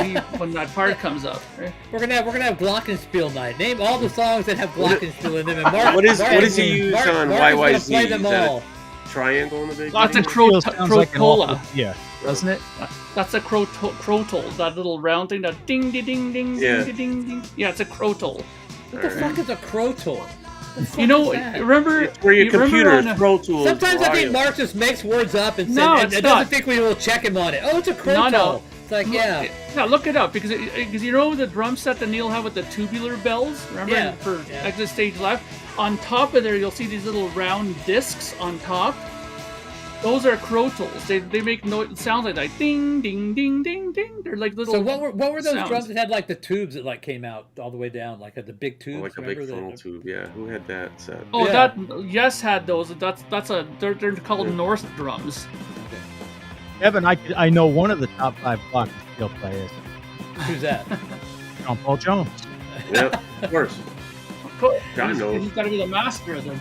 that part comes up. Right? We're gonna have Glockenspiel night. Name all the songs that have Glockenspiel in them. And Mark, What does he Mark- use Mark- on Mark is gonna YYZ? play them Is that all. Triangle in the big. That's a Feel sounds like an crotola. awful- Yeah, doesn't it? That's a crotol, that little round thing, that ding ding ding ding Yeah. ding ding ding. Yeah, it's a crotol. What the fuck is a crotor? You know, that? remember It's where your you remember computer on, Pro Tools. Sometimes I think audio. Mark just makes words up and, No, and it's doesn't not. think we will check him on it. Oh, it's a croto. No, no. like, yeah. Yeah, look it up because you know the drum set that Neil had with the tubular bells. Remember exit stage left. On top of there, you'll see these little round discs on top. Those are crotals. They make noise. It sounds like that. Ding, ding, ding, ding, ding. They're like little. So what were those sounds. drums that had like the tubes that like came out all the way down, like the big tubes? Like a big funnel tube. Yeah. Who had that set? Oh, Yeah. that Yes had those. They're called North drums. Evan, I know one of the top 5 glockenspiel players. Who's that? John Paul Jones. Yep, of course. John knows. He's got to be the master of the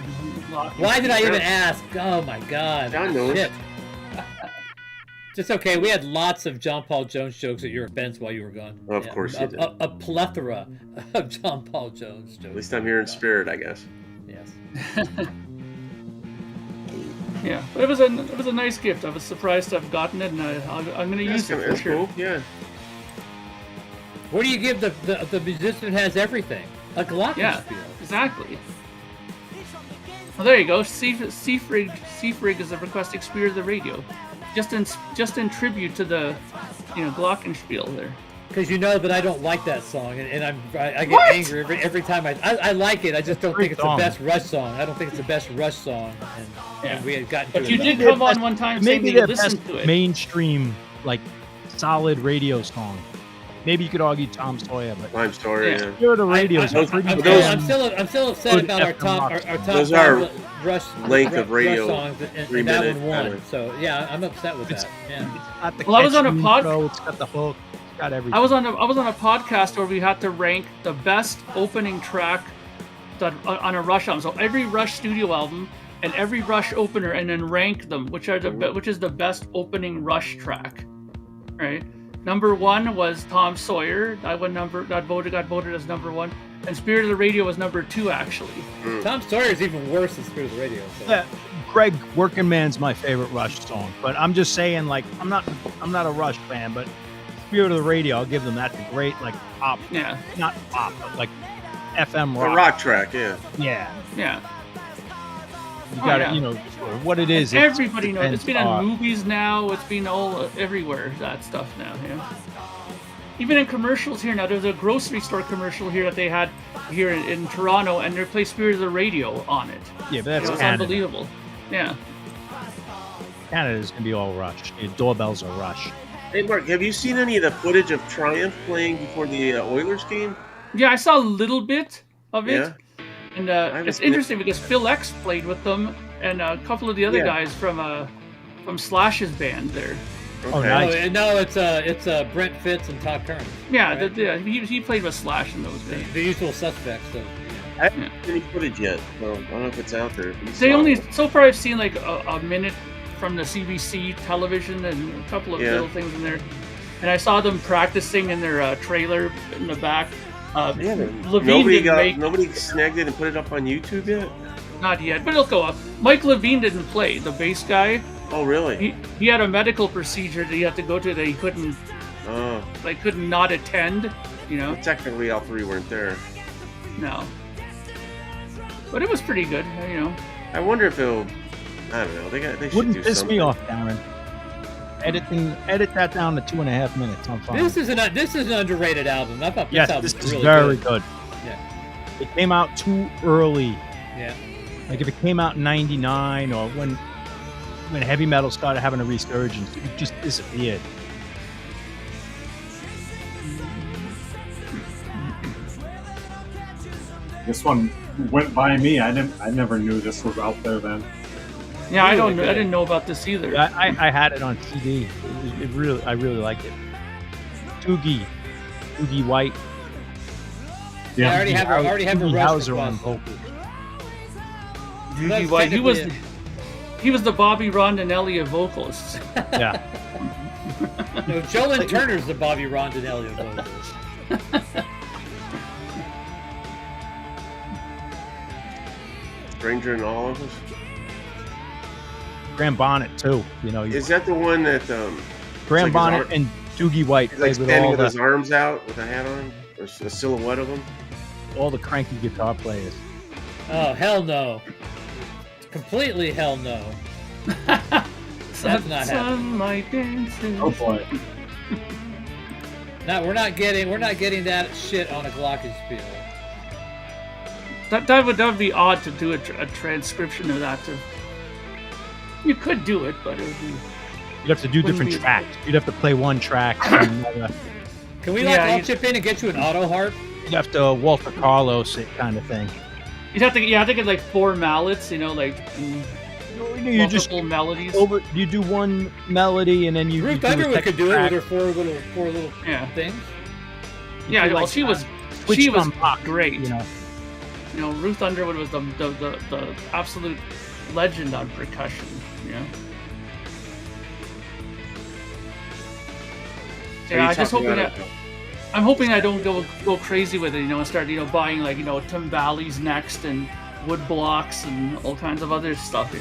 block. Why did I even ask? Oh my God. John knows. Shit. It's okay. We had lots of John Paul Jones jokes at your events while you were gone. Well, of course you did. A plethora of John Paul Jones jokes. At least I'm here in spirit, I guess. Yes. Yeah, but it was a nice gift. I was surprised to have gotten it, and I'm going to use it for That's sure. cool. Yeah. What do you give the musician has everything? A glockenspiel. Yeah, exactly. Well, there you go. Seafrig is requesting Spirit of the Radio, just in tribute to the, glockenspiel there. Because you know that I don't like that song, and I get What? angry every time I like it. I just don't think it's song. the best Rush song. I don't think it's the best Rush song, and we had gotten But to you it. did come on one time saying Maybe that you their listened best to it. mainstream, like, solid radio song. Maybe you could argue Tom Sawyer, but I'm sorry. Yeah. Yeah. Spirit of Radio is I'm pretty still upset good about our FM top rock. our top Those 5 are Rush length of radio, Rush songs, and 3 that minute one won. kinda. So yeah, I'm upset with that. Yeah. It's got the Well, I was on a catchy pod- intro, it's got the hook, it's got everything. I was on a podcast where we had to rank the best opening track that on a Rush album. So every Rush studio album and every Rush opener, and then rank them, which is the best opening Rush track, right? Number 1 was Tom Sawyer. That got voted as number 1, and Spirit of the Radio was number 2 actually. Tom Sawyer's even worse than Spirit of the Radio. So. Yeah, Greg, Working Man's my favorite Rush song, but I'm just saying, like, I'm not a Rush fan, but Spirit of the Radio, I'll give them that. The great, like, pop, Yeah, not pop, but like FM A rock. rock track, yeah. Yeah, yeah. you got yeah. it. What it is. Everybody knows. It's been in on. movies now. It's been all everywhere. That stuff now. Yeah. Even in commercials here now. There's a grocery store commercial here that they had here in Toronto, and they play Spirit of the Radio on it. Yeah, but that's It was Canada. unbelievable. Yeah. Canada's gonna be all Rush. Your doorbells are Rush. Hey, Mark, have you seen any of the footage of Triumph playing before the Oilers game? Yeah, I saw a little bit of it. Yeah. And haven't it's seen it. interesting because Phil X played with them, and a couple of the other Yeah. guys from Slash's band there. Oh, Okay. nice. No, it's Brent Fitz and Todd Kearns. Yeah, Right. he played with Slash in those days. The usual suspects. So. I haven't seen any footage yet, so I don't know if it's out there. If you They saw only it. so far I've seen like a minute from the CBC television and a couple of Yeah. little things in there, and I saw them practicing in their trailer in the back. Yeah, Levine didn't make nobody snagged it and put it up on YouTube yet? not yet, but it'll go up. Mike Levine didn't play, the bass guy. Oh, really? He had a medical procedure that he had to go to that he couldn't Oh, couldn't not attend. technically all 3 weren't there. No. But it was pretty good. I wonder if it'll. I don't know. They should Wouldn't do piss something. me off, Darren. Edit that down to 2.5 minutes. I'm fine. This is an underrated album. I thought Yes, album this was is really very good. good. Yeah. It came out too early. Yeah. Like if it came out in '99 or when heavy metal started having a resurgence, it just disappeared. This one went by me. I never knew this was out there then. Yeah, I Really good. didn't know about this either. I had it on CD. I really liked it. Doogie White. I already have a Rush 𝐿𝐴 on request. vocals. Doogie White. He was the Bobby Rondinelli of vocalists. Yeah. No, Joe and Turner's the Bobby Rondinelli of vocals. Stranger in All of Us. Graham Bonnet too. Is that the one that Graham like his Bonnet arm- and Doogie White he's like played with standing all with the his arms out with a hat on, or a silhouette of him? cranky guitar players. Oh hell no! Completely hell no. That's not happening. Sunlight dancing. Oh boy. No, we're not getting that shit on a glockenspiel. That would be odd to do a transcription of that. You could do it, but it would be. You'd have to do different tracks. You'd have to play one track. And another. Can we all chip in and get you an auto harp? You'd have to Walter Carlos it kind of thing. You'd have to, I think it's like 4 mallets, like You just melodies. You do one melody and then you. Ruth Underwood could do it with her four little things. Yeah, well, like, she was great. Ruth Underwood was the absolute legend on percussion. Yeah, I'm hoping I don't go crazy with it, and start buying like timbales next and wood blocks and all kinds of other stuff,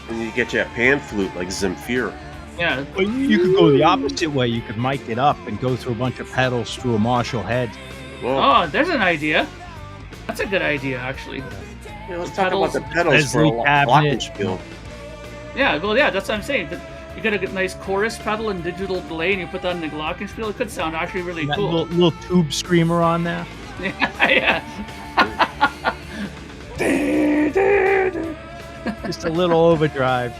And you get you a pan flute like Zemfir. Yeah. Well, you could go the opposite way. You could mic it up and go through a bunch of pedals through a Marshall head. Whoa. Oh, there's an idea. That's a good idea, actually. Let's talk about the pedals for a glockenspiel. Yeah, well, that's what I'm saying. You get a nice chorus pedal and digital delay, and you put that in the glockenspiel. It could sound actually really cool. Little tube screamer on there. Yeah. Just a little overdrive.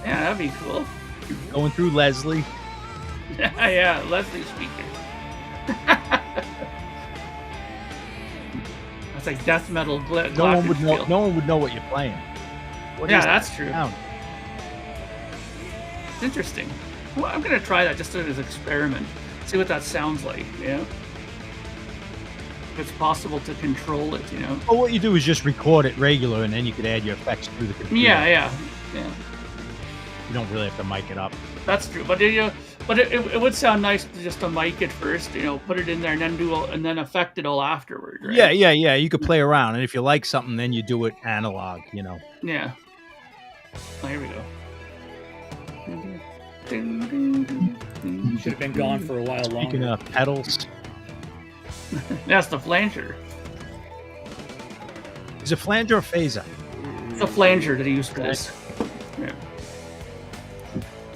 Yeah, that'd be cool. Going through Leslie. Yeah, Leslie speaker. That's like death metal. No one would know. No one would know what you're playing. That's true. It's interesting. Well, I'm gonna try that just as an experiment. See what that sounds like. If it's possible to control it. Well, what you do is just record it regular, and then you could add your effects through the computer. Yeah. You don't really have to mic it up. That's true, but it would sound nice to just to mic it first, put it in there and then and then affect it all afterward, right? Yeah. You could play around, and if you like something, then you do it analog. Yeah. Oh, here we go. Should have been gone for a while longer. Speaking of pedals, that's the flanger. Is it flanger or phaser? The flanger that he used for this. Yeah.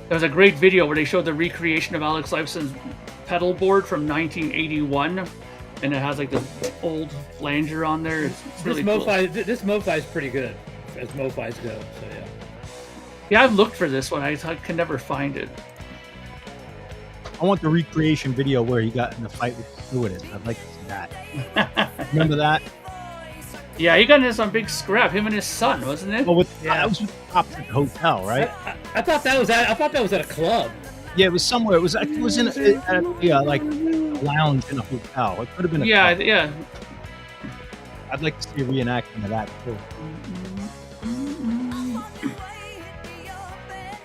There was a great video where they showed the recreation of Alex Lifeson's pedal board from 1981, and it has like this old flanger on there. It's really cool. This MoFi is pretty good as MoFis go. So yeah. Yeah, I've looked for this one. I can never find it. I want the recreation video where he got in a fight with Stewart. I'd like to see that. Remember that? Yeah, he got into some big scrap. Him and his son, wasn't it? Oh, that was with the cops at the hotel, right? I thought that was at a club. Yeah, it was somewhere. It was in like a lounge in a hotel. It could have been a club. Yeah. I'd like to see a reenactment of that too.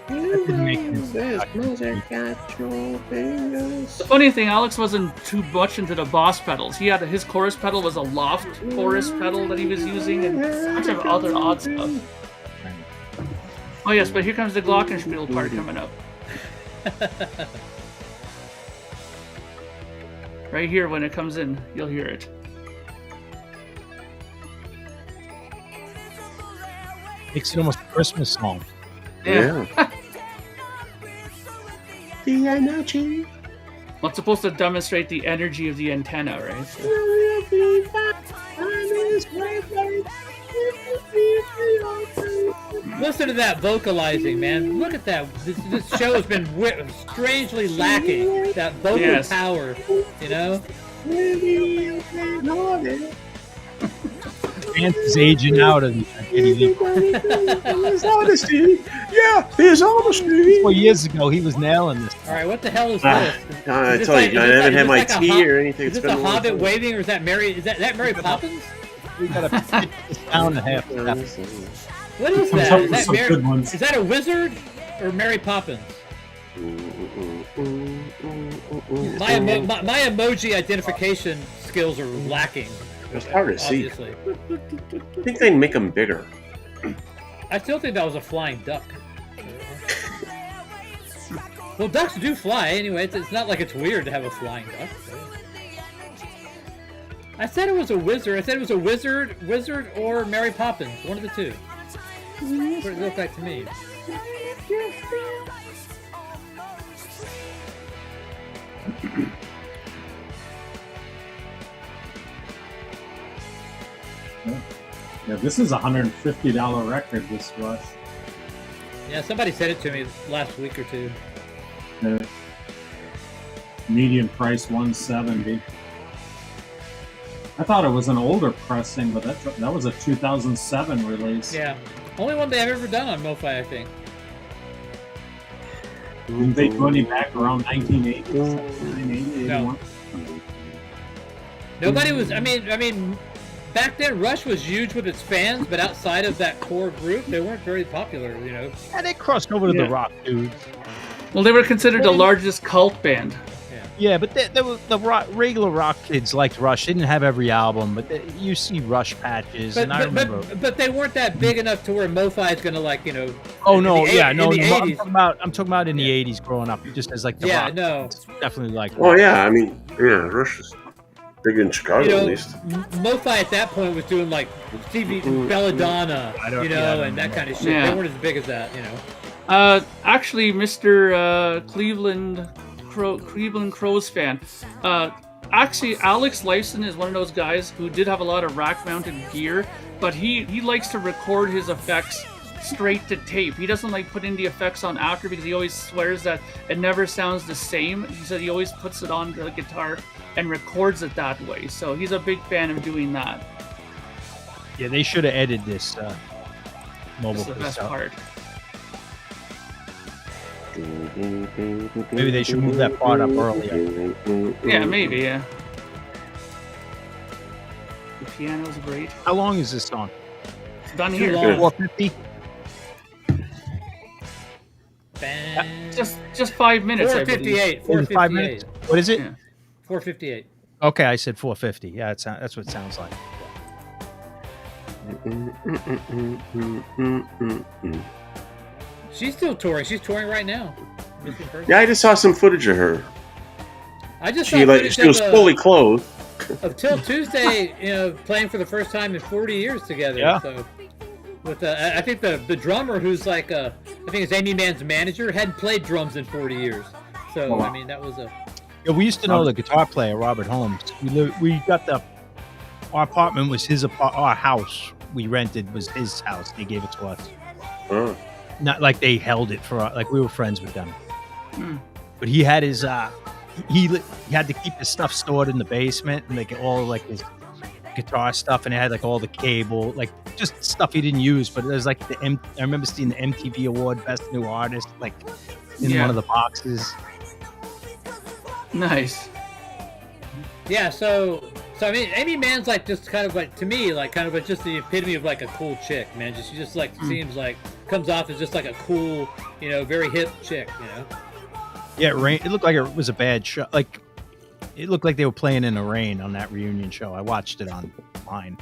That didn't make any sense. The funny thing, Alex wasn't too much into the boss pedals. His chorus pedal was a loft chorus pedal that he was using, and a bunch of other odd stuff. Oh yes, but here comes the glockenspiel part coming up. Right here, when it comes in, you'll hear it. Makes it almost a Christmas song. Yeah. The energy. Well, it's supposed to demonstrate the energy of the antenna, right? Listen to that vocalizing, man. Look at that. This show has been strangely lacking that vocal power, Vance is aging out of His honesty. Yeah, his honesty. 4 years ago, he was nailing this. All right, what the hell is this? I tell you, I haven't had my tea or anything. Is this a Hobbit waving, or is that Mary? Is that Mary Poppins? We got to pitch this down a half. What is that? Is that Mary? Is that a wizard or Mary Poppins? My emoji identification skills are lacking. It's hard to obviously. see. I think they make them bigger. I still think that was a flying duck. Well, ducks do fly anyway. It's not like it's weird to have a flying duck. So. I said it was a wizard. I said it was a wizard or Mary Poppins. One of the two. That's what it looked like to me. This is a $150 record, this Rush. Yeah, somebody sent it to me last week or two. Medium price $170. I thought it was an older pressing, but that was a 2007 release. Yeah, only one they've ever done on MoFi, I think. Didn't they do any back around 1980, 1980, No. 81? Nobody was. I mean, back then Rush was huge with its fans, but outside of that core group, they weren't very popular. You know. And they crossed over to Yeah. the rock, dude. Well, they were considered the largest cult band. Yeah, but regular rock kids liked Rush. They didn't have every album, but you see Rush patches, and I remember. But they weren't that big enough to where MoFi is gonna like, you know. Oh no, yeah, no, in the I'm 80s. talking about in the '80s, growing up, just as like the rock. No. It's definitely like. Oh yeah, I mean, yeah, Rush is big in Chicago You know, at least. MoFi at that point was doing like Stevie Belladonna, you know, and that kind of shit. Yeah. They weren't as big as that, you know. Actually, Mr. Cleveland Crows fan. Actually, Alex Lifeson is one of those guys who did have a lot of rack-mounted gear, but he likes to record his effects straight to tape. He doesn't like putting the effects on after because he always swears that it never sounds the same. He said he always puts it on the guitar and records it that way. So he's a big fan of doing that. Yeah, they should have edited this mobile That's the best stuff. part. Maybe they should move that part up earlier. Yeah, maybe, yeah. The piano's great. How long is this song? It's done Too here. long. 450. Just 5 minutes. I believe. 458. 5 minutes. 458. What is it? Yeah. 458. Okay, I said 450. Yeah, that's what it sounds like. She's still touring. She's touring right now. Yeah, I just saw some footage of her. I just She saw like footage she was of, fully clothed. of Till Tuesday, you know, playing for the first time in 40 years together. Yeah. So, with I think the drummer, who's like I think it's Amy Mann's manager, hadn't played drums in 40 years. So Wow. I mean, that was a. Yeah, we used to know the guitar player, Robert Holmes. We got our apartment was our house we rented was his house. They gave it to us. Oh. Not like they held it for like we were friends with them. But he had his he had to keep his stuff stored in the basement, and like all like his guitar stuff, and it had like all the cable, like just stuff he didn't use. But it was like I remember seeing the MTV Award Best New Artist like in one of the boxes. Nice. Yeah, so I mean, Amy Mann's like just kind of like, to me, like kind of like just the epitome of like a cool chick, man. She just like seems like comes off as just like a cool, you know, very hip chick, you know. Yeah, rain. It looked like it was a bad show. Like it looked like they were playing in the rain on that reunion show. I watched it online.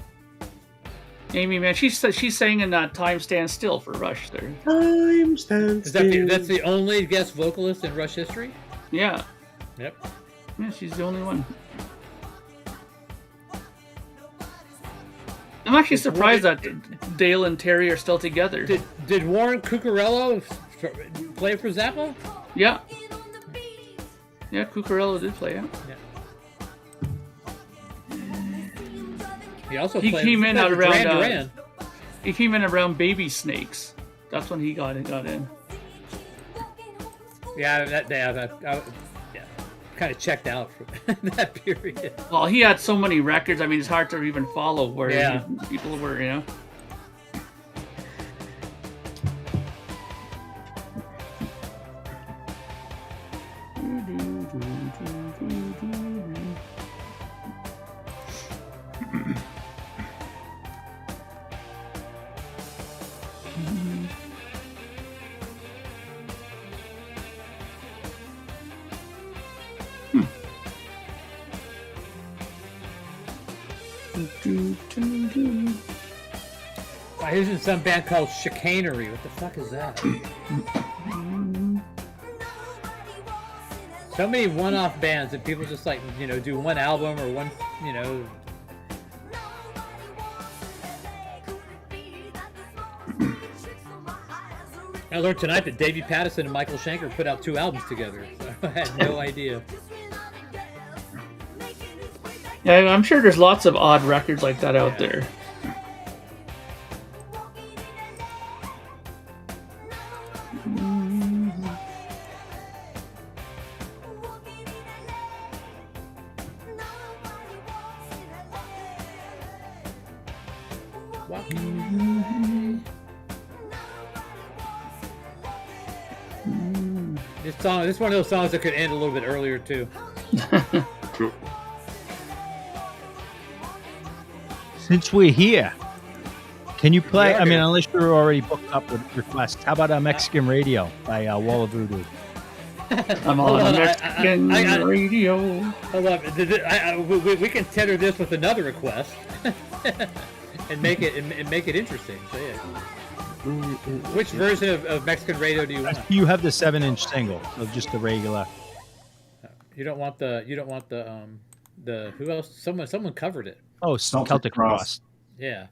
Amy, man, she sang in that "Time Stands Still" for Rush. There. Time stands Is that that's the only guest vocalist in Rush history? Yeah. Yep. Yeah, she's the only one. I'm actually surprised that Dale and Terry are still together. Did Warren Cucurello play for Zappa? Yeah. Yeah, Cucurello did play, yeah. He also He played came in with around, Duran Duran. He came in around Baby Snakes. That's when he got in. Yeah, I kind of checked out from that period. Well, he had so many records. I mean, it's hard to even follow where people were, you know. He's in some band called Chicanery. What the fuck is that? So many one-off bands that people just like, you know, do one album or one, you know. I learned tonight that Davey Pattison and Michael Schenker put out 2 albums together. So I had no idea. Yeah, I'm sure there's lots of odd records like that out there. Walking. This is one of those songs that could end a little bit earlier too. Since we're here, can you play? Yeah, I mean, okay. unless you're already booked up with requests. How about Mexican Radio by Wall of Voodoo? I'm Hold on on, Mexican radio. Hold on, we can tether this with another request and make it interesting. So yeah. Which version of Mexican Radio do you want? You have the 7-inch single, so just the regular. You don't want the who else? Someone covered it. Oh, Celtic Cross. Yeah.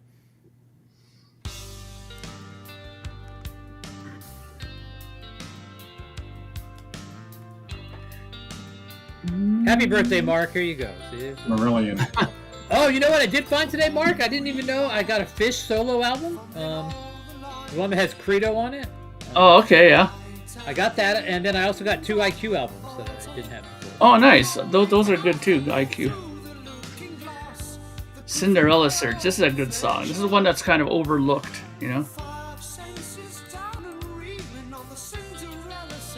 Happy birthday, Mark. Here you go. See? Marillion. Oh, you know what I did find today, Mark? I didn't even know I got a Fish solo album. The one that has Credo on it. Oh, okay, yeah. I got that, and then I also got 2 IQ albums that I didn't have before. Oh, nice. Those are good too, IQ. Cinderella Search. This is a good song. This is one that's kind of overlooked, you know?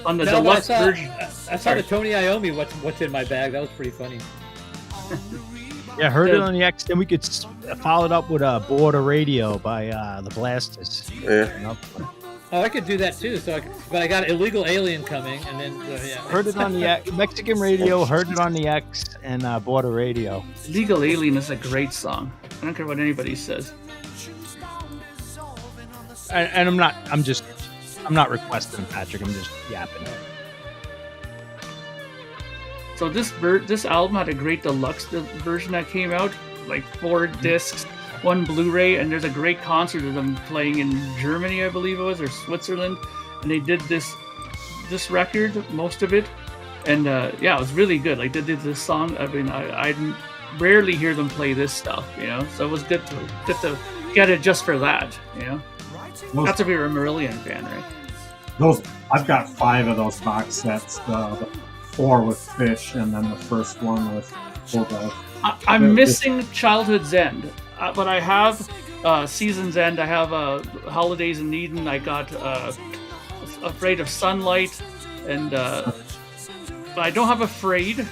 On the No, deluxe version. I saw the Tony Iommi What's in My Bag. That was pretty funny. Yeah, heard it on the X. Then we could follow it up with Border Radio by the Blasters. Yeah. You know? Oh, I could do that too. But I got Illegal Alien coming, and then yeah. Heard it on the X, Mexican Radio. Heard it on the X and Border Radio. Legal Alien is a great song. I don't care what anybody says. And I'm not requesting, Patrick. I'm just yapping. So this album had a great deluxe version that came out, like 4 discs, 1 Blu-ray, and there's a great concert of them playing in Germany, I believe it was, or Switzerland, and they did this record, most of it, and yeah, it was really good. Like they did this song. I mean, I rarely hear them play this stuff, you know. So it was good to get it just for that, you know. That's if you're a Marillion fan, right? I've got 5 of those box sets. The 4 with Fish, and then the first one with Bulldog. I'm missing Childhood's End, but I have Season's End. I have Holidays in Eden. I got Afraid of Sunlight, and but I don't have Afraid.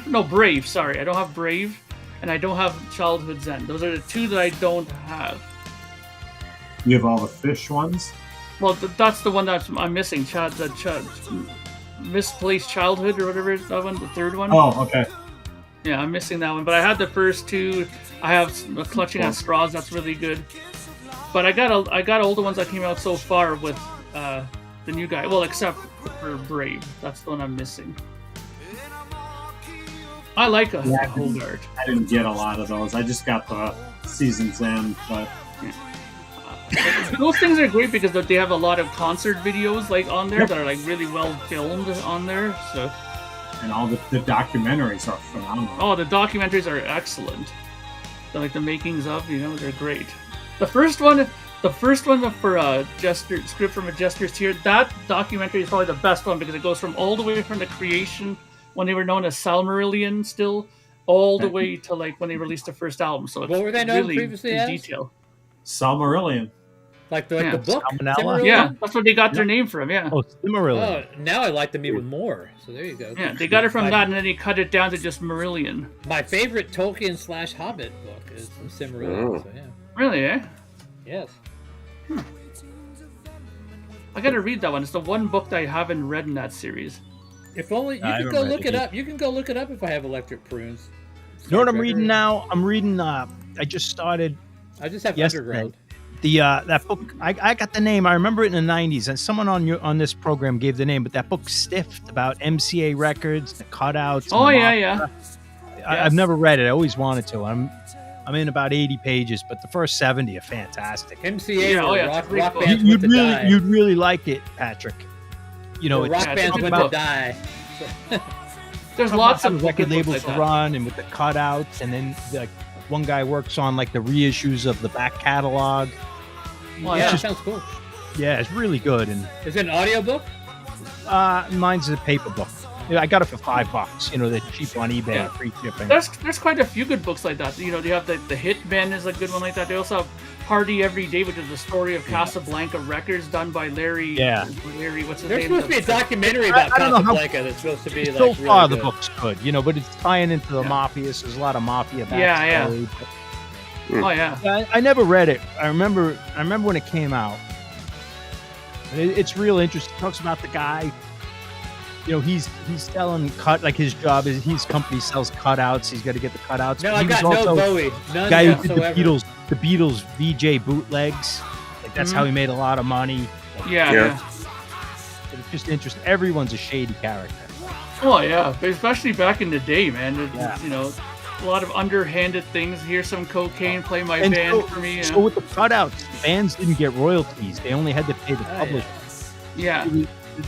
No, Brave. Sorry, I don't have Brave, and I don't have Childhood's End. Those are the 2 that I don't have. You have all the Fish ones? Well, that's the one that I'm missing. Misplaced Childhood or whatever is that one, the 3rd one. Oh, okay. Yeah, I'm missing that one. But I had the first 2. I have Clutching at Straws. That's really good. But I got all the ones that came out so far with the new guy. Well, except for Brave. That's the one I'm missing. I like Hogarth. I didn't get a lot of those. I just got the Season's End, but. Those things are great because they have a lot of concert videos like on there that are like really well filmed on there. So, and all the documentaries are phenomenal. Oh, the documentaries are excellent. They're like the makings of, you know, they're great. The first one for Script from a Jester's Tear, that documentary is probably the best one because it goes from all the way from the creation when they were known as Salmarillion still, all the way to like when they released the first album. So it's what were they known really previously in as? detail. Salmarillion. Like the book? Salmonella? Yeah, that's where they got their name from, yeah. Oh, Cimarrillion. Oh, now I like them even more. So there you go. Yeah, they got it from that, and then they cut it down to just Marillion. My favorite Tolkien / Hobbit book is Cimarrillion. So yeah. Really, eh? Yes. I gotta read that one. It's the one book that I haven't read in that series. If only you can go look it up. You can go look it up if I have Electric Prunes. You know what I'm reading now? I'm reading. I just started. I just have yesterday. Underground. That book, I got the name. I remember it in the 90s, and someone on this program gave the name. But that book, Stiffed, about MCA records, the cutouts. Oh yeah. I've never read it. I always wanted to. I'm in about 80 pages, but the first 70 are fantastic. MCA, rock bands you'd really like it, Patrick. You know, rock bands with the die. There's lots of record like labels to run, and with the cutouts, and then one guy works on like the reissues of the back catalog. Well, yeah, sounds cool. Yeah, it's really good. And is it an audiobook? Mine's a paper book. I got it for $5. You know, they're cheap on eBay, Yeah. free shipping. There's quite a few good books like that. You know, they have the Hitman is a good one like that. They also have Party Every Day, which is the story of Casablanca Records done by Larry. Yeah. Larry, what's his There's name? supposed to be a documentary about I don't know how- Casablanca that's supposed to be like So really far, the good. book's good, you know, but it's tying into the mafia. So there's a lot of mafia backstory. Yeah. but- Oh yeah. Yeah, I never read it. I remember when it came out. It's real interesting. It talks about the guy. You know, he's selling like his job is his company sells cutouts. He's got to get the cutouts. No, But I he was got no also Bowie. None the guy who did whatsoever. the Beatles VJ bootlegs. Like that's how he made a lot of money. Yeah. It's just interesting. Everyone's a shady character. Oh yeah, but especially back in the day, man. Yeah. You know, a lot of underhanded things. Here's some cocaine. Play my And band for me. So with the cutouts, the bands didn't get royalties. They only had to pay the publisher. Yeah.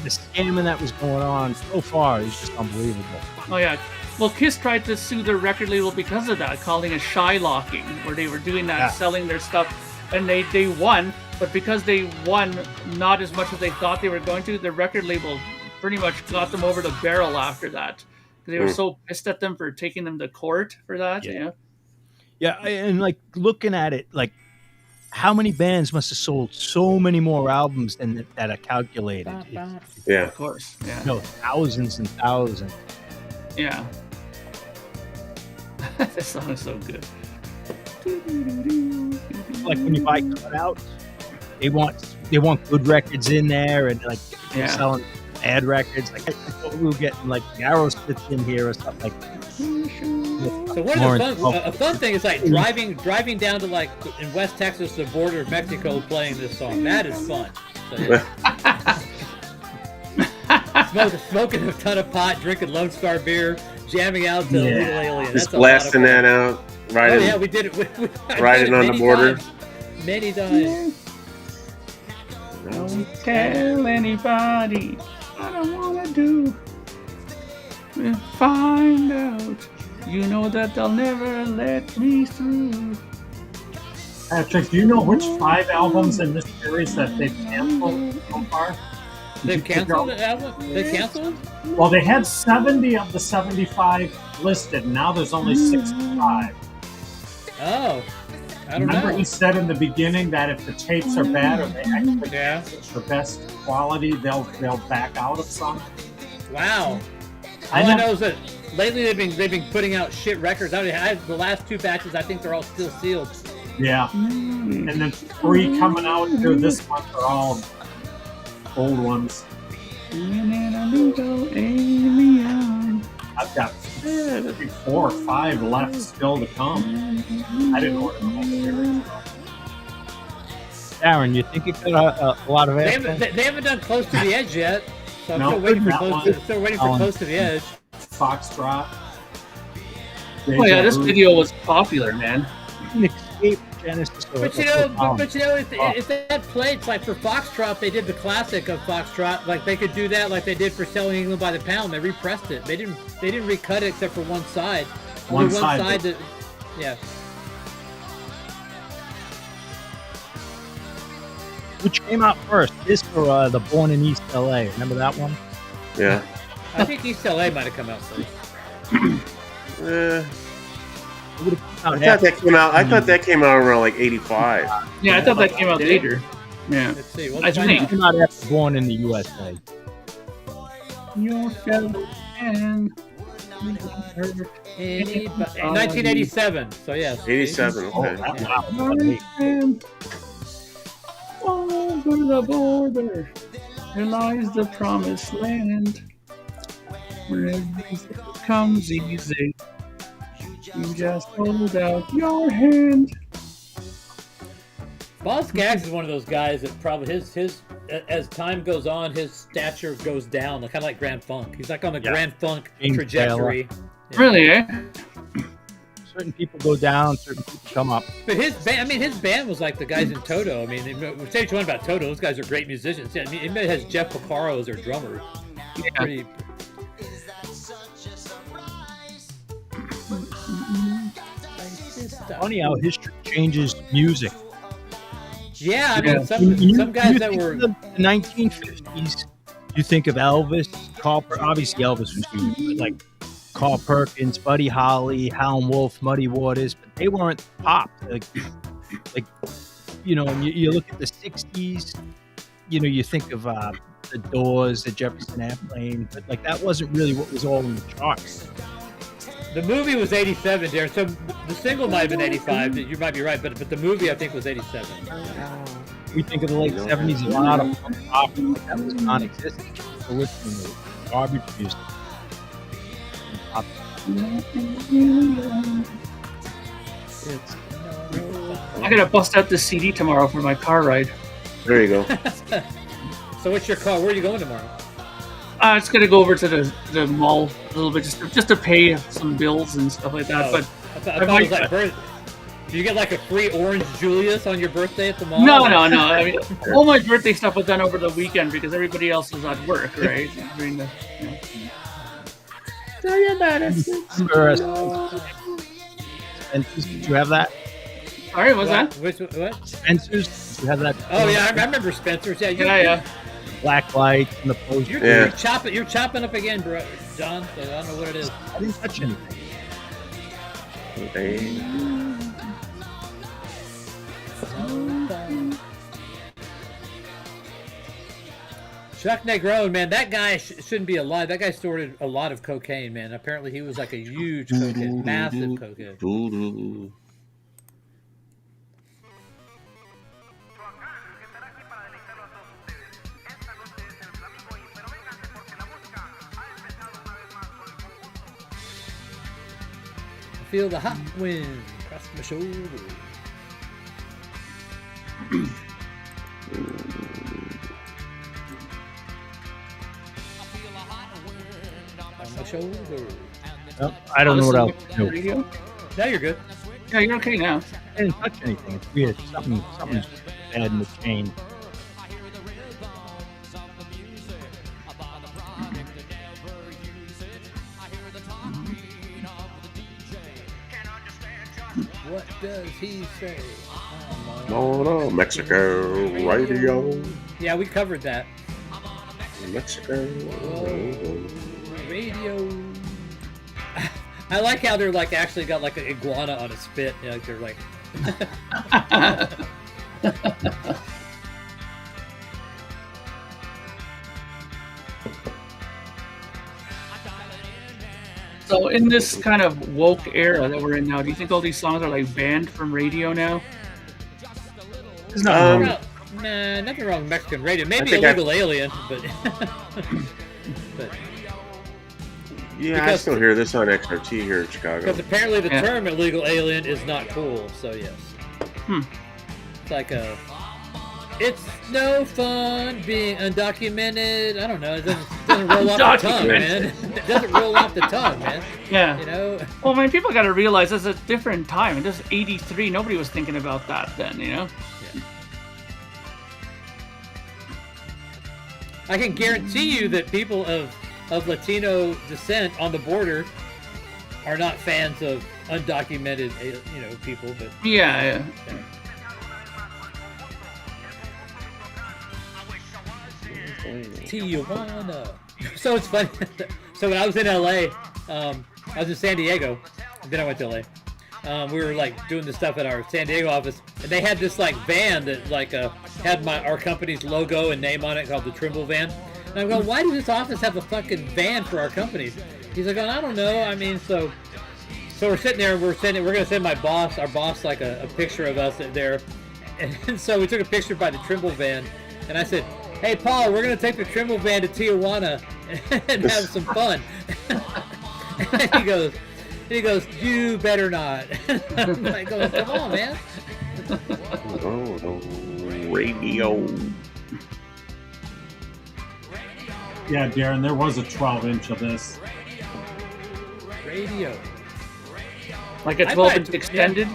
The scamming that was going on so far is just unbelievable. Oh yeah. Well, Kiss tried to sue their record label because of that, calling it shylocking, where they were doing that, selling their stuff, and they won. But because they won not as much as they thought they were going to, the record label pretty much got them over the barrel after that. They were so pissed at them for taking them to court for that. Yeah, and like looking at it, like how many bands must have sold so many more albums than that are calculated? Yeah. Of course. Yeah. No, thousands and thousands. Yeah. This song is so good. Like when you buy cutouts, they want good records in there, and like they're selling bad records. Like I thought we were getting like Aerosmith in here or something like that. So one of the a fun thing is like driving down to like in West Texas, the border of Mexico, playing this song. That is fun. So, smoking a ton of pot, drinking Lone Star beer, jamming out to Little Alien. Just That's blasting a lot that out. Riding, oh yeah, we did it. Riding on the border. Many times. Don't tell anybody what I wanna do. We'll find out. You know that they'll never let me through. Patrick, do you know which 5 albums in this series that they've canceled so far? They've canceled the album? They canceled? Well, they had 70 of the 75 listed. Now there's only 65. Oh, I don't Remember know. he said in the beginning that if the tapes are bad or they actually Yeah. the best quality, they'll back out of some. Wow. I All I know- know is that lately they've been putting out shit records. The last 2 batches, I think they're all still sealed. Yeah. And then 3 coming out here this month are all old ones. I've got 3, 4, 5 left still to come. I didn't order them all series. Darren, you think it got a lot of They airplay? haven't done Close to the Edge yet, so I'm No, still waiting for that one. Close to the Edge. Foxtrot. Oh yeah, this video was popular, man. Escape Genesis. But you know, if they had plates like for Foxtrot, they did the classic of Foxtrot. Like they could do that, like they did for Selling England by the Pound. They repressed it. They didn't recut it except for one side. Only one side that, yeah. Which came out first? This or the Born in East LA? Remember that one? Yeah. I think East LA might have come out first. I thought that came out. I thought that came out around like 85. Yeah, I thought that came out later. Yeah. Let's see. I think It came out after Born in the USA. your fellow man. 1987. So yes. 87. Okay. Over the border, there lies the promised land, where everything comes easy. You just hold out your hand. Boz Scaggs is one of those guys that probably his as time goes on, his stature goes down, kind of like Grand Funk. He's like on the Grand Funk James trajectory. Yeah. Really, eh? Certain people go down, certain people come up. But his band was like the guys in Toto. I mean, we'll tell you one about Toto. Those guys are great musicians. Yeah, I mean, it has Jeff Porcaro as their drummer. Yeah. Pretty. Funny how history changes music. Yeah, I mean, some guys that were the 1950s. You think of Elvis, obviously Elvis was huge, but like Carl Perkins, Buddy Holly, Howlin' Wolf, Muddy Waters, but they weren't pop. Like you know, and you look at the 60s, you know, you think of the Doors, the Jefferson Airplane, but like that wasn't really what was all in the charts. The movie was 87, Darren. So the single might have been 85. You might be right, but the movie I think was 87. We think of the late 70s, a lot of pop that was non-existent. So listening to garbage music. Pop. I gotta bust out this CD tomorrow for my car ride. There you go. So what's your car? Where are you going tomorrow? It's gonna go over to the mall a little bit just to pay some bills and stuff like that. Oh, But I thought it was like do you get like a free orange Julius on your birthday at the mall? no. I mean, all my birthday stuff was done over the weekend because everybody else was at work, right? During the. Spencer's, did you have that? Sorry, what's that? What? Spencer's, did you have that? Oh yeah, I remember Spencer's. Yeah, Yeah. Black lights and the post. You're chopping up again, bro, John. So I don't know what it is. I didn't touch anything. Chuck Negron, man, that guy shouldn't be alive. That guy stored a lot of cocaine, man. Apparently, he was like a huge cokehead, massive cokehead. Feel the hot wind across my shoulder. On my shoulder. Well, I don't know what else to do. Now you're good. Yeah, you're okay now. I didn't touch anything. It's weird. Something's bad in the chain. What does he say? No, Mexico radio. Yeah, we covered that. Mexico radio. I like how they're like actually got like an iguana on a spit. You know, like they're like. So in this kind of woke era that we're in now, do you think all these songs are like banned from radio now? There's nothing wrong. Nah, nothing wrong with Mexican radio. Maybe think illegal alien, but. But yeah, I still hear this on XRT here in Chicago. because apparently the term illegal alien is not cool. So yes. It's like it's no fun being undocumented. I don't know. It doesn't roll off the tongue, man. It doesn't roll off the tongue, man. Yeah. You know. Well, I mean, people got to realize it's a different time. It was '83. Nobody was thinking about that then, you know. Yeah. I can guarantee you that people of Latino descent on the border are not fans of undocumented, people. But Yeah. Tijuana. So it's funny. So when I was in LA, I was in San Diego, and then I went to LA. We were like doing the stuff at our San Diego office, and they had this like van that like had our company's logo and name on it called the Trimble van. And I'm going, why does this office have a fucking van for our company? He's like, I don't know. I mean, so we're sitting there, and we're gonna send our boss, like a picture of us there, and so we took a picture by the Trimble van, and I said, hey Paul, we're gonna take the Trimble van to Tijuana and have some fun. And he goes, you better not. I'm like, come on, man. Radio. Yeah, Darren, there was a 12-inch of this. Radio. Like a 12-inch extended.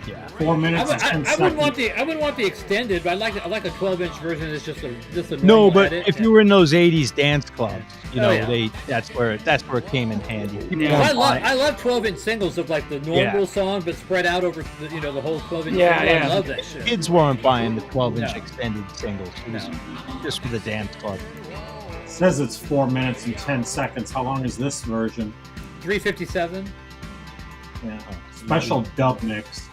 Yeah, 4 minutes and 10 I seconds. wouldn't want the extended, but I like a 12-inch version. It's just a No, normal but edit. if you were in those '80s dance clubs, Oh, yeah. that's where it came in handy. People Yeah. don't buy- I love 12-inch singles of like the normal song, but spread out over the whole 12-inch. Yeah, single. yeah. I love that shit. Kids weren't buying the 12-inch No. extended singles. It was No. just for the dance club. says it's 4 minutes and 10 seconds. How long is this version? 357. Yeah. Special dub mix.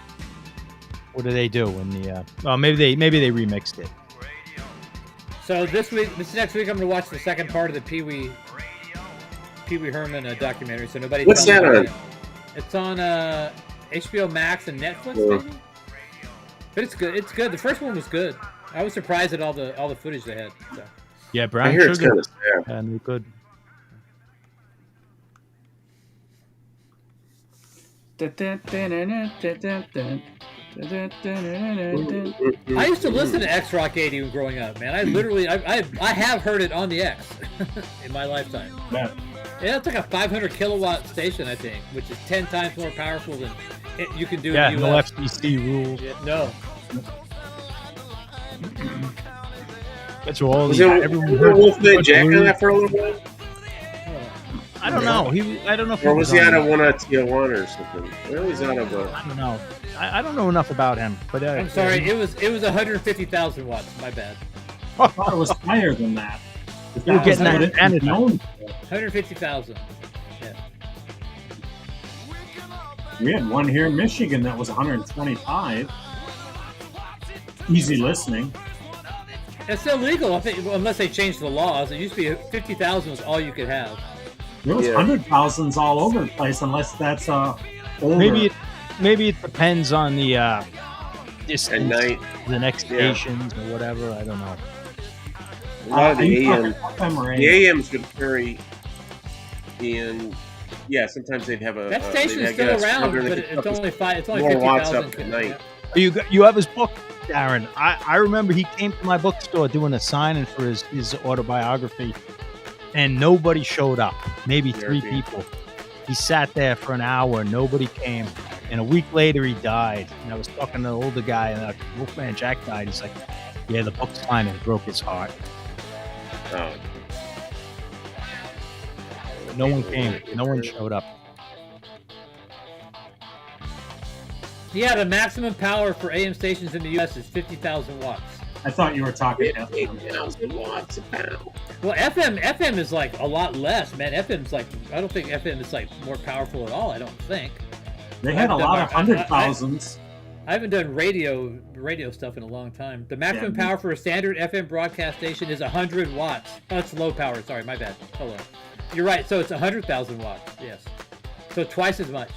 What do they do in the? Oh, maybe they remixed it. So this next week, I'm going to watch the second part of the Pee Wee Herman documentary. So nobody. What's that on? It's on HBO Max and Netflix, maybe. But it's good. It's good. The first one was good. I was surprised at all the footage they had. So. Yeah, I brown hear it's sugar. kind of sad. And they're good. I used to listen to X Rock 80 growing up, man. I have heard it on the X in my lifetime. Yeah. Yeah, it's like a 500 kilowatt station, I think, which is 10 times more powerful than you can do Yeah, in the no US. FCC rules. Yeah, no. That's all. Was it Wolfman Jack on that for a little while? I don't know. I don't know if Or was he on out of that. one of Tijuana or something? Well, he's out of I don't know. I don't know enough about him. But I'm sorry, it was 150,000 watts. My bad. I thought it was higher than that. You were getting that Canada. 150,000. Yeah. We had one here in Michigan that was 125. Easy listening. It's illegal, I think, unless they changed the laws. It used to be 50,000 was all you could have. There was 100,000s all over the place, unless that's older. Maybe it depends on the distance, At night. the next stations or whatever. I don't know. A lot of the AM. FM or The AM? AMs could carry in. Yeah, sometimes they'd have a. That station is they'd still get a around, stronger- but they could it's put only five. It's only more watts 50,000 up at night. You have his book, Darren. I remember he came to my bookstore doing a signing for his autobiography, and nobody showed up. Maybe 3 people. He sat there for an hour, nobody came, and a week later he died. And I was talking to the older guy, and Wolfman Jack died. He's like, "Yeah, the book signing broke his heart." Oh. No one came. No one showed up. Yeah, the maximum power for AM stations in the U.S. is 50,000 watts. I thought you were talking FM. 8,000 watts a pound. Well, FM is like a lot less, man. FM's like, I don't think FM is like more powerful at all. I don't think. They had a lot of 100,000s. I haven't done radio stuff in a long time. The maximum power for a standard FM broadcast station is 100 watts. Oh, it's low power. Sorry, my bad. Hold on. You're right. So it's 100,000 watts. Yes. So twice as much.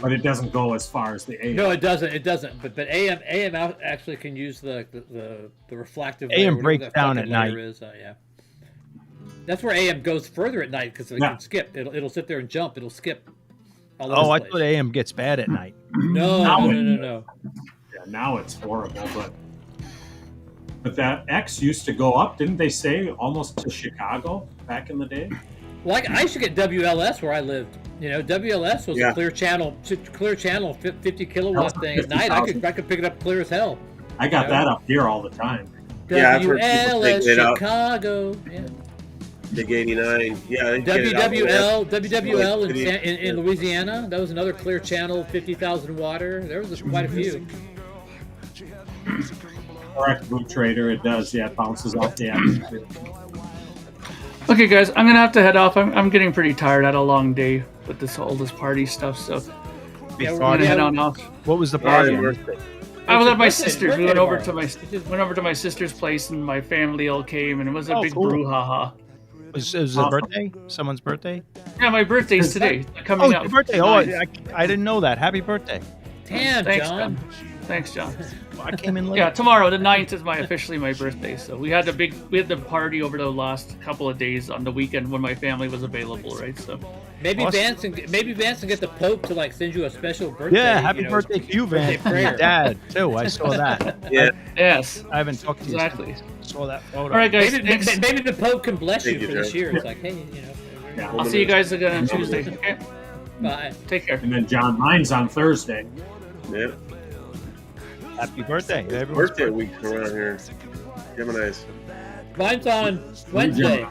But it doesn't go as far as the AM. No, it doesn't. It doesn't. But AM actually can use the reflective. AM layer, breaks that down fucking at layer night. Is. Yeah. That's where AM goes further at night because it can skip. It'll sit there and jump. It'll skip. All over Oh, the I place. thought AM gets bad at night. No. Yeah, now it's horrible, but that X used to go up, didn't they say, almost to Chicago back in the day? Well, I used to get WLS where I lived. You know, WLS was a clear channel 50 kilowatt thing at night. I could pick it up clear as hell. I got that up here all the time. Yeah, I've heard people WLS take it out. Chicago. Yeah. Big 89. Yeah, they get it out WWL there. in Louisiana. That was another clear channel, 50,000 water. There was quite a few. Correct, Boot Trader. It does. Yeah, it bounces off the atmosphere. Okay, guys, I'm gonna have to head off. I'm getting pretty tired. I had a long day with all this party stuff, so Yeah, I'm gonna head on off. What was the party? I was at my birthday- sister's. We birthday went over tomorrow. to my sister's place, and my family all came, and it was a big cool. brouhaha. Was it a birthday? Someone's birthday? Yeah, my birthday's today. Coming up. Your birthday. Oh, I didn't know that. Happy birthday. Damn, Thanks, John. Thanks, John. I came in late. Yeah, tomorrow, the 9th, is officially my birthday. So we had the party over the last couple of days on the weekend when my family was available, right? So Maybe Awesome. Vance can get the Pope to like send you a special birthday. Yeah, happy birthday to you, Van. birthday prayer. Your dad, too. I saw that. Yeah. yes, I haven't talked to you exactly. since I saw that photo. All right, guys. Maybe the Pope can bless you Thank you, for this Joe. year. It's like, hey, Yeah. I'll see you guys again on Tuesday. Okay, bye. take care. And then John, mine's on Thursday. Yeah. Happy birthday. Everyone's Birthday week around here. Gemini's. Mine's on Wednesday.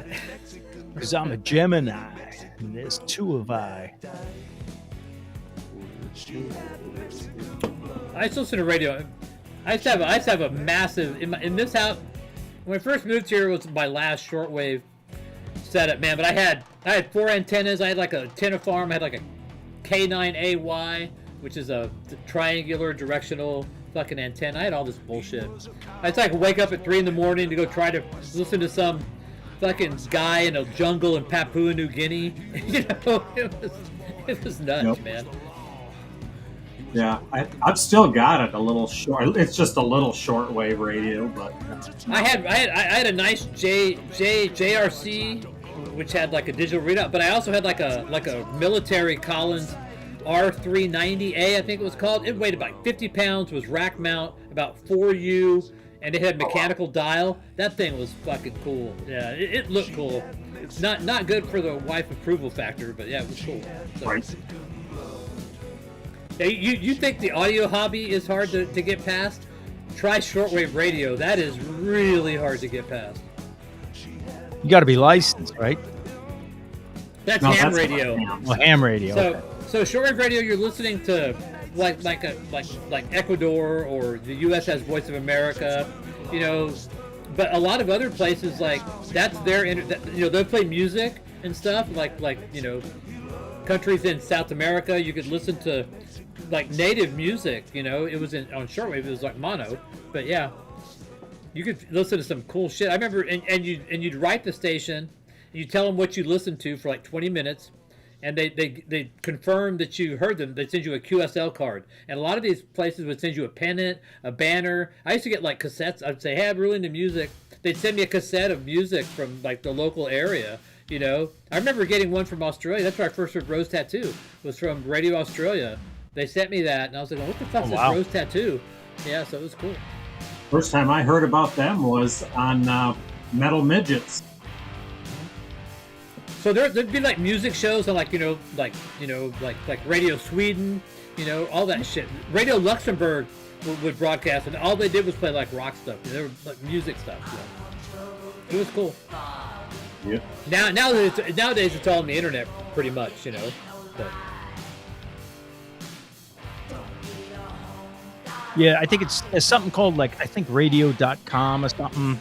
Because I'm a Gemini. And there's 2 of I. I used to listen to radio. I used to have a massive in this house. when I first moved here, it was my last shortwave setup, man. But I had 4 antennas. I had like a antenna farm. I had like a K9AY, which is a triangular directional fucking antenna. I had all this bullshit. I'd like wake up at 3 in the morning to go try to listen to some fucking guy in a jungle in Papua New Guinea. You know, it was nuts, Yep. man. Yeah, I've still got it. A little short. It's just a little shortwave radio, but I had a nice JRC, which had like a digital readout, but I also had like a military Collins R390A, I think it was called. It weighed about 50 pounds, was rack mount, about 4U, and it had mechanical dial. That thing was fucking cool. Yeah, it looked cool. It's not good for the wife approval factor, but yeah, it was cool. So, right. yeah, you think the audio hobby is hard to get past? Try shortwave radio. That is really hard to get past. You got to be licensed, right? That's No, ham that's radio. Well, ham radio. Okay. So shortwave radio, you're listening to like Ecuador, or the U.S. has Voice of America, you know. But a lot of other places, like that's their, you know, they'll play music and stuff, like you know, countries in South America. You could listen to like native music, you know. It was on shortwave. It was like mono, but yeah, you could listen to some cool shit. I remember, and you'd write the station, you tell them what you listened to for like 20 minutes. And they confirm that you heard them. They'd send you a QSL card. And a lot of these places would send you a pennant, a banner. I used to get like cassettes. I'd say, hey, I'm really into music. They'd send me a cassette of music from like the local area, you know. I remember getting one from Australia. That's where I first heard Rose Tattoo, was from Radio Australia. They sent me that, and I was like, what the fuck's this Rose Tattoo? Yeah, so it was cool. First time I heard about them was on Metal Midgets. So there'd be like music shows on like Radio Sweden, you know, all that shit. Radio Luxembourg would broadcast, and all they did was play like rock stuff. They were like music stuff. So it was cool. Yeah. Nowadays it's all on the internet, pretty much, you know. But. Yeah, I think it's something called like, I think radio.com or something.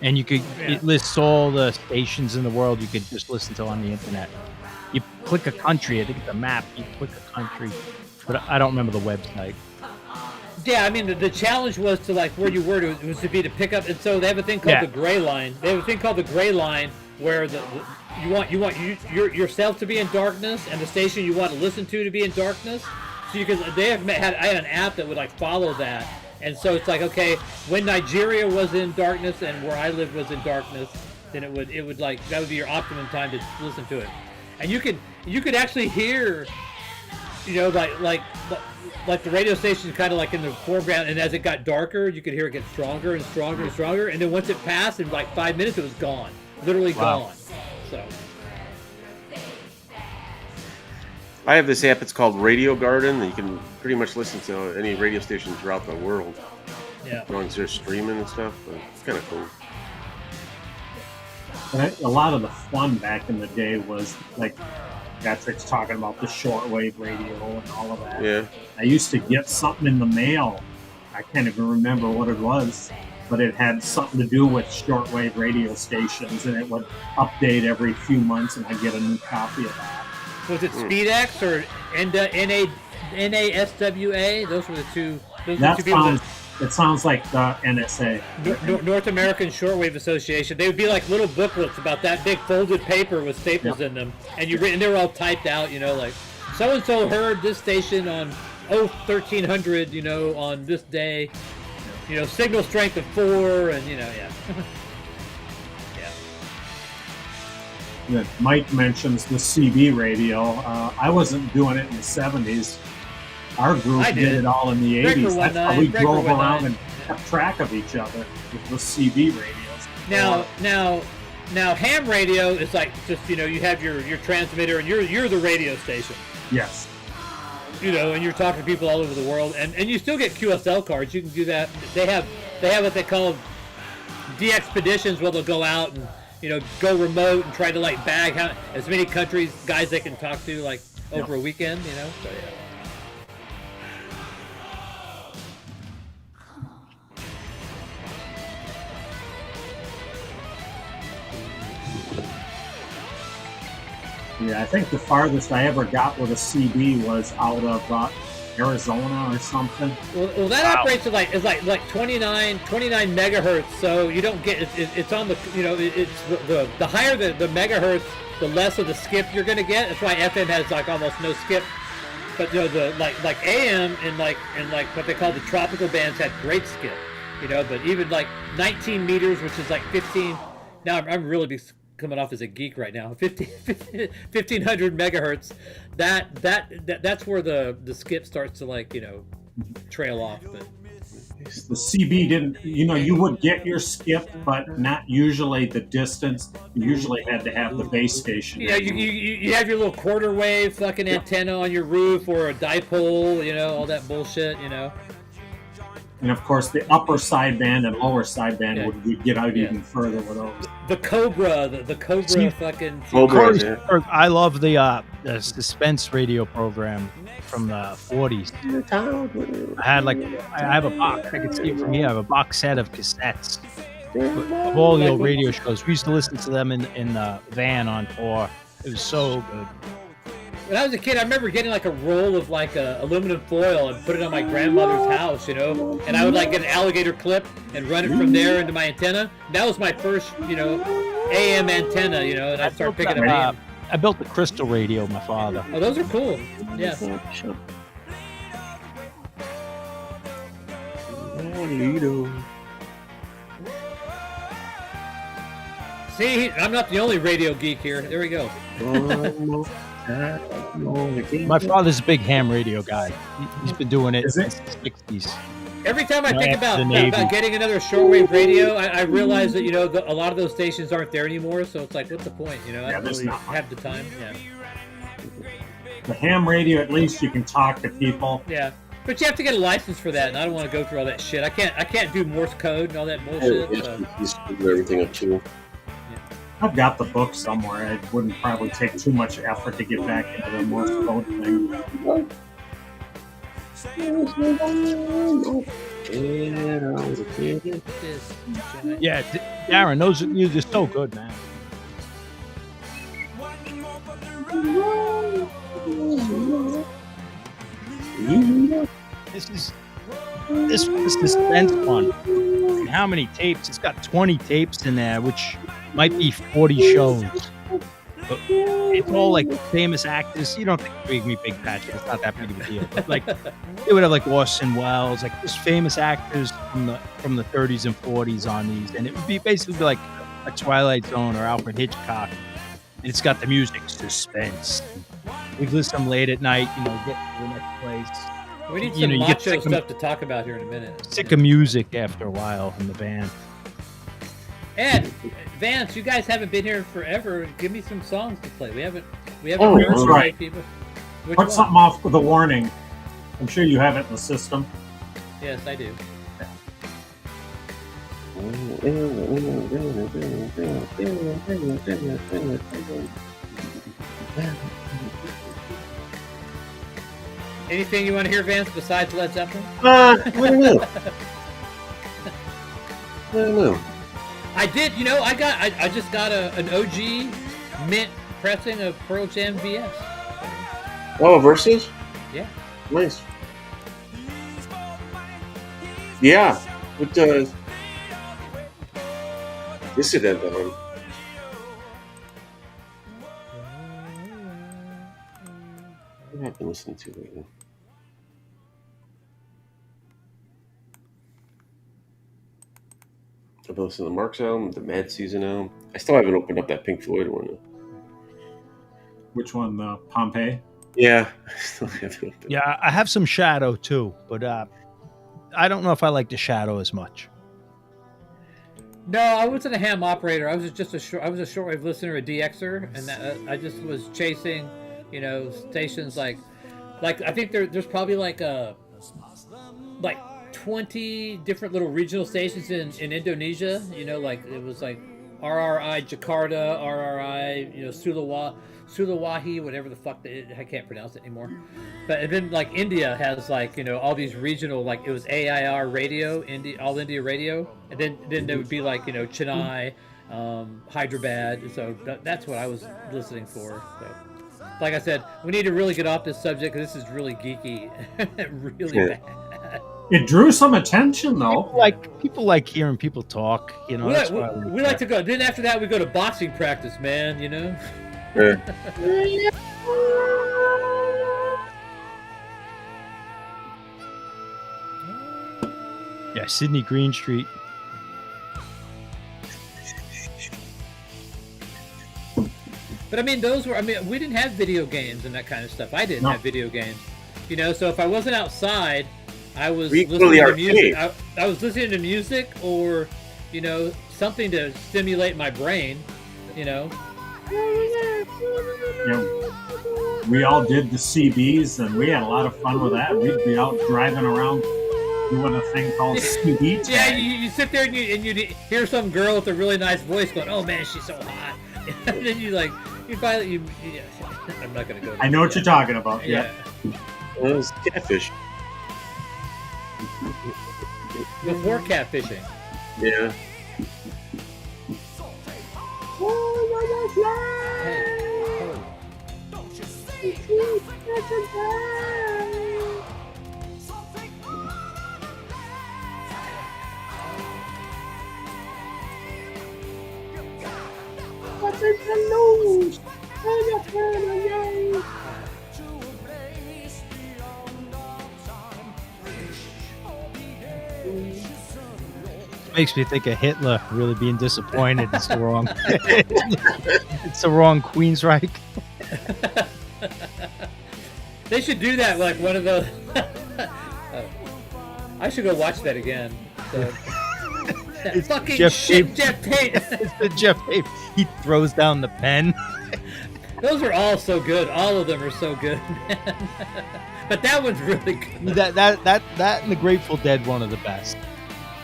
And you could, it lists all the stations in the world you could just listen to on the internet. You click a country, I think it's a map, you click a country, but I don't remember the website. Yeah, I mean, the challenge was to like where you were to, was to be to pick up, and so they have a thing called the gray line. They have a thing called the gray line where you want yourself to be in darkness, and the station you want to listen to be in darkness. So I had an app that would like follow that. And so it's like, okay, when Nigeria was in darkness and where I lived was in darkness, then it would like, that would be your optimum time to listen to it. And you could actually hear, you know, like the radio station kind of like in the foreground, and as it got darker, you could hear it get stronger and stronger and stronger, and then once it passed, in like 5 minutes, it was gone, literally gone. So. I have this app. It's called Radio Garden. You can pretty much listen to any radio station throughout the world. Yeah. As long as they're streaming and stuff. But it's kind of cool. A lot of the fun back in the day was like Patrick's talking about the shortwave radio and all of that. Yeah. I used to get something in the mail. I can't even remember what it was, but it had something to do with shortwave radio stations, and it would update every few months, and I'd get a new copy of that. Was it SpeedX or NASWA? Those were the two. It sounds like the NSA. North American Shortwave Association. They would be like little booklets about that big folded paper with staples in them, and they were all typed out. You know, like so and so heard this station on 1300. You know, on this day. You know, signal strength of 4, and you know, yeah. That Mike mentions the CB radio. I wasn't doing it in the 70s. Our group did it all in the 80s. That's how we drove around and kept track of each other with the CB radios. Now ham radio is like just, you know, you have your transmitter and you're the radio station. Yes. You know, and you're talking to people all over the world, and you still get QSL cards. You can do that. They have what they call de-expeditions, where they'll go out and, you know, go remote and try to like bag as many guys they can talk to like over a weekend, you know. So yeah. Yeah, I think the farthest I ever got with a CD was out of Arizona or something. Well, that operates at like 29 megahertz. So you don't get it's on the it's the higher the megahertz, the less of the skip you're gonna get. That's why FM has like almost no skip. But the like AM and like what they call the tropical bands had great skip. But even like 19 meters, which is like 15. Now I'm really coming off as a geek right now. 1500 megahertz. That's where the skip starts to trail off. But the CB didn't. You would get your skip, but not usually the distance. You usually had to have the base station. Yeah, you have your little quarter wave fucking antenna on your roof or a dipole. All that bullshit. And of course, the upper sideband and lower sideband would get out even further with those. The Cobra, the Cobra fucking. Cobra, I love the suspense radio program from the 40s. I had I have a box. I can see it from here. I have a box set of cassettes of all the old radio shows. We used to listen to them in the van on tour. It was so good. When I was a kid, I remember getting like a roll of aluminum foil and put it on my grandmother's house, and I would get an alligator clip and run it from there into my antenna. That was my first, AM antenna, and I started picking it up. I built the crystal radio, my father. Oh, those are cool. Yeah. See, I'm not the only radio geek here. There we go. My father's a big ham radio guy. He's been doing it since the 60s. Every time I think about getting another shortwave radio, I realize that a lot of those stations aren't there anymore. So it's like, what's the point? I don't really have the time. Yeah. The ham radio, at least you can talk to people. Yeah, but you have to get a license for that, and I don't want to go through all that shit. I can't do Morse code and all that bullshit. Just do everything up too. I've got the book somewhere. It wouldn't probably take too much effort to get back into the Morse code thing. Yeah, Darren, those are just so good, man. This was the suspense one. And how many tapes? It's got 20 tapes in there, which might be 40 shows. But it's all famous actors. You don't think Big Me Big Patch. It's not that big of a deal. But they would have Orson Welles, just famous actors from the 30s and 40s on these, and it would be basically like a Twilight Zone or Alfred Hitchcock. And it's got the music suspense. We'd listen to them late at night. Get to the next place. We need some macho stuff to talk about here in a minute. Sick of music after a while in the band. Ed, Vance, you guys haven't been here forever. Give me some songs to play. We haven't heard that's right. People. Put something off with a warning. I'm sure you have it in the system. Yes, I do. Anything you want to hear, Vance, besides Led Zeppelin? I don't know. I did, I just got an OG mint pressing of Pearl Jam VS. Oh, Versus? Yeah. Nice. Yeah. With Dissident on. What have I been listening to lately? I've been listening to Mark's album, the Mad Season album. I still haven't opened up that Pink Floyd one. Which one? The Pompeii? Yeah, I still haven't opened. Yeah, I have some Shadow too, but I don't know if I like the Shadow as much. No, I wasn't a ham operator. I was just I was a shortwave listener, a DXer, and I just was chasing, stations like I think there's probably like 20 different little regional stations in Indonesia. It was RRI Jakarta, RRI, Sulawesi, whatever the fuck I can't pronounce it anymore. But then India has all these regional, it was AIR radio, All India radio, and then there would be Chennai, Hyderabad. So that's what I was listening for. So. like I said, we need to really get off this subject because this is really geeky, really bad. It drew some attention, though. People like hearing people talk. You know, that's why we like to go. Then after that, we go to boxing practice, man. You know. Yeah, Sydney Green Street. But I mean, we didn't have video games and that kind of stuff. I didn't have video games, you know. So if I wasn't outside, I was listening to music. I was listening to music, or, you know, something to stimulate my brain, you know. Yeah, we all did the CBs, and we had a lot of fun with that. We'd be out driving around doing a thing called CB tag. Yeah, you sit there and you hear some girl with a really nice voice going, "Oh man, she's so hot," and then I'm not gonna go. I know what you're talking about. Yeah. Well, it was catfish. Before catfishing. Yeah. Makes me think of Hitler really being disappointed. It's the wrong. It's the wrong Queensryche. They should do that, like one of those. I should go watch that again. So. It's fucking Jeff shit, Tate. Jeff Tate. It's the Jeff Tate. He throws down the pen. Those are all so good. All of them are so good, man. But that one's really good. That and the Grateful Dead one of the best.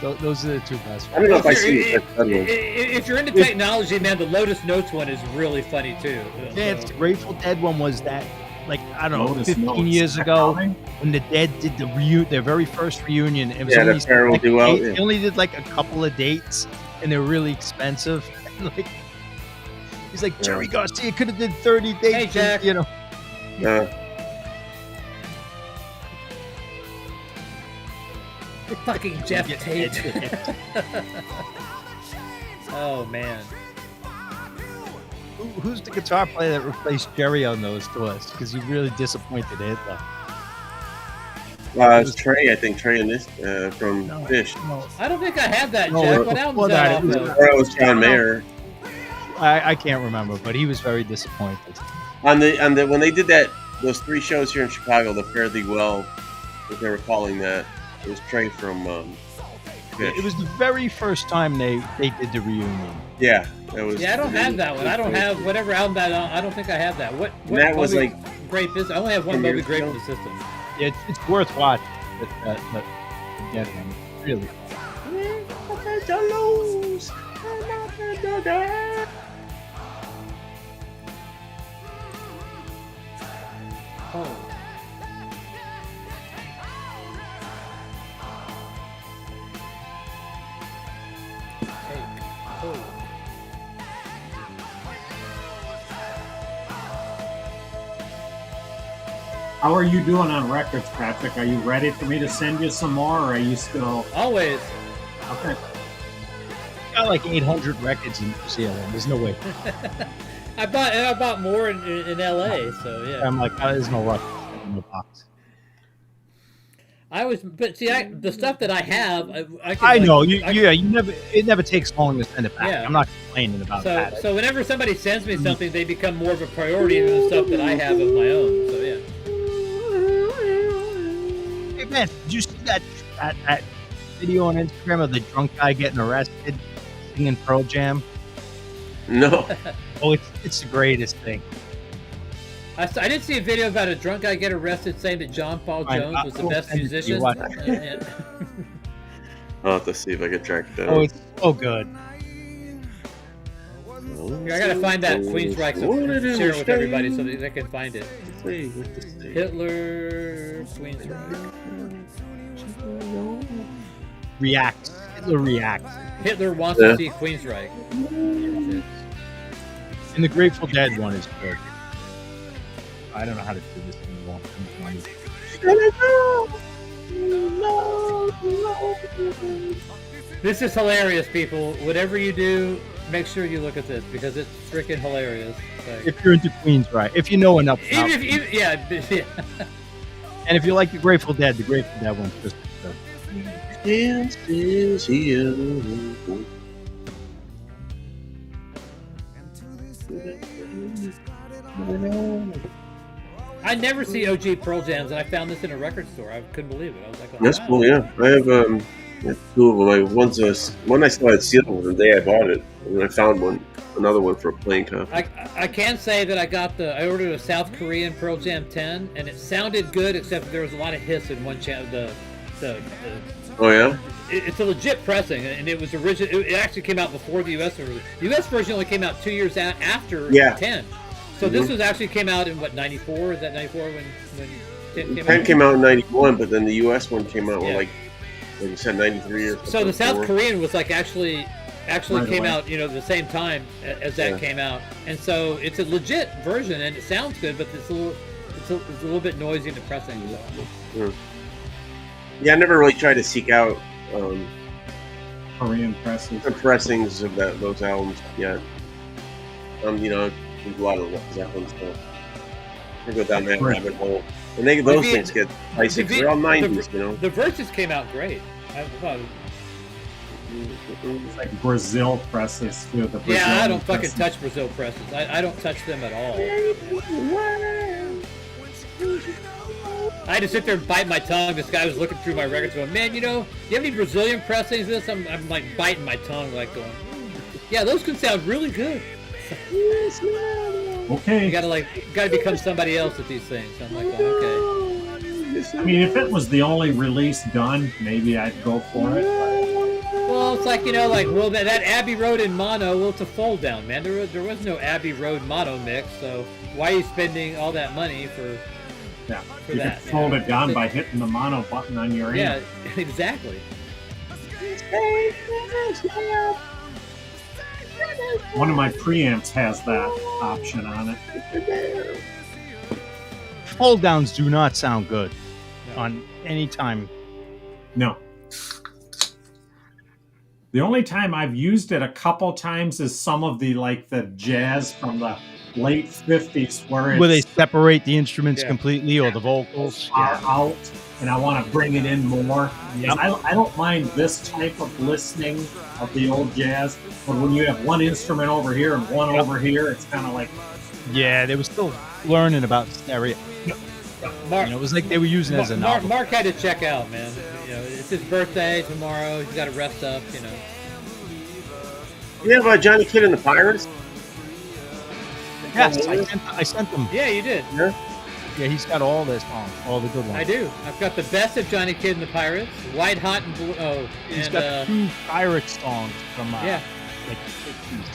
Those are the two best. I don't know if I see it. If you're into technology, man, the Lotus Notes one is really funny too. Yeah, it's the Grateful Dead one was that, like, I don't know, Lotus 15 Notes. years ago when the Dead did their very first reunion. It was Yeah, only the Farrell duo. They only did like a couple of dates, and they were really expensive. Like, he's like, Jerry Garcia could have did 30 dates. Hey, Jack. You know. Fucking Jeff Tate. Oh man. Who's the guitar player that replaced Jerry on those tours? Because he really disappointed Hitler. It's Trey, I think. Trey and this from Fish. No, I don't think I had that, No, Jack. What album was that off of? Or it was John Mayer. I can't remember, but he was very disappointed. On the when they did those 3 shows here in Chicago, the Fare Thee Well, what they were calling that. It was Trey from Fish. It was the very first time they did the reunion. Yeah, it was. Yeah, I don't have that one. I don't have whatever album that. I don't think I have that. What that was Moby like Grape is? I only have one 10 Moby years Grape ago. in the system. Yeah, it's worth watching. But get him really. Oh. How are you doing on records, Patrick? Are you ready for me to send you some more, or are you still... Always. Okay. Got like 800 records in New Zealand. There's no way. I bought more in LA, so yeah. I'm like, there's no records in the box. But see, the stuff that I have, I know you never. It never takes long to send it back. Yeah. I'm not complaining about that. So whenever somebody sends me something, they become more of a priority than the stuff that I have of my own. So yeah. Hey man, did you see that video on Instagram of the drunk guy getting arrested singing Pearl Jam? No. Oh, it's the greatest thing. I did see a video about a drunk guy get arrested saying that John Paul Jones was the best musician. I'll have to see if I can track it down. Oh, it's so good. I gotta find that Queensryche and share it with everybody so that they can find it. Hitler, Queensryche. Hitler reacts. Hitler wants to see Queensryche. And the Grateful Dead one is good. I don't know how to do this anymore. This is hilarious, people. Whatever you do, make sure you look at this because it's freaking hilarious. Like, If you're into Queens, right? If you know enough. even if, yeah. And if you like the Grateful Dead one's just good. This is you. I never see OG Pearl Jams, and I found this in a record store. I couldn't believe it. I was like, oh, That's wow. cool, yeah. I have two of them. One's one I still had sealed the day I bought it, and I found another one for a playing copy. I can say that I ordered a South Korean Pearl Jam 10, and it sounded good, except there was a lot of hiss in one channel. Oh yeah. It's a legit pressing, and it was original. It actually came out before the U.S. version. The U.S. version only came out 2 years after 10. So this was actually came out in what, 94? Is that 94 when 10 came out? 10 came out in 91, but then the U.S. one came out like you said, 93 or something. So the South Korean was like actually Right came away. out, the same time as that came out, and so it's a legit version, and it sounds good, but it's a little bit noisy in the pressing. So. Yeah, I never really tried to seek out Korean presses. the pressings of those albums yet. There's a lot of Zeppelin stuff. I go down that rabbit hole, and those things get pricey. They're all 90s, The verses came out great. I thought. It's like Brazil presses too. The Yeah, I don't Brazilian fucking presses. touch Brazil presses. I don't touch them at all. I had to sit there and bite my tongue. This guy was looking through my records going, man, do you have any Brazilian pressings of this? I'm like biting my tongue like going, yeah, those can sound really good. Okay. You gotta become somebody else with these things. I'm like, okay. I mean, if it was the only release done, maybe I'd go for it. Well, it's like, that Abbey Road in mono, it's a fold down, man. There was no Abbey Road mono mix, so why are you spending all that money for Yeah, for you that? can fold it down by hitting the mono button on your Yeah, amp. exactly. One of my preamps has that option on it. Fold downs do not sound good on any time. No. The only time I've used it a couple times is some of the jazz from the late 50s where Where they it's separate the instruments completely or the vocals. are out and I want to bring it in more. Yep. I don't mind this type of listening of the old jazz, but when you have one instrument over here and one over here, it's kind of like... Yeah, they were still learning about stereo. Mark, It was like they were using it as a novel. Mark had to check out, man. It's his birthday tomorrow. He's got to rest up, You have Johnny Kidd and the Pirates? Yes, I sent them. Yeah, you did. Yeah. Yeah, he's got all their songs, all the good ones. I do. I've got the best of Johnny Kidd and the Pirates, White Hot and Blue. Oh, He's and got 2 pirate songs from yeah. like the 60s.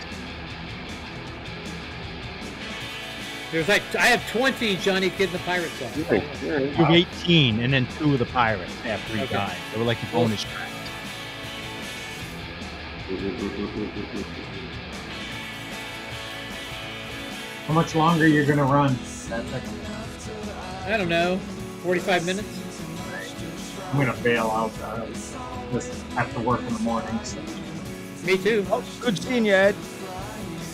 There's I have 20 Johnny Kidd and the Pirates songs. Yeah. You have 18, and then 2 of the pirates after he died. They were like the bonus tracks. How much longer you're going to run? I don't know, 45 minutes? I'm going to bail out. Just have to work in the morning. So. Me too. Oh, good seeing you, Ed.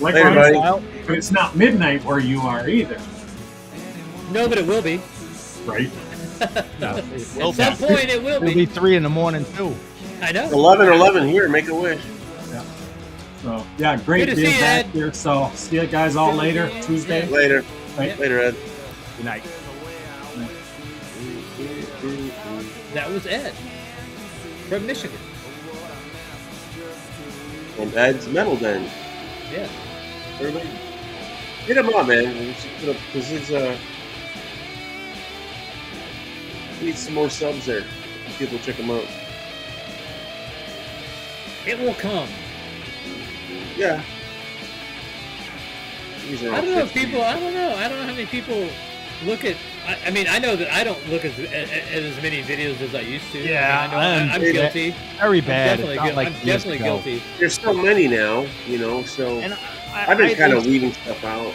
Later, buddy. But it's not midnight where you are either, No, but it will be. right? At some point, it will It'll be be. 3 in the morning, too. I know. 11 here. Make a wish. So, yeah, great Good to being see you, back Ed. here. So, see you guys all later, Tuesday. Later. Right. Later, Ed. Good night. That was Ed from Michigan. And Ed's Metal Den. Yeah. Everybody, hit him up, man. Because he's needs some more subs there. People check him out. It will come. Yeah. I don't know if people. I don't know how many people look at. I mean, I know that I don't look at as many videos as I used to. Yeah, I mean, I'm guilty. Very bad. I'm It's not like I'm years definitely ago. guilty. There's so many now, so And I've been kind of weeding stuff out.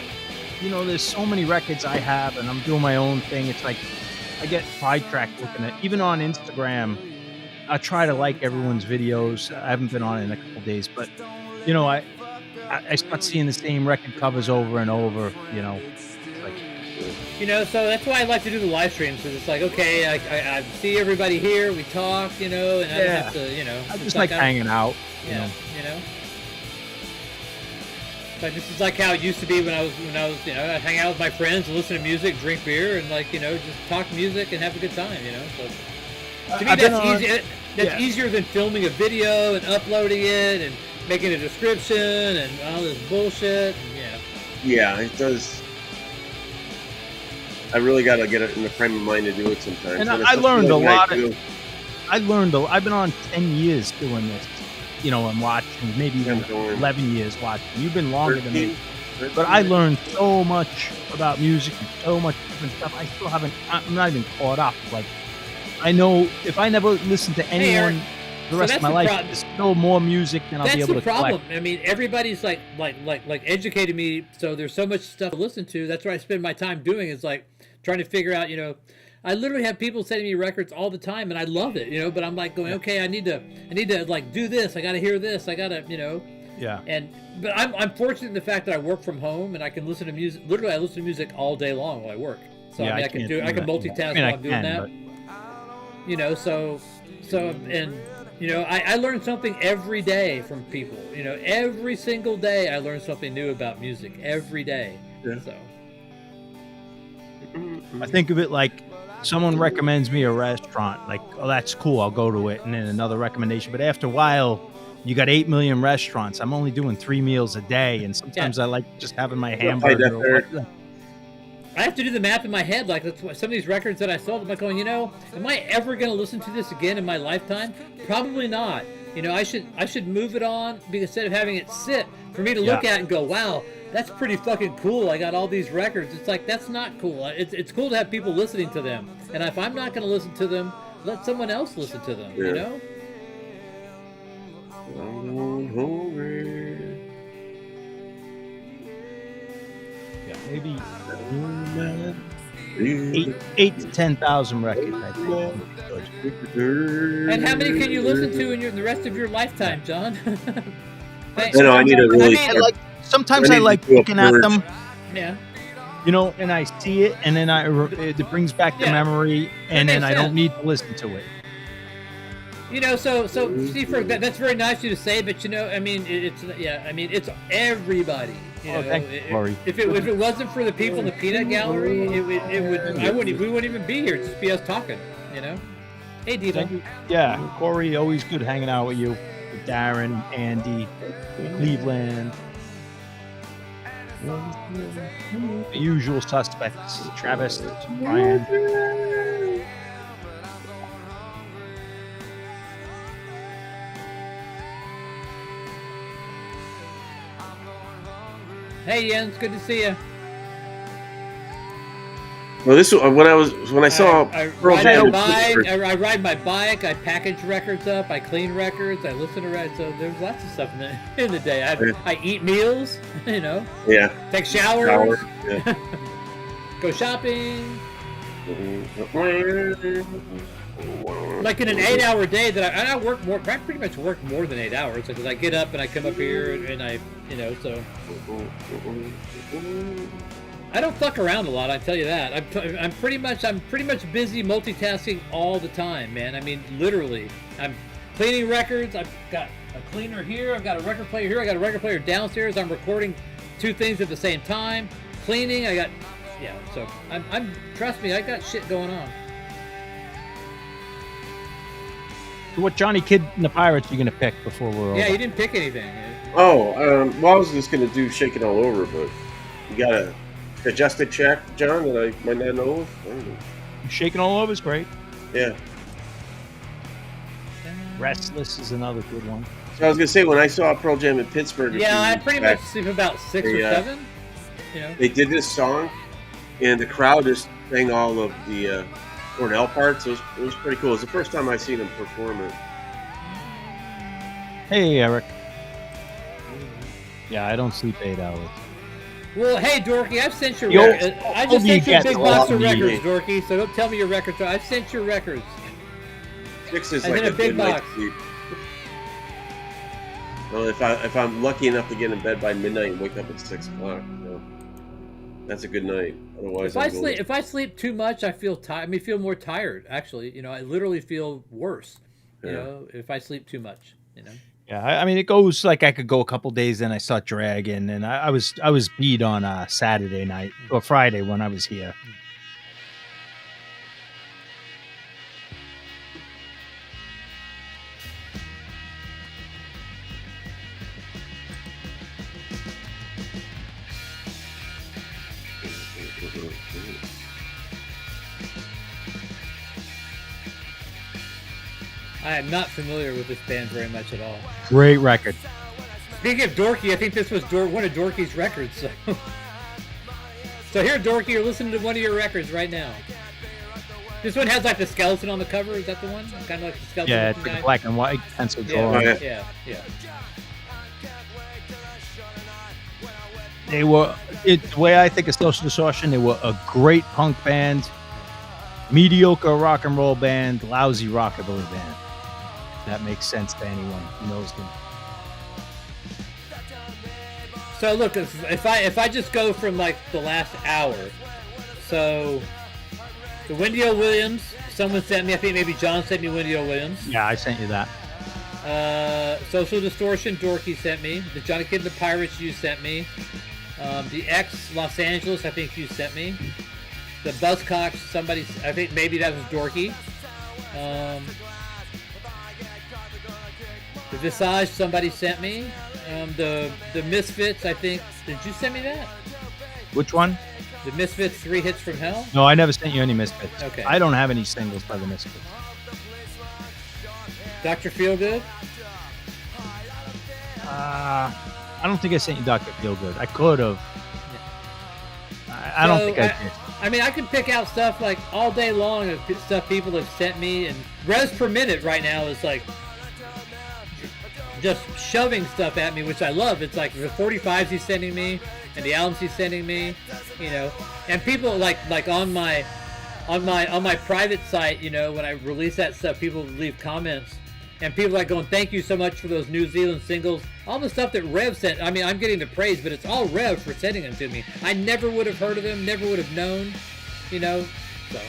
you know, there's so many records I have, and I'm doing my own thing. It's like I get sidetracked looking at, even on Instagram. I try to like everyone's videos. I haven't been on it in a couple days, but you know, I start seeing the same record covers over and over. You know, it's like, You know, so that's why I like to do the live streams, because it's like, okay, I see everybody here, we talk, you know, and I don't have to, you know. I it's just like hanging out. You know. you know. But this is like how it used to be when I was, you know, I'd hang out with my friends and listen to music, drink beer, and like, you know, just talk music and have a good time, you know. So to me, that's easy. That's easier than filming a video and uploading it and making a description and all this bullshit. And, Yeah, it does. I really got to get it in the frame of mind to do it sometimes. And I learned a lot. I've been on 10 years doing this. You know, and watching, maybe even 11 years watching. You've been longer than me. But I learned so much about music and so much different stuff. I still haven't, I'm not even caught up. Like, I know if I never listen to anyone the rest of my life, there's still more music than I'll be able to collect. That's the problem. I mean, everybody's like educating me, so there's so much stuff to listen to. That's what I spend my time doing, is like trying to figure out, you know, I literally have people sending me records all the time, and I love it, you know. But I'm like going, okay, I need to like do this. I got to hear this. I got to, you know. Yeah. But I'm fortunate in the fact that I work from home and I can listen to music. Literally, I listen to music all day long while I work. So I mean, I can multitask while I'm doing that. But... You know, so and you know, I learn something every day from people. You know, every single day I learn something new about music every day. Yeah. So I think of it like, someone recommends me a restaurant, like, oh, that's cool, I'll go to it, and then another recommendation. But after a while, you got 8 million restaurants. I'm only doing 3 meals a day, and sometimes I like just having my hamburger. I have to do the math in my head. Like, that's what, some of these records that I sold, I'm like going, you know, am I ever going to listen to this again in my lifetime? Probably not. You know, I should move it on, because instead of having it sit for me to look at and go, wow, that's pretty fucking cool. I got all these records. It's like, that's not cool. It's cool to have people listening to them. And if I'm not going to listen to them, let someone else listen to them, you know? Yeah, maybe 8 to 10,000 records, I think. And how many can you listen to in the rest of your lifetime, John? I need to really... Sometimes I like looking at them. Yeah. You know, and I see it, and then it brings back the memory, and then I don't need to listen to it. You know, so Steve, that's very nice of you to say, but you know, I mean, it's everybody. You know, thank you, Corey. If it wasn't for the people in the peanut gallery, we wouldn't even be here. It'd just be us talking. You know. Hey, Diva. Yeah, Corey, always good hanging out with you, with Darren, Andy, Cleveland. The usual suspects: Travis, Brian. Hey, Jens, good to see you. Well, this when I saw Pearl Jam. I ride my bike. I package records up. I clean records. I listen to records. So there's lots of stuff in the day. I eat meals. You know. Yeah. Take showers. Yeah. Go shopping. Like in an 8-hour day that I work more. I pretty much work more than 8 hours, because I get up and I come up here and I, you know, so. I don't fuck around a lot, I tell you that. I'm pretty much busy multitasking all the time, man. I mean, literally. I'm cleaning records. I've got a cleaner here. I've got a record player here. I got a record player downstairs. I'm recording 2 things at the same time. Cleaning. So I'm trust me, I got shit going on. What Johnny Kidd and the Pirates are you gonna pick before we're over? Yeah, you didn't pick anything. Well, I was just gonna do "Shake It All Over," but you gotta adjust a check, John, that I might not know. Shaking All Over is great. Yeah. Restless is another good one. So I was gonna say, when I saw Pearl Jam in Pittsburgh, I pretty much sleep about 6 or 7. You know. They did this song, and the crowd just sang all of the Cornell parts. It was pretty cool. It was the first time I seen him perform it. Hey, Eric. Yeah, I don't sleep 8 hours. Well, hey, Dorky, I've sent your Yo, records. I just sent you a gets big all box of me. records, Dorky, so don't tell me your records. I've sent your records. 6 is I like did a big good night's box. sleep. Well, if I'm lucky enough to get in bed by midnight and wake up at 6 o'clock, that's a good night. Otherwise, If I sleep too much, I feel tired. I mean, feel more tired. Actually, I literally feel worse. If I sleep too much. Yeah, I mean, it goes like I could go a couple days, then I start dragging, and I was beat on Saturday night or Friday when I was here. I am not familiar with this band very much at all. Great record. Speaking of Dorky, I think this was one of Dorky's records. So, so here, Dorky, you're listening to one of your records right now. This one has like the skeleton on the cover. Is that the one? Kind of like the skeleton. Yeah, it's like a black and white pencil drawing. Yeah. They were, the way I think of Social Distortion, they were a great punk band, mediocre rock and roll band, lousy rockabilly band. That makes sense to anyone who knows them. So look, if I just go from like the last hour, so the 𝐿 someone sent me. I think maybe John sent me 𝐿. Yeah, I sent you that. Social Distortion, Dorky sent me. The Johnny Kid and the Pirates, you sent me. The X Los Angeles, I think you sent me. The Buzzcocks, somebody, I think maybe that was Dorky. The Visage, somebody sent me. The Misfits, I think. Did you send me that? Which one? The Misfits, 3 Hits from Hell? No, I never sent you any Misfits. Okay. I don't have any singles by the Misfits. Dr. Feelgood? I don't think I sent you Dr. Feelgood. I could have. I don't think I did. I mean, I can pick out stuff like all day long of stuff people have sent me, and Res Per Minute right now is like just shoving stuff at me, which I love. It's like the 45s he's sending me and the albums he's sending me, and people like on my private site, when I release that stuff, people leave comments. And people are going, thank you so much for those New Zealand singles. All the stuff that Rev sent. I mean, I'm getting the praise, but it's all Rev for sending them to me. I never would have heard of them, never would have known, so.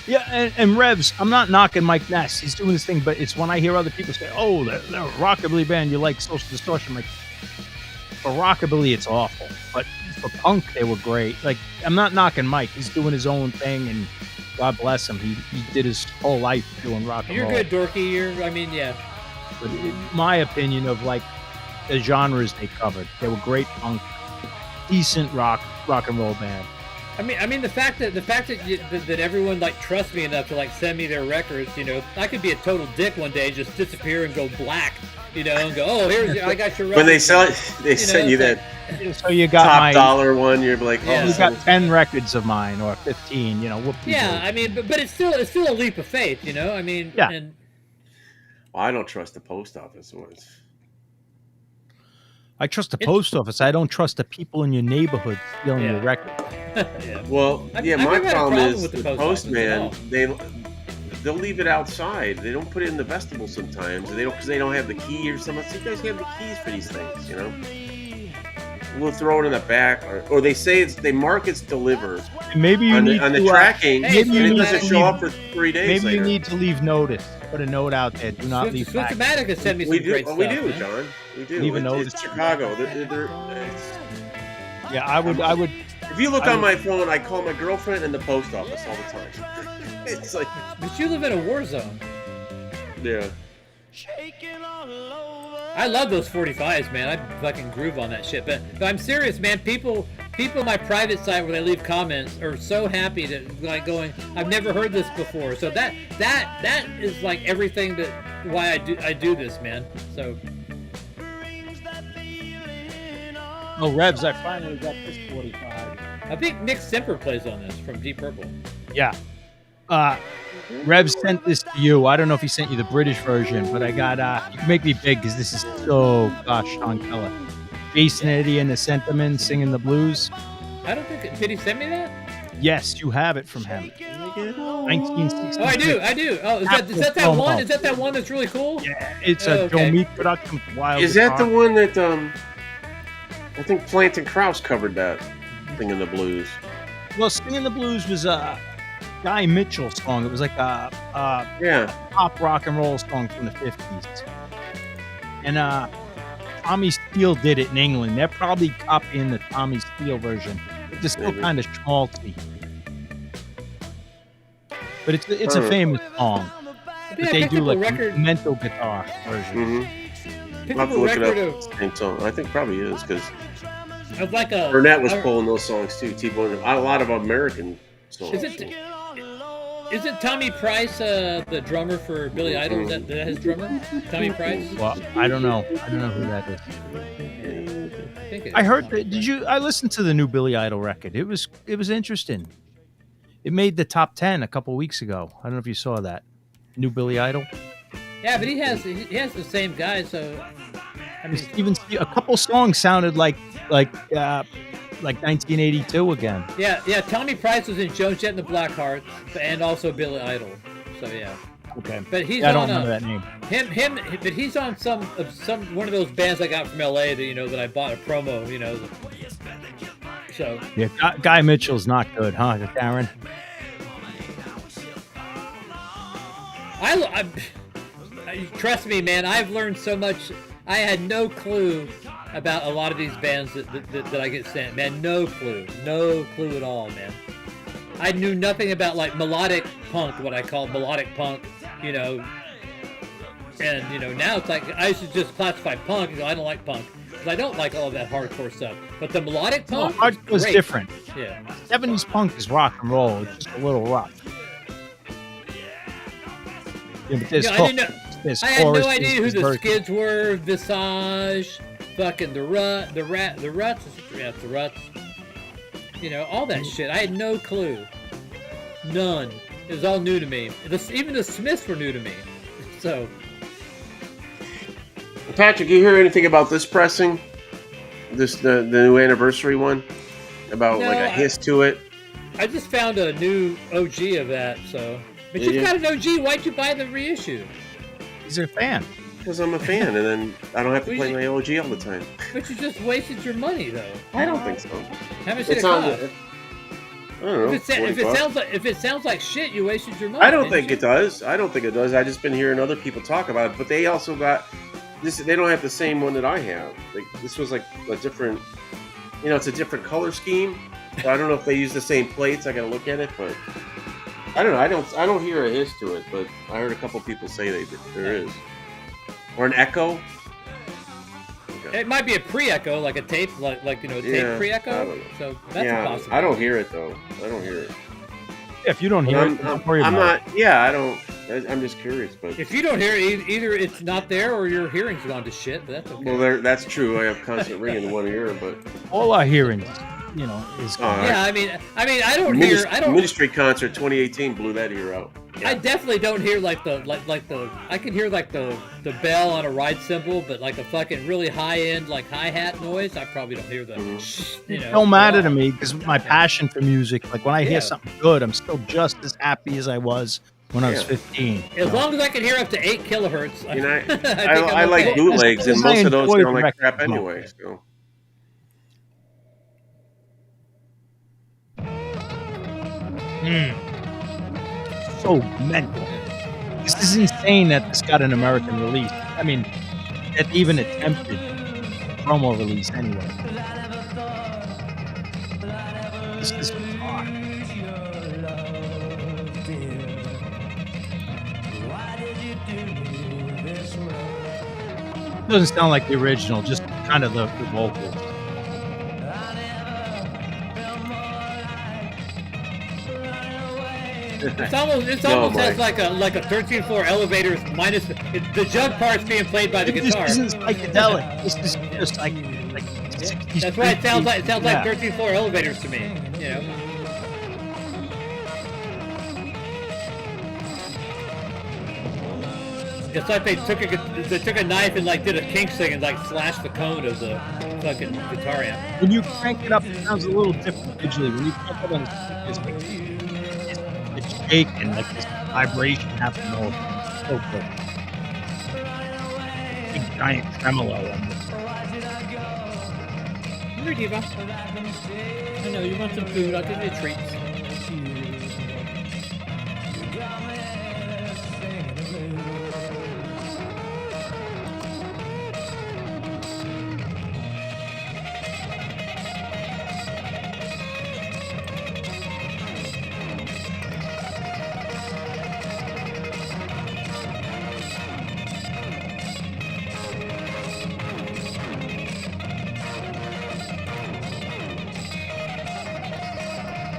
Yeah, and Revs, I'm not knocking Mike Ness. He's doing his thing, but it's when I hear other people say, oh, they're a rockabilly band, you like Social Distortion. I'm like, for rockabilly, it's awful. But for punk, they were great. Like, I'm not knocking Mike. He's doing his own thing, and God bless him. He did his whole life doing rock and roll. You're good, Dorky. Yeah. But in my opinion of like the genres they covered, they were great punk, decent rock and roll band. I mean the fact that everyone like trusts me enough to like send me their records, I could be a total dick one day, just disappear and go black, and go, oh, I got your record. When they sell it, they send you that So you got top dollar one. You're like, oh, you got 10 records of mine or 15. Yeah, I mean, but it's still a leap of faith, I mean, yeah. And I don't trust the post office ones. I trust the post office. I don't trust the people in your neighborhood stealing your record. Yeah. Well, I've my never had a problem problem is with the the post office at all. postman. They'll leave it outside. They don't put it in the vestibule sometimes. They don't because they don't have the key or something. So you guys have the keys for these things, We'll throw it in the back, or they say they mark it's delivered. Maybe you need on the to, tracking, hey, and it doesn't show up for 3 days. Maybe later. you need to leave notice. Put a note out there. Do not leave back. Switch-O-Matic has sent me some great stuff. We do, man. John. We do. Leave a notice. It's Chicago. Yeah, I would. If you look on my phone, I call my girlfriend and the post office all the time. It's like, But you live in a war zone. yeah. I love those 45s, man. I fucking groove on that shit. But I'm serious, man. People on my private site where they leave comments are so happy that like going, I've never heard this before. So that is like everything that why I do this, man. So. Oh, Revs, I finally got this 45. I think Nick Semper plays on this from Deep Purple. Yeah. Revs sent this to you. I don't know if he sent you the British version, but I got You Can Make Me Big because this is so gosh darn killer. Jason Eddy and the Sentiments singing the blues. I don't think did he send me that? Yes, you have it from him. 1966. Oh, I do. Oh, is that one? Is that one that's really cool? Yeah, it's a Joe Meek production. With wild Is that the one that I think Planting Krause covered that thing in the blues? Well, Singing the Blues was a Guy Mitchell song. It was like a pop rock and roll song from the 50s. And Tommy Steele did it in England. They're probably copying the Tommy Steele version. It's still kind of schmaltzy. But it's a famous song. But they do like a mental guitar version. I'll have to look it up. Same song. I think probably is because like Burnett was pulling those songs too. T-Bone, a lot of American songs. Is it Tommy Price, the drummer for Billy Idol? Is that his drummer? Tommy Price? Well, I don't know. I don't know who that is. I heard that. I listened to the new Billy Idol record. It was interesting. It made the top 10 a couple weeks ago. I don't know if you saw that. New Billy Idol. Yeah, but he has the same guy. So I mean, even a couple songs sounded like 1982 again. Yeah. Tommy Price was in Joan Jett and the Blackhearts, and also Billy Idol. So yeah. Okay. But he's I don't know that name. But he's on some one of those bands I got from LA that that I bought a promo. So yeah, Guy Mitchell's not good, huh, Karen? I trust me, man. I've learned so much. I had no clue about a lot of these bands that I get sent. Man, no clue at all, man. I knew nothing about like melodic punk, what I call melodic punk, And now it's like I used to just classify punk. I don't like punk because I don't like all of that hardcore stuff. But the melodic punk, hardcore's different. Yeah, 70s punk is rock and roll. It's just a little rough. Yeah, but I had no idea who the Skids were, Visage, fucking the Ruts. Yeah, the Ruts. All that shit. I had no clue. None. It was all new to me. Even the Smiths were new to me. So. Patrick, you hear anything about this pressing? The new anniversary one? About a hiss to it? I just found a new OG of that, so. But you've got an OG. Why'd you buy the reissue? He's a fan. Because I'm a fan, and then I don't have to play my OG all the time. But you just wasted your money, though. I don't think so. How much did it cost? I don't know. If it sounds like shit, you wasted your money. I don't think it does. I just been hearing other people talk about it, but they also got this. They don't have the same one that I have. This was like a different. It's a different color scheme. So I don't know if they use the same plates. I got to look at it, but. I don't know. I don't hear a hiss to it, but I heard a couple people say there is, or an echo. Okay. It might be a pre-echo, like a tape, like tape pre-echo. So that's a possibility. I don't hear it though. I don't hear it. Yeah, if you don't hear it, don't worry about it. Yeah, I don't. I'm just curious, but if you don't hear it, either it's not there or your hearing's gone to shit. But that's okay. Well, that's true. I have constant ringing in one ear, but all our hearing. Is yeah. I mean, I don't hear. Ministry concert 2018 blew that ear out. Yeah. I definitely don't hear like the. I can hear like the bell on a ride cymbal, but like a fucking really high end like hi hat noise, I probably don't hear the. It don't matter to me because my passion for music. Like when I hear something good, I'm still just as happy as I was when I was 15. As long as I can hear up to 8 kilohertz. I like bootlegs, and most of those sound like crap anyway. So. So mental. This is insane that this got an American release. I mean, that even attempted promo release anyway. This is odd. Doesn't sound like the original, just kind of the vocals. It's almost has like a 13th floor elevator minus the jug parts being played by the guitar. This isn't psychedelic. This is just like that's why it sounds like 13th floor elevators to me. It's like they took a knife and like did a kink thing and like slashed the cone of the fucking guitar amp. When you crank it up, it sounds a little different visually. When you crank it on the speakers, it's shaking, like this vibration happening all over. So good. Big giant tremolo on this. Here, Diva. I know you want some food. I'll give you a treat.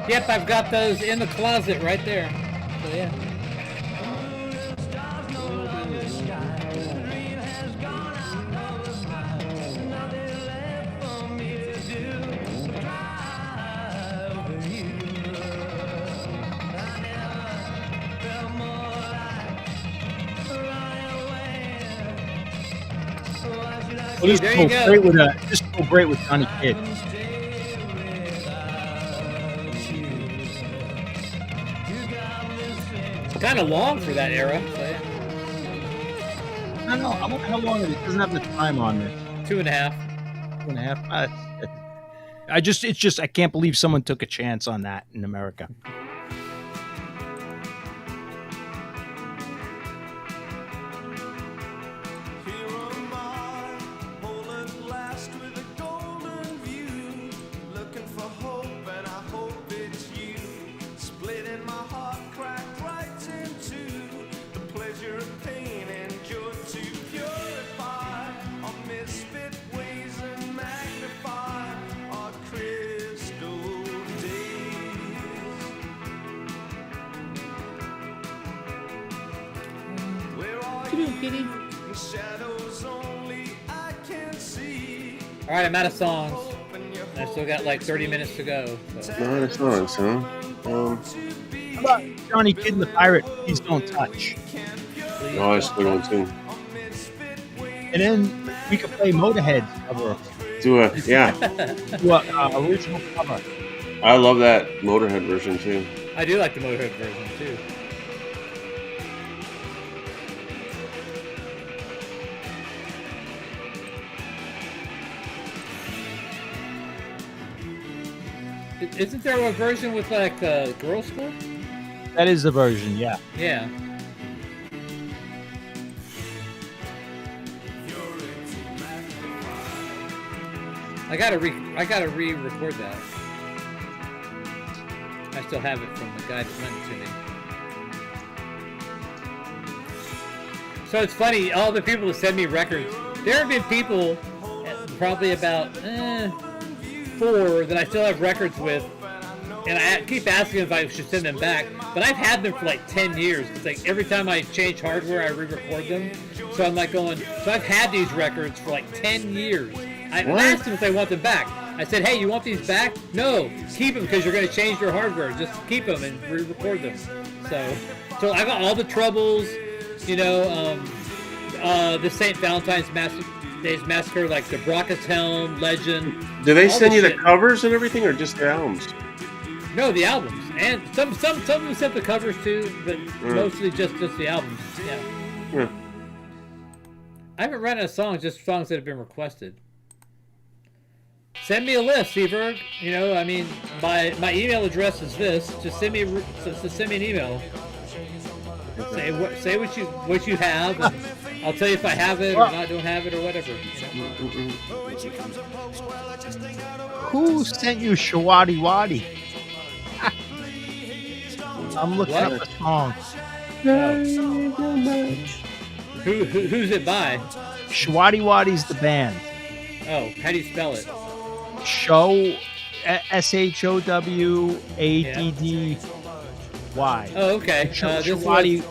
Yep, I've got those in the closet right there. So yeah. Well, this There is you so go. great with this is so great with Johnny Kidd. Kind of long for that era. So yeah. I don't know how long it is. It doesn't have the time on there. 2.5. 2.5. It's just I can't believe someone took a chance on that in America. All right, I'm out of songs. I still got like 30 minutes to go. So. Not a song, son. How about Johnny Kidd and the Pirate? Please Don't Touch. No, that's a good one too. And then we could play Motorhead's cover. Do it, yeah. Original cover. I love that Motorhead version too. I do like the Motorhead version too. Isn't there a version with like girl school? That is the version, yeah. Yeah. I gotta re-record that. I still have it from the guy that lent it to me. So it's funny, all the people that send me records, there have been people, probably about 4 that I still have records with, and I keep asking if I should send them back, but I've had them for like 10 years. It's like every time I change hardware, I re-record them. So I'm like going, so I've had these records for like 10 years. I asked them if they want them back. I said, hey, you want these back? No, keep them because you're going to change your hardware. Just keep them and re-record them. So I got all the Troubles, you know, the St. Valentine's Days Massacre, like the Brock's Helm, Legend. Do they send you the covers and everything, or just the albums? No, the albums, and some of them sent the covers too, but mostly just the albums. Yeah. I haven't run out of songs, just songs that have been requested. Send me a list, Seaberg. You know, I mean, my email address is this. Just send me an email. Say what you have, and I'll tell you if I have it or not, don't have it or whatever. You know? Who sent you Shawadi Wadi? I'm looking up a song. Who's it by? Shawadi Wadi's the band. Oh, how do you spell it? Show SHOWADDY. Oh, okay. Shawadi.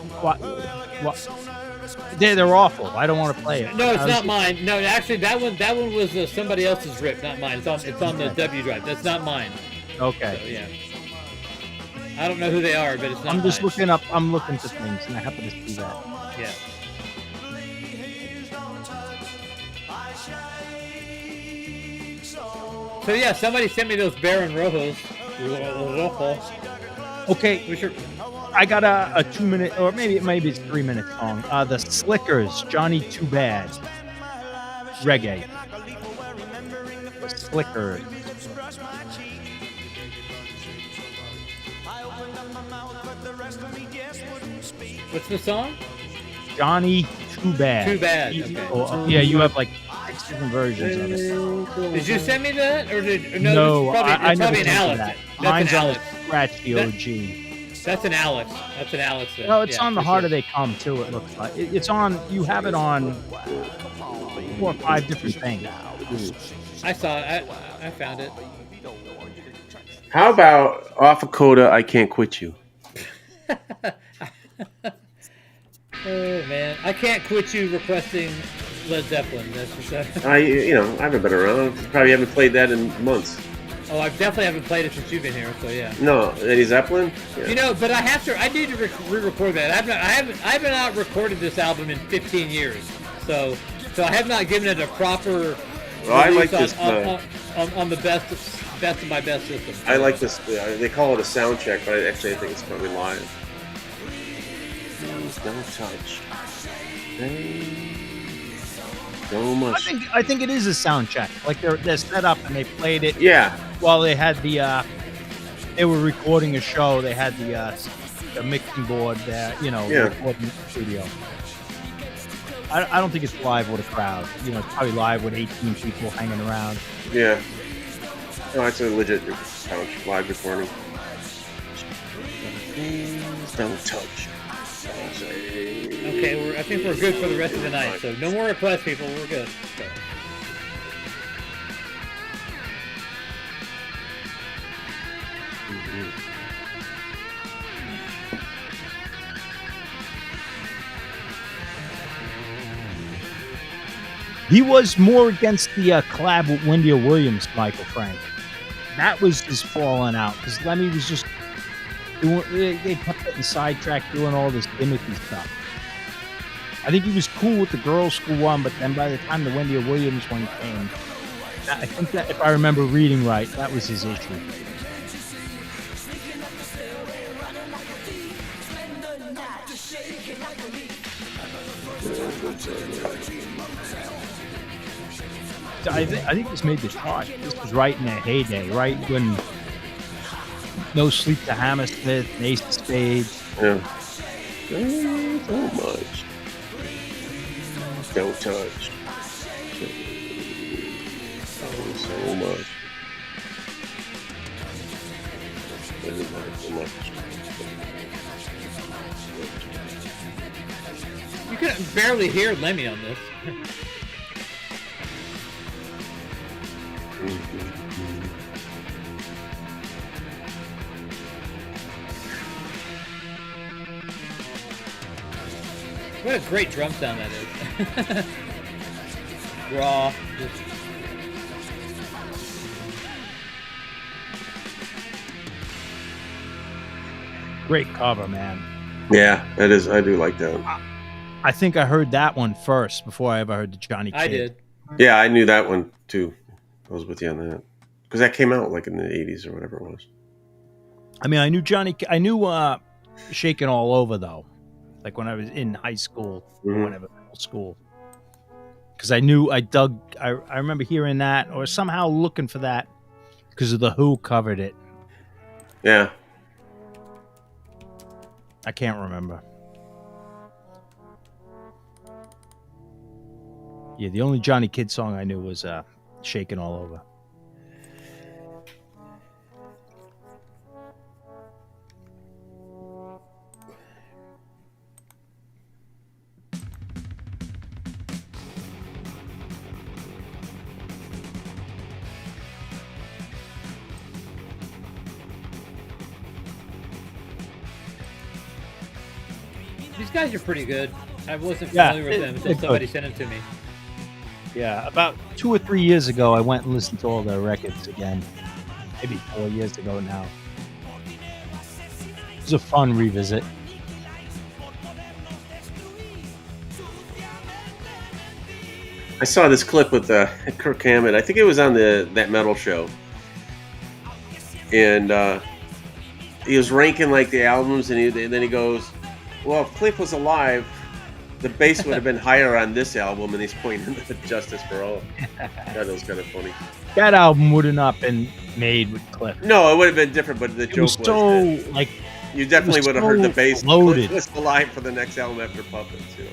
They're awful. I don't want to play it. No, it's not mine. No, actually, that one was somebody else's rip, not mine. It's on the W drive. That's not mine. Okay. So, yeah. I don't know who they are, but it's not. I'm just mine. looking up. I'm looking for things, and I happen to see that. Yeah. So yeah, somebody sent me those Baron Rojos. Okay, We should. I got a 2 minute, or maybe it's 3 minute song. The Slickers, Johnny Too Bad, reggae. The Slickers. What's the song? Johnny Too Bad. Too Bad. Okay. Oh, yeah, you have like 6 different versions of it. Did you send me that, or did No, It's probably, I it's never probably an sent you Alex. that. That's Mine's an on Alex. Scratchy That- OG. That's an Alex. That's an Alex. Then. No, it's Yeah, on the for Harder sure. They Come too. It looks like it's on. You have it on 4 or 5 different things. I saw it. I found it. How about off of Coda, I Can't Quit You? Oh man, I can't quit you requesting Led Zeppelin. That's just, I haven't been around. Probably haven't played that in months. oh, I definitely haven't played it since you've been here. So yeah. No, Eddie Zeppelin? Yeah. You know, but I have to. I need to re-record that. I haven't not recorded this album in 15 years. So I have not given it a proper. Well, I release like this, on the best of my best system. I like this. They call it a sound check, but I think it's probably live. Don't touch. So much. I think it is a sound check. Like they're set up and they played it. Yeah. While they had they were recording a show. They had the mixing board there. Recording the studio. I don't think it's live with a crowd. It's probably live with 18 people hanging around. Yeah. No, it's a legit sound live recording. Don't touch. Okay, I think we're good for the rest of the night. So no more requests, people. We're good. So. He was more against the collab with Wendell Williams, Michael Frank. That was his falling out because Lemmy was just doing. They kept getting sidetracked doing all this gimmicky stuff. I think he was cool with the girls' school one, but then by the time the Wendell Williams one came, I think that if I remember reading right, that was his issue. I think this made the chart. This was right in their heyday, right when No Sleep to Hammersmith, Ace of Spades. Yeah. So much. Don't touch. So much. So much. You can barely hear Lemmy on this. What a great drum sound that is. Raw. Great cover, man. Yeah, that is. I do like that. I think I heard that one first before I ever heard the Johnny Kid. I did. Yeah, I knew that one too. I was with you on that because that came out like in the '80s or whatever it was. I mean, I knew Shaking All Over though, like when I was in high school or whatever, middle school. Because I remember hearing that or somehow looking for that because of the Who covered it. Yeah. I can't remember. Yeah, the only Johnny Kid song I knew was Shaking All Over. These guys are pretty good. I wasn't familiar with them until somebody sent them to me. Yeah, about 2 or 3 years ago, I went and listened to all their records again. Maybe 4 years ago now. It was a fun revisit. I saw this clip with Kirk Hammett. I think it was on that metal show, and he was ranking like the albums, and then he goes, "Well, if Cliff was alive, the bass would have been higher on this album," and he's pointing to Justice for All. That was kind of funny. That album would have not been made with Cliff. No, it would have been different, but the joke was so that like you definitely would have heard the bass. Loaded. Cliff was alive for the next album after Puppets. You know?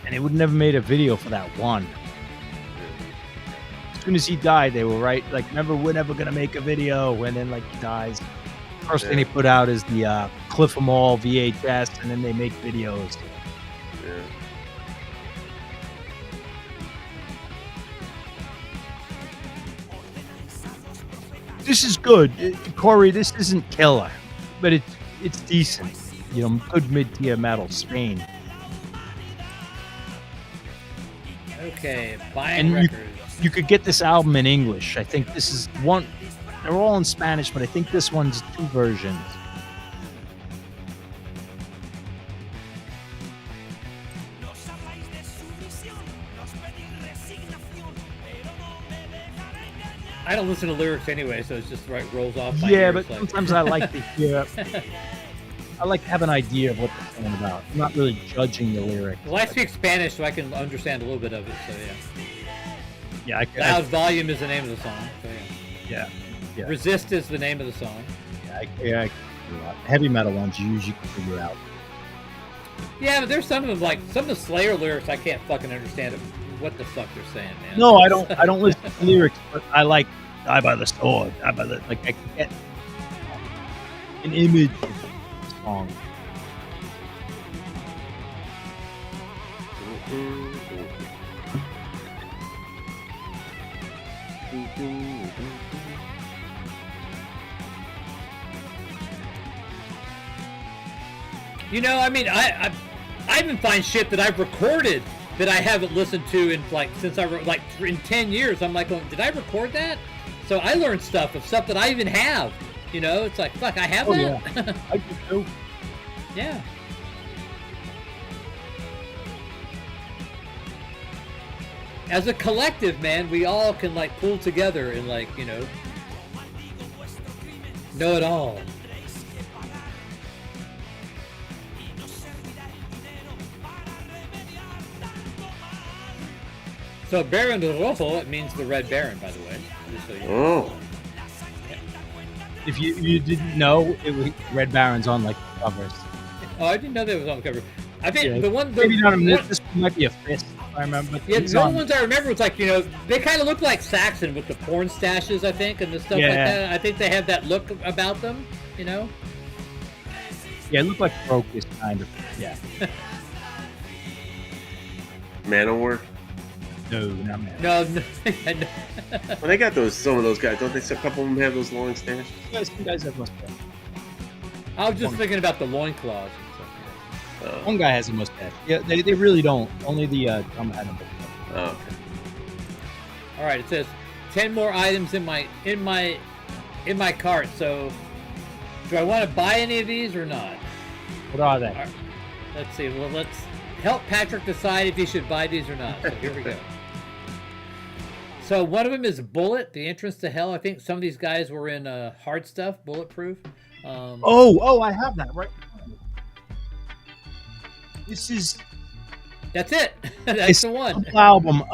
And they would never made a video for that one. As soon as he died, they were right. Like, remember, we're never gonna make a video. And then, like, he dies. First thing they put out is the Cliff 'em All VHS, and then they make videos. Yeah. This is good, Corey. This isn't killer, but it's decent. You know, good mid-tier metal. Spain. Okay, buying And records. you could get this album in English. I think this is one. They're all in Spanish, but I think this one's 2 versions. I don't listen to lyrics anyway, so it's just right rolls off. My Yeah, ears, but like- sometimes I like to hear. I like to have an idea of what they're saying about. I'm not really judging the lyrics. Well, I speak Spanish, so I can understand a little bit of it. So yeah. Yeah, Loud Volume is the name of the song. So yeah. Yeah. Resist is the name of the song. I heavy metal ones you usually can figure out. Yeah, but there's some of them, like some of the Slayer lyrics, I can't fucking understand what the fuck they're saying, man. No, I don't. I don't listen to lyrics, but I like "Die by the Sword." Die by the like. I can get an image of the song. You know, I mean, I even find shit that I've recorded that I haven't listened to in like since like in 10 years. I'm like, did I record that? So I learned stuff that I even have. You know, it's like, fuck, I have that. Yeah. I do too. Yeah. As a collective, man, we all can like pull together and like, you know it all. So Baron de Rojo, it means the Red Baron, by the way. Just so you know. Oh. If you didn't know, it was Red Baron's on like the covers. Oh, I didn't know that was on the cover. I think Yeah. the one. Maybe not a one- minute. This one might be a fist. If I remember. Yeah, It's the on- only ones I remember was like, you know, they kind of look like Saxon with the porn stashes, I think, and the stuff like Yeah. that. I think they have that look about them, you know. Yeah, it looked like Crocus, kind of. Yeah. Manowar. No, not man. No, Well, they got some of those guys, don't they? A couple of them have those long stashes. You guys have mustache. I was just thinking about the loincloths. And stuff. One guy has a mustache. Yeah, they really don't. Only the drummer had a mustache. Oh, okay. All right, it says 10 more items in my cart. So, do I want to buy any of these or not? What are they? All right, let's see. Well, let's help Patrick decide if he should buy these or not. So here we go. So one of them is Bullet, the entrance to hell. I think some of these guys were in hard stuff, Bulletproof. Oh, I have that right. This is That's it. That's the one. album.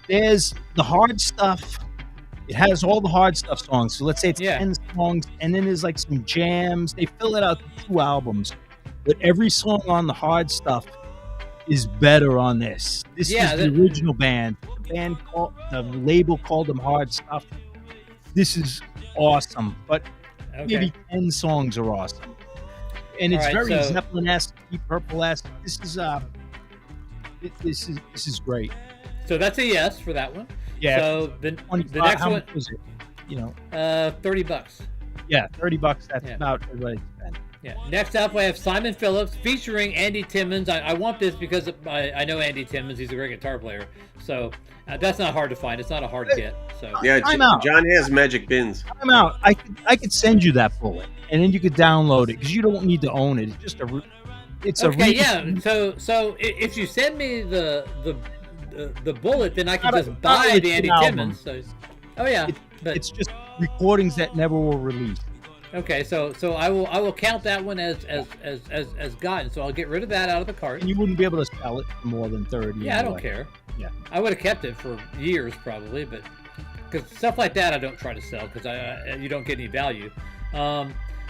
There's the hard stuff. It has all the hard stuff songs. So let's say it's 10 songs, and then there's like some jams. They fill it out to 2 albums, but every song on the hard stuff is better on this. This is the original band. The label called them Hard Stuff. This is awesome, but maybe 10 songs are awesome, and it's very Zeppelin-esque, Deep Purple-esque. This is great. So that's a yes for that one. Yeah. So the next how one much is it? You know, $30. Yeah, $30. That's about what I spent. Yeah. Next up, we have Simon Phillips featuring Andy Timmons. I want this because I know Andy Timmons. He's a great guitar player. So that's not hard to find. It's not a hard get. So yeah, John has magic bins. I'm out. I could send you that bullet, and then you could download it because you don't need to own it. It's just a It's a Okay, yeah. So if you send me the bullet, then I can Not a- just not buy a the Andy album. Timmons. So, oh yeah, but It's just recordings that never were released. okay. So I will count that one as gotten. So I'll get rid of that out of the cart. And you wouldn't be able to sell it for more than 30. Yeah, I don't anyway. care. Yeah. I would have kept it for years probably, but because stuff like that I don't try to sell because you don't get any value.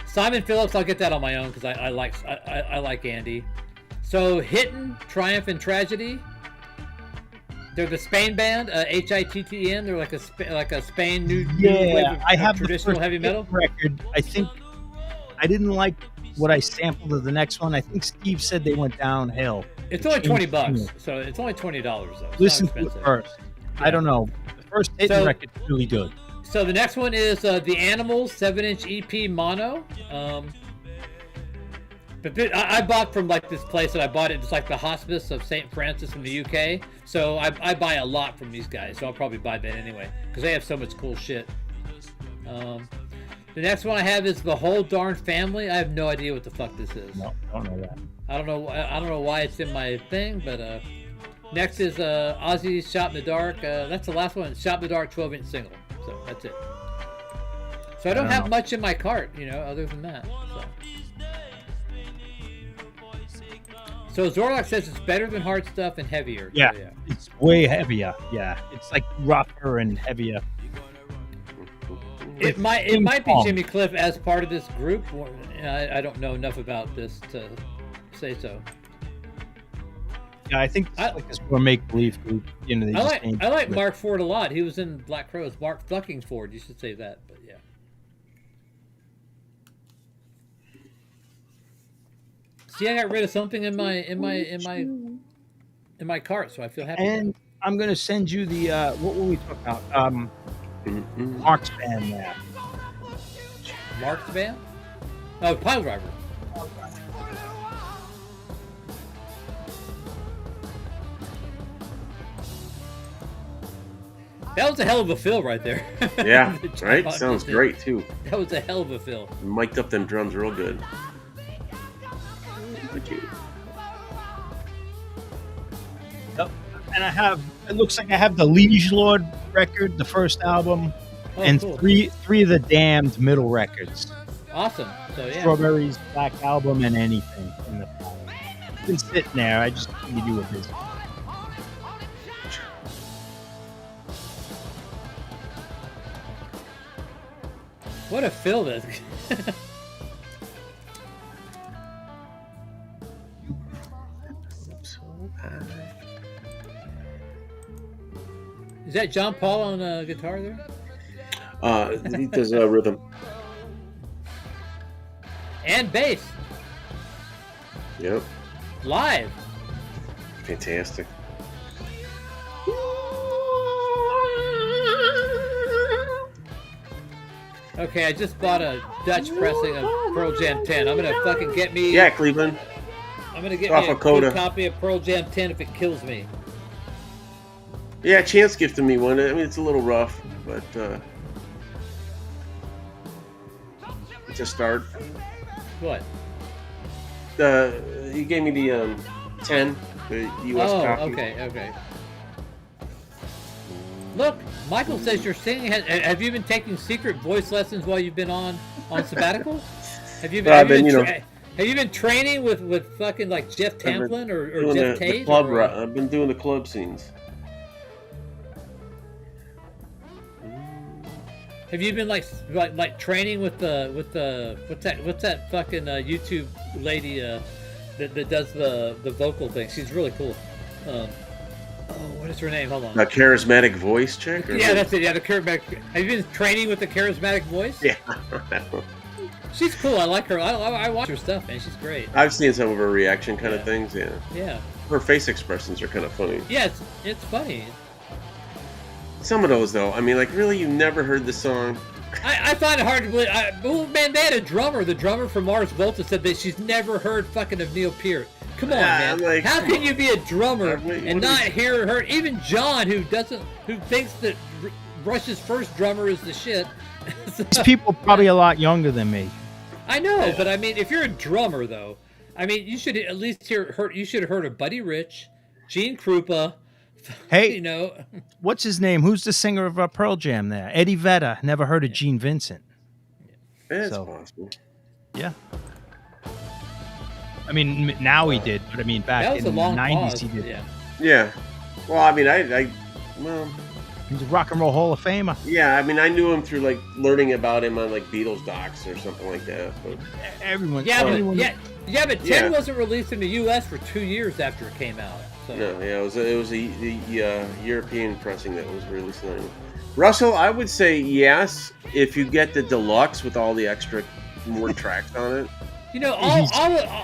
Simon Phillips, I'll get that on my own because I like Andy. So Hittin, Triumph and Tragedy. They're the Spain band, HITTN. They're like a Spain new wave of I have traditional the first heavy metal record. I think I didn't like what I sampled of the next one. I think Steve said they went downhill. It's only Changed $20, tune. so it's only $20 though. It's Listen not to it expensive. first. I don't know. The first Hittin record is really good. So the next one is the Animals 7-inch EP mono. But I bought from like this place that I bought it. It's like the Hospice of St. Francis in the UK. So I buy a lot from these guys. So I'll probably buy that anyway because they have so much cool shit. The next one I have is The Whole Darn Family. I have no idea what the fuck this is. No, I don't know that. I don't know why it's in my thing, but next is Ozzy's Shot in the Dark. That's the last one. Shot in the Dark 12-inch single. So that's it. So I don't have much in my cart, other than that. So Zorlak says it's better than hard stuff and heavier. Yeah, So, it's way heavier. Yeah, it's like rougher and heavier. It might be Jimmy Cliff as part of this group. I don't know enough about this to say so. Yeah, I think it's like this more make-believe group. They just I like Mark Ford a lot. He was in Black Crowes. Mark fucking Ford. You should say that, but yeah. See, I got rid of something in my cart, so I feel happy. And I'm gonna send you the what were we talking about? Mark's band there. Mark's band? Oh, Pile Driver. That was a hell of a fill right there. Yeah, right? Sounds great, too. That was a hell of a fill. Mic'd up them drums real good. Yep. And it looks like I have the Liege Lord record, the first album, and cool. three of the Damned middle records. Awesome. So, yeah. Strawberries, Black Album, and Anything in the pile. It's been sitting there. I just figured you were busy. What a fill this. Is that John Paul on guitar there? He does rhythm. And bass. Yep. Live. Fantastic. Okay, I just bought a Dutch pressing of Pearl Jam 10. I'm gonna fucking get me. Yeah, Cleveland. I'm gonna get Off me a of Coda. good copy of Pearl Jam 10 if it kills me. Yeah, Chance gifted me one. I mean, it's a little rough, but it's a start. What? He gave me the 10, the U.S. copy. Okay. Look, Michael says you're singing. Have you been taking secret voice lessons while you've been on sabbatical? Have you been training with fucking like Jeff Tamplin or Jeff Tate? The club I've been doing the club scenes. Have you been like training with the what's that fucking YouTube lady that does the vocal thing? She's really cool. What is her name? Hold on. A charismatic voice check? Yeah, that's it. Yeah, the charismatic. Have you been training with the charismatic voice? Yeah. She's cool. I like her. I watch her stuff, man. She's great. I've seen some of her reaction kind of things. Yeah. Yeah. Her face expressions are kind of funny. Yeah, it's funny. Some of those, though, I mean, like, really, you never heard the song? I find it hard to believe. Man, they had a drummer. The drummer from Mars Volta said that she's never heard fucking of Neil Peart. Come on, man. Like, how can you be a drummer and not hear her? Even John, who thinks that Rush's first drummer is the shit. These people are probably a lot younger than me. I know, but I mean, if you're a drummer, though, I mean, you should at least you should have heard of Buddy Rich, Gene Krupa. Hey, You know, what's his name? Who's the singer of Pearl Jam there? Eddie Vedder. Never heard of Gene Vincent. It's So- possible. Yeah. I mean, now he did, but I mean, back that was in a the long 90s, pause. he did. Yeah. Yeah. Well, I mean, well, He's a Rock and Roll Hall of Famer. yeah. I mean, I knew him through like learning about him on like Beatles docs or something like that. But Everyone. Yeah, everyone, but 10 Yeah. wasn't released in the U.S. for 2 years after it came out. So. no, yeah, it was the European pressing that was released on it. Russell, I would say yes if you get the deluxe with all the extra more tracks on it. You know,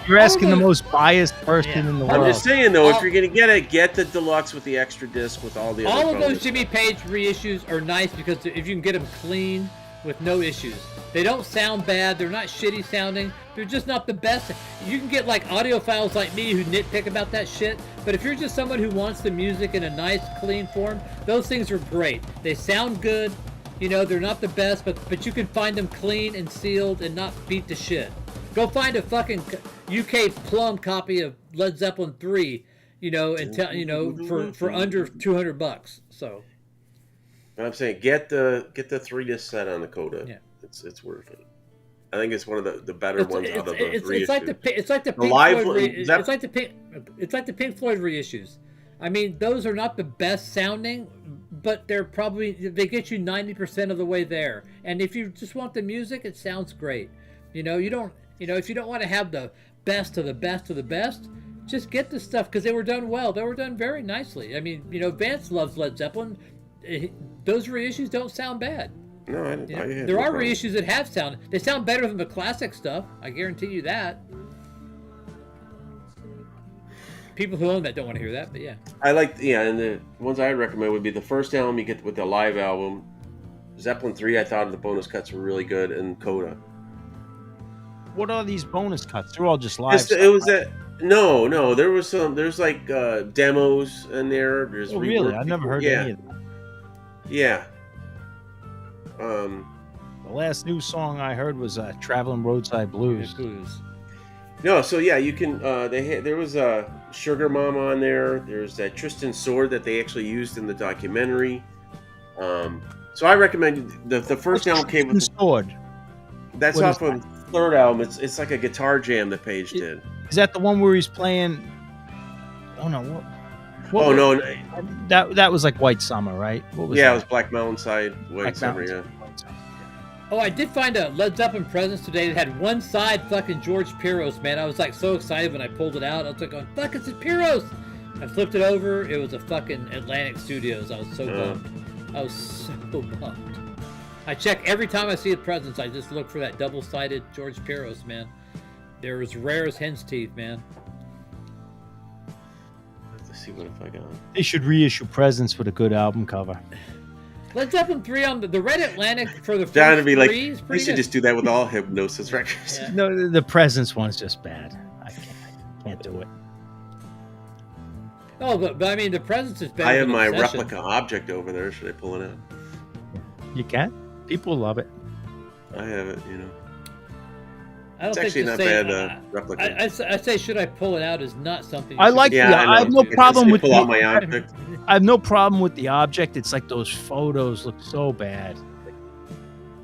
You're asking the those- most biased person in the I'm world. just saying though, if you're gonna get it, get the deluxe with the extra disc with all the other all of those bonus Jimmy stuff. Page reissues are nice because if you can get them clean with no issues, they don't sound bad. They're not shitty sounding. They're just not the best. You can get like audiophiles like me who nitpick about that shit. But if you're just someone who wants the music in a nice, clean form, those things are great. They sound good. You know, they're not the best, but you can find them clean and sealed and not beat the shit. Go find a fucking UK Plum copy of Led Zeppelin 3, you know, and tell you know for under $200. So. But I'm saying get the 3-disc set on the Coda. Yeah. It's worth it. I think it's one of the better ones out of the it's reissues. like the Pink live Floyd one- it's like the Pink Floyd reissues. I mean, those are not the best sounding, but they get you 90% of the way there. And if you just want the music, it sounds great. You know, if you don't want to have the best of the best of the best, just get the stuff because they were done well. They were done very nicely. I mean, you know, Vance loves Led Zeppelin. Those reissues don't sound bad. No, I You know, have there no are problem. reissues that have sound. They sound better than the classic stuff. I guarantee you that. People who own that don't want to hear that, but yeah. And the ones I recommend would be the first album you get with the live album. Zeppelin 3, I thought the bonus cuts were really good, and Coda. What are these bonus cuts? They're all just live. It was that. No, there's like demos in there. There's Oh, really? reworked I never heard yeah. any of that. Yeah. The last new song I heard was "Traveling Roadside Blues." No, so yeah, you can. There was a Sugar Mama on there. There's that Tristan Sword that they actually used in the documentary. So I recommend the first album came with Sword. that's What off is of the third album. It's like a guitar jam that Page did. Is that the one where he's playing? Oh no! What Oh was- no, that was like White Summer, right? What was yeah, that? it was Black Mountain Side, White Black Summer. Mountain. Yeah. White Summer. Oh, I did find a Led Zeppelin Presence today that had one side fucking George Piros, man. I was like so excited when I pulled it out. I was like, going, fuck, it's a Piros! I flipped it over. It was a fucking Atlantic Studios. I was so bummed. I was so bummed. I check every time I see a Presence. I just look for that double-sided George Piros, man. They're as rare as hen's teeth, man. Let's see what if I got. They should reissue Presents with a good album cover. Led Zeppelin 3 on the Red Atlantic for the first Down to be like, three is we pretty should good. just do that with all Hypnosis records. Yeah. No, the Presents one's just bad. I can't do it. Oh, but I mean, the Presence is better I have than my Obsession. replica object over there. Should I pull it out? You can. People love it. I have it. You know, I don't it's think actually to not say, bad. Replica. I say, should I pull it out? Is not something. I like Yeah, the. I know. I have no It's problem just with pull out my the. object. I have no problem with the object. It's like those photos look so bad.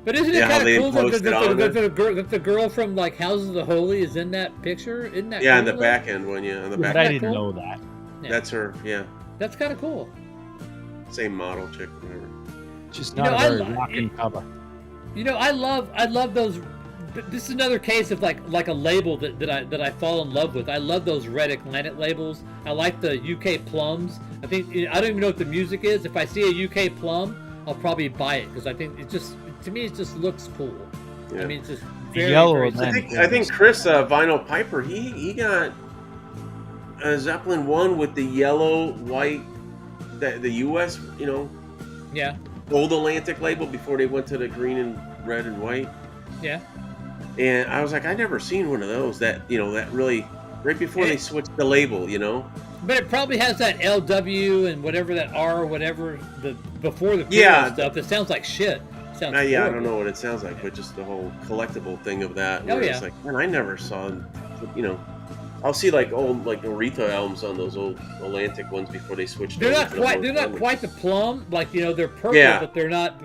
But isn't it Yeah, how kind they of cool imposed it on there. that the girl from like Houses of the Holy is in that picture? Isn't that Yeah, cool on the though? back end one. Yeah, on the But back. I that didn't cool? know that. Yeah. That's her. Yeah, That's kind of cool. same model chick. Whatever. Just You not know, a I very li- rocking cover. You know, I love those. This is another case of like a label that I fall in love with. I love those Red Atlantic labels. I like the UK plums. I don't even know what the music is. If I see a UK plum, I'll probably buy it because I think it just it just looks cool. Yeah. I mean, it's just The very, yellow very Atlantic. I think Chris Vinyl Piper he got a Zeppelin 1 with the yellow, white, the US yeah, Gold Atlantic label before they went to the green and red and white. yeah. And I was like, I never seen one of those that that really right before they switched the label. But it probably has that LW and whatever that R, whatever the before the Yeah. stuff. That sounds like shit. Sounds Yeah, I horrible. don't know what it sounds like, but just the whole collectible thing of that. Oh, where yeah. It's like, man, I never saw, I'll see like old like Aretha albums on those old Atlantic ones before they switched. They're over not to the quite. more They're not common. quite the plum. Like they're purple, Yeah. but they're not.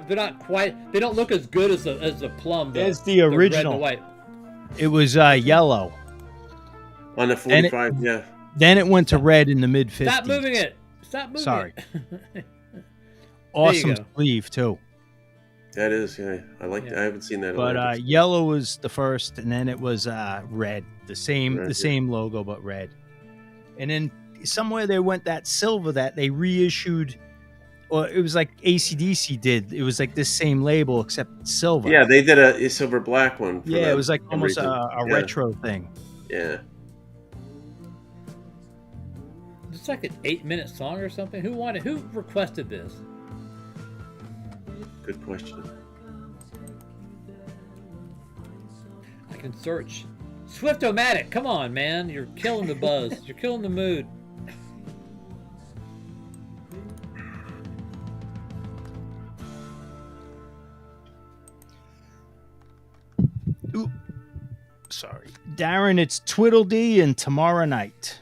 They're not quite. They don't look as good as the plum. There's the red and original. the white. It was yellow. On the 45, yeah. Then it went to red in the mid 50s. Stop moving it. Stop moving Sorry. it. Awesome go. sleeve too. That is, yeah. I like. Yeah. I haven't seen that. in a But while. yellow was the first, and then it was red. The same Red, yeah. same logo, but red. And then somewhere they went that silver that they reissued, or it was like AC/DC did. It was like this same label except silver. Yeah, they did a silver black one. For Yeah, that it was like almost reason. a Yeah. retro thing. Yeah. It's like an 8-minute song or something. Who wanted? Who requested this? Good question. I can search. Swift-O-Matic, come on, man! You're killing the buzz. You're killing the mood. Ooh. Sorry, Darren. It's Twiddledee and Tomorrow Night.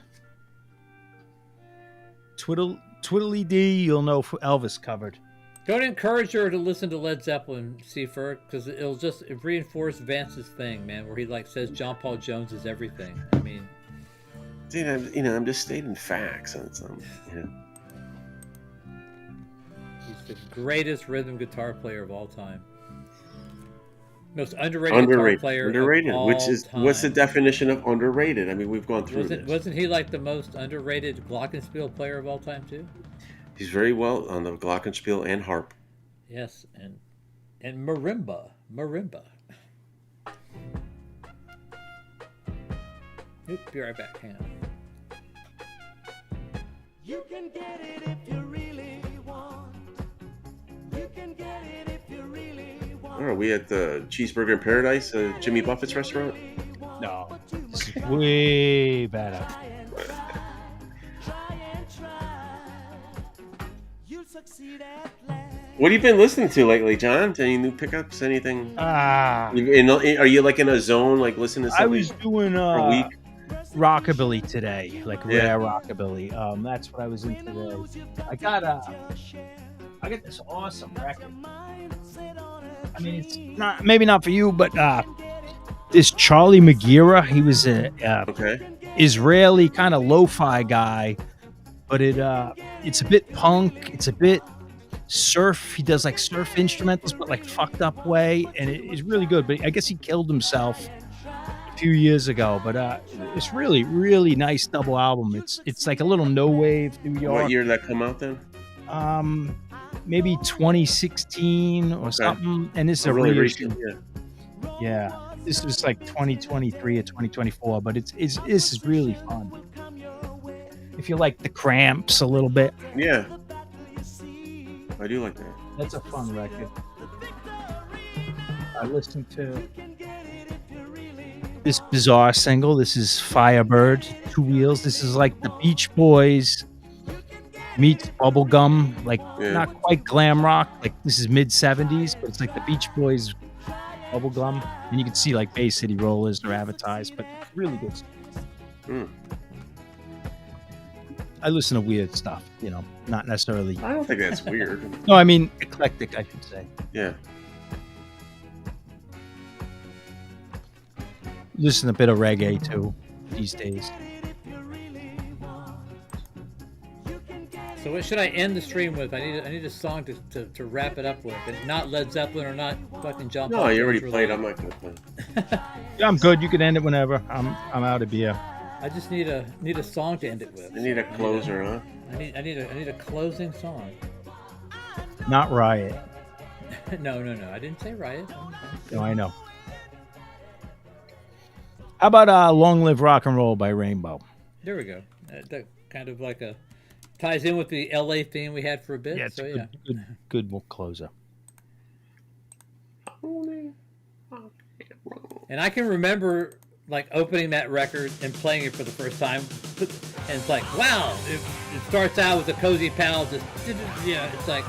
Twiddly-dee, you'll know for Elvis covered. Don't encourage her to listen to Led Zeppelin, Seafer, because it'll just reinforce Vance's thing, man, where he like says John Paul Jones is everything. I mean, Dude, I'm just stating facts on something. Yeah. he's the greatest rhythm guitar player of all time. Most underrated guitar player Underrated. of all Which is time. what's the definition of underrated? I mean, we've gone through this. Wasn't he like the most underrated glockenspiel player of all time too? He's very well on the glockenspiel and harp. Yes, and marimba. Oop, be right back. Hang on. You can get it if you really want. You can get it if you really want. Are we at the Cheeseburger in Paradise, Jimmy Buffett's restaurant? No, this is way better. Try and try. You'll succeed at last. What have you been listening to lately, John? Any new pickups? Anything? Are you like in a zone, like listening to something I was doing for a week? rockabilly today, like Yeah. rare rockabilly. That's what I was into today. I got this awesome record. I mean, it's not maybe not for you, but this Charlie Magira, he was a Okay. Israeli kind of lo-fi guy, but it's a bit punk, it's a bit surf. He does like surf instrumentals, but like fucked up way, and it's really good. But I guess he killed himself a few years ago. But it's really, really nice double album. It's like a little no wave New York. What year did that come out then? Maybe 2016 or something. And this is a really reissue. recent. Yeah. Yeah, this was like 2023 or 2024, but this is really fun. If you like the Cramps a little bit, Yeah. I do like that. that's a fun record. I listened to this bizarre single. This is Firebird, Two Wheels. This is like the Beach Boys meets bubblegum, like Yeah. not quite glam rock. Like this is mid 70s, but it's like the Beach Boys bubblegum. And you can see like Bay City Rollers are advertised, but really good stuff. Mm. I listen to weird stuff, not necessarily. I don't think that's weird. No, I mean eclectic, I should say. Yeah. Listen to a bit of reggae too these days. So what should I end the stream with? I need a song to wrap it up with, and not Led Zeppelin or not fucking John Paul No, you already Jones played. related. I'm not gonna play. Yeah, I'm good. You can end it whenever. I'm out of beer. I just need a song to end it with. I need a closer, huh? I need a closing song. Not Riot. No. I didn't say Riot. No, I know. How about Long Live Rock and Roll by Rainbow? There we go. That kind of like ties in with the LA theme we had for a bit. Yeah, it's so a good closer. And I can remember like opening that record and playing it for the first time, and it's like, wow! It starts out with a cozy pal, just it's like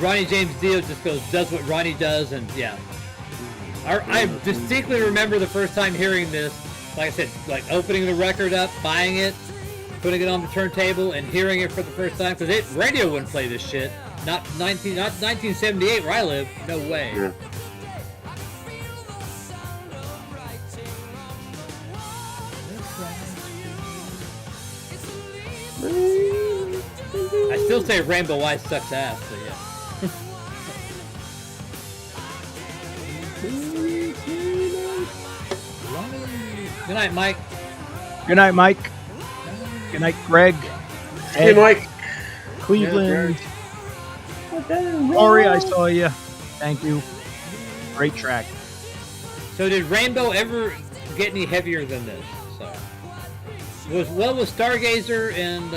Ronnie James Dio just does what Ronnie does, and yeah. I distinctly remember the first time hearing this, like I said, like opening the record up, buying it, putting it on the turntable, and hearing it for the first time. Because radio wouldn't play this shit. Not 1978 where I live. No way. Yeah. I still say Rainbow Eyes sucks ass, but yeah. Good night, Mike. Good night, Mike. Good night, Greg. Hey, Mike. Cleveland. Rory, I saw you. Thank you. Great track. So did Rainbow ever get any heavier than this? So was Stargazer and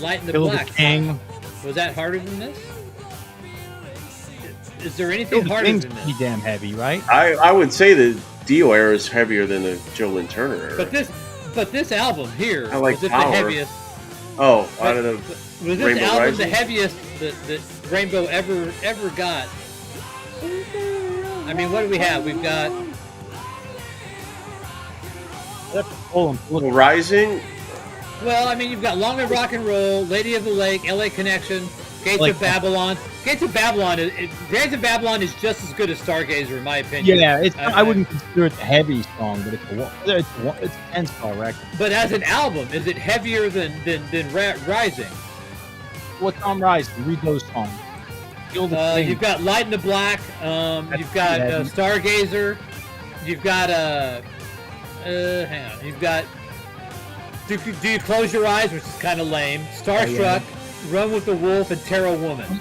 Light in the Bill the Black? King. Was that harder than this? Is there anything harder King's than pretty this? damn heavy, right? I would say the Dio era is heavier than the Joe Lynn Turner era. But this album here I like was it Power. the heaviest? Oh, out of the Was this Rainbow album Rising? the heaviest that Rainbow ever got? I mean, what do we have? We've got Rising. well, I mean, you've got Long Live Rock and Roll, Lady of the Lake, L.A. Connection, Gates Like of Babylon. Gates of Babylon is just as good as Stargazer, in my opinion. Yeah, I wouldn't consider it the heavy song, but it's a 10-star record. But as an album, is it heavier than Rising? What's on Rising? Read those songs. Feel the thing. You've got Light in the Black. You've got heavy. Stargazer. You've got hang on. You've got Do You Close Your Eyes, which is kind of lame. Starstruck, Run with the Wolf, and Terror Woman.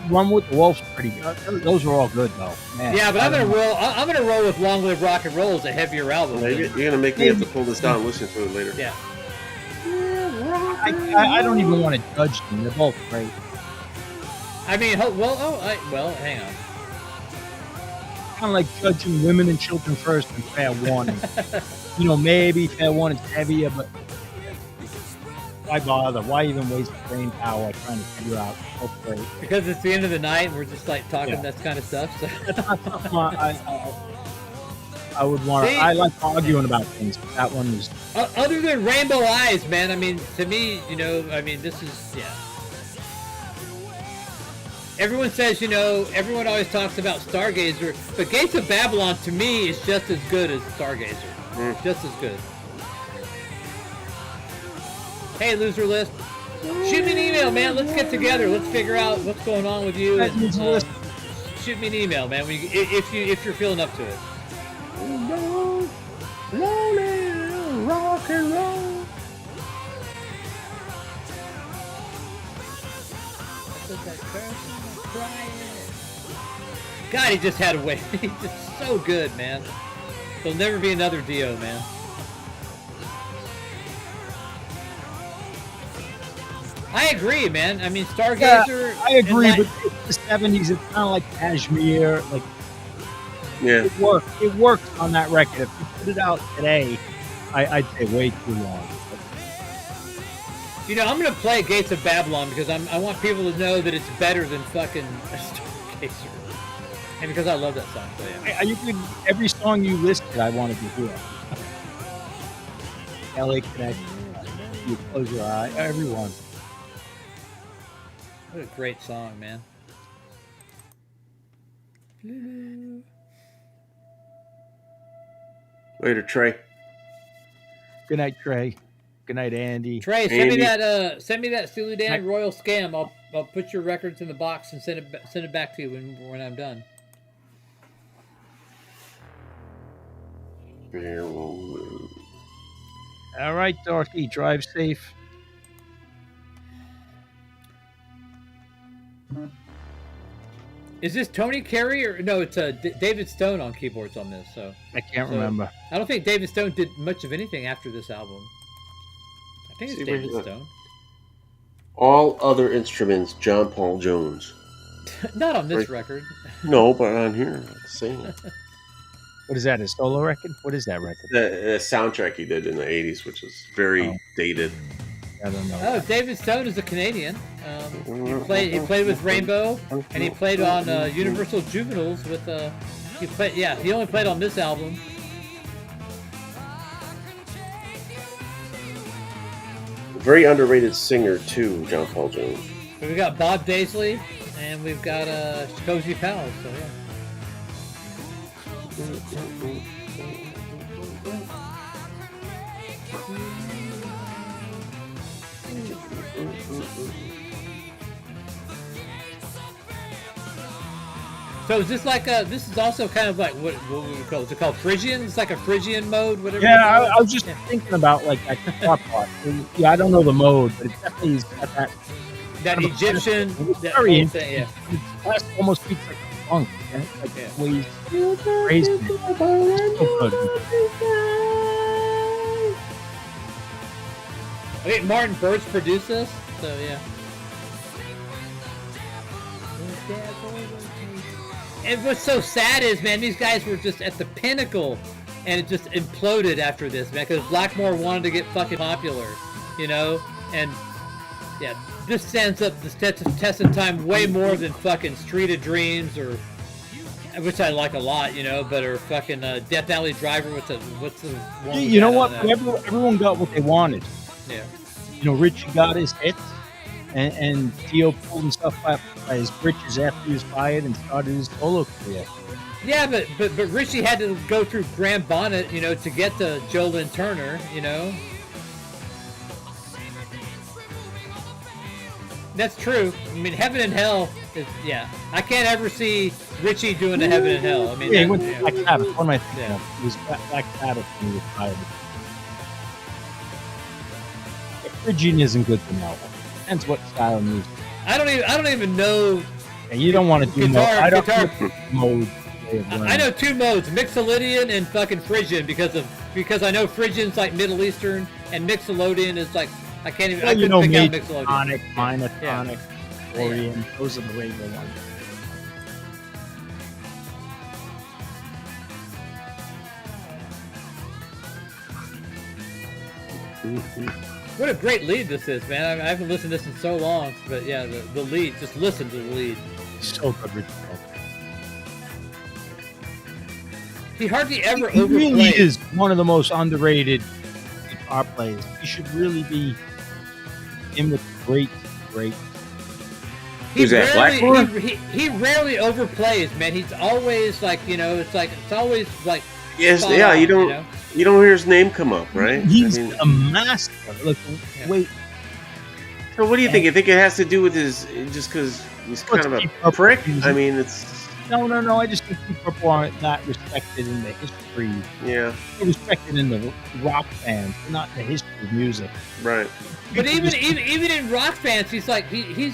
One with the Wolf's pretty good. Those are all good though. Man, Yeah, but I'm gonna roll with Long Live Rock and Roll as a heavier album. You're gonna make me have to pull this down and listen to it later. Yeah. I don't even want to judge them. They're both great. I mean, well, hang on. Kind of like judging Women and Children First and Fair Warning. Maybe Fair Warning's heavier, but why bother? Why even waste brain power trying to figure out what's great? Because it's the end of the night and we're just like talking that kind of stuff. So. That's not something I would want to. I like arguing about things, but that one was. Other than Rainbow Eyes, man, I mean, to me, this is, yeah. Everyone says, everyone always talks about Stargazer, but Gates of Babylon, to me, is just as good as Stargazer. Just as good. Hey, Loser List. Shoot me an email, man. Let's get together. Let's figure out what's going on with you. And, shoot me an email, man, if you're feeling up to it. Rock and roll. God, he just had a way. He's just so good, man. There'll never be another Dio, man. I agree, man. I mean, Stargazer. I agree, but the 70s, it's kind of like Kashmir. Like, Yeah. It worked on that record. If you put it out today, I'd say way too long. I'm gonna play Gates of Babylon because I want people to know that it's better than fucking Stargazer, and because I love that song. So yeah. Every song you listed, I wanted to hear. LA Connection, You Close Your Eye, everyone. What a great song, man. Later, Trey. Good night, Trey. Good night, Andy. Trey, send me that Steely Dan Royal Scam. I'll put your records in the box and send it back to you when I'm done. All right, Dorothy, drive safe. Is this Tony Carey or no? It's David Stone on keyboards on this. So I can't remember. I don't think David Stone did much of anything after this album. I think it's David Stone. All other instruments, John Paul Jones. Not on this record. No, but on here, same. What is that? A solo record? What is that record? The soundtrack he did in the '80s, which was very dated. I don't know. Oh, David Stone is a Canadian. He played with Rainbow, and he played on Universal Juveniles with he only played on this album. very underrated singer too, John Paul Jones. We've got Bob Daisley, and we've got Cozy Powell. So yeah. So is this like this is also kind of like what we would call, is it called Phrygian? It's like a Phrygian mode, whatever. Yeah, I was just thinking about like that guitar part. Yeah, I don't know the mode, but it definitely is got that Egyptian, it's that very whole thing, yeah. It almost speaks like funk, yeah? Like Yeah. the way he's raised it. It's so good. I think Martin Birch produced this, so yeah. And what's so sad is, man, these guys were just at the pinnacle, and it just imploded after this, man, because Blackmore wanted to get fucking popular, you know? And, yeah, this stands up the test of time way more than fucking Street of Dreams, or, which I like a lot, you know, but or fucking Death Alley Driver, what's the one? You know what? Everyone got what they wanted. Yeah. You know, Richie got his hits, and Dio pulled himself up by his britches after he was fired and started his solo career. Yeah, but Richie had to go through Graham Bonnet, you know, to get to Joe Lynn Turner, you know. That's true. I mean, Heaven and Hell is, yeah. I can't ever see Richie doing the Heaven and Hell. I mean, Yeah, he that, went to yeah. Black Sabbath. What am I thinking Yeah. of? It was Black Sabbath when he was fired. Phrygian isn't good to know. Depends what style of music. I don't even know. And you don't want to do Guitar- mode. I don't guitar- know mode. way of I learning. know two modes: Mixolydian and fucking Phrygian, because I know Phrygian's like Middle Eastern and Mixolydian is like I can't even. Well, I you couldn't know, pick major out Mixolydian. tonic, minor Yeah. tonic, Orient. Those are the regular ones. What a great lead this is, man! I haven't listened to this in so long, but yeah, the lead. Just listen to the lead. So good, Richard. He hardly ever He really overplays. is one of the most underrated guitar players. He should really be in with great. He Who's that, rarely, Blackmore? he rarely overplays, man. He's always like, you know, it's always like. Yes, spot yeah. on, You don't know? hear his name come up, right? He's I mean, a master. Look, Yeah. wait. so what do you think? You think it has to do with his just because he's kind of a prick? I mean, it's No. I just think people aren't not respected in the history. yeah, They're respected in the rock fans, but not in the history of music. right. But even in rock fans, he's like he's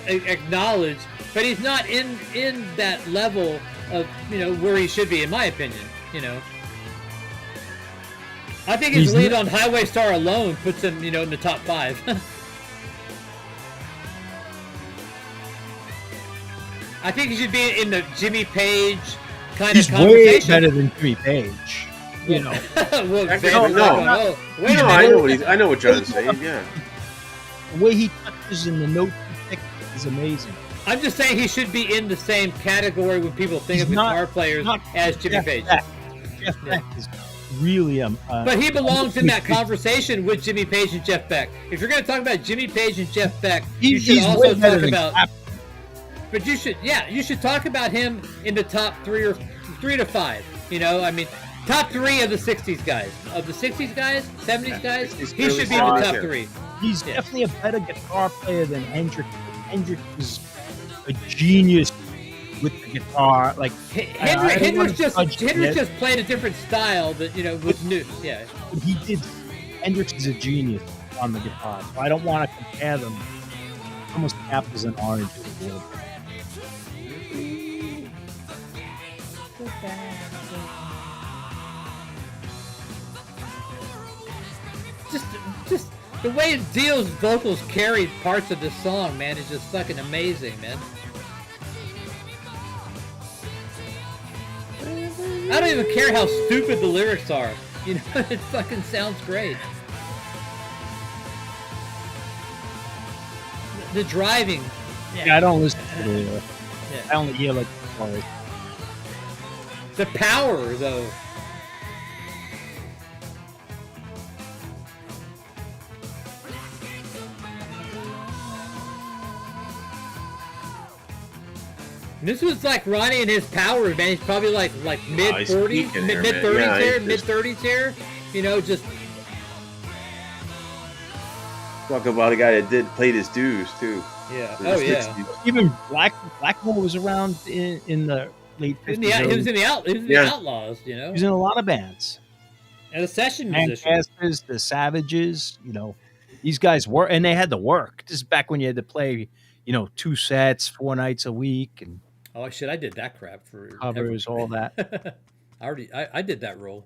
acknowledged, but he's not in that level of, you know, where he should be, in my opinion. You know, I think his He's lead not- on Highway Star alone puts him, you know, in the top 5. I think he should be in the Jimmy Page kind He's of way conversation. better than Jimmy Page. You know, Well, Actually, Xander's no. like, oh, wait No, a I minute. know what John's saying. Yeah, the way he touches and the notes he picks is amazing. I'm just saying he should be in the same category when people think He's of not- guitar players not as Jimmy Jeff Page. Beck. Jeff Beck is really But he belongs in that conversation with Jimmy Page and Jeff Beck. If you're going to talk about Jimmy Page and Jeff Beck, you should He's also way better talk than about. Clapton. But you should talk about him in the top 3 to 5. You know, I mean, top 3 of the '60s guys, of the '60s guys, '70s guys. He's He should be in really the top solid, 3. He's Yeah. definitely a better guitar player than Hendrix. Hendrix is a genius with the guitar. Like I don't wanna Hendrix judge him yet, just played a different style that, you know, was new. Yeah. but he did. Hendrix is a genius on the guitar, so I don't want to compare them. Almost apples and oranges. A little bit. Just the way Dio's vocals carried parts of the song, man, is just fucking amazing, man. I don't even care how stupid the lyrics are. You know, it fucking sounds great. The driving. Yeah, I don't listen to the lyrics. Yeah. I only hear like the chorus. The power, though. This was like Ronnie and his power, man. He's probably like mid he's 40s, peaking there, mid man. 30s Yeah, here, he's mid just- 30s here. You know, just Talk about a guy that played his dues too. yeah. in Oh the yeah. 60s. Even Blackmore was around in the late He was 50s. in the, he was in the Yeah. Outlaws, you know, He was in a lot of bands. and a session musician. Handcasters, the Savages, you know, these guys were, and they had to work. This is back when you had to play, you know, 2 sets, 4 nights a week, and Oh shit, I did that crap for covers, all that. I did that role.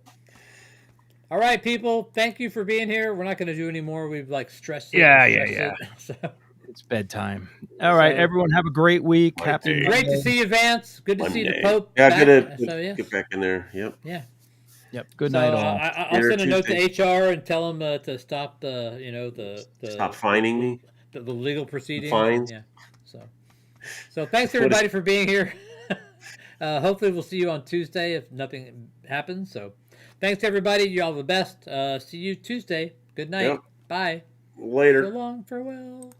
All right, people. Thank you for being here. We're not going to do any more. We've like stressed it. Yeah, and yeah, stressed it. So, It's bedtime. All right, So- everyone, have a great week. Monday. Happy great to Monday. see you, Vance. Good to see the Monday. Pope. Yeah, back. good to So, yeah. get back in there. Yep. Yeah. Yep. Good So night, all. I'll Later send a note Tuesday. to HR and tell them to stop the Stop fining me. the legal proceedings. fines. Yeah. So thanks everybody for being here. Hopefully we'll see you on Tuesday if nothing happens. So thanks everybody. You all the best. See you Tuesday. Good night. Yep. Bye. Later. So long. Farewell.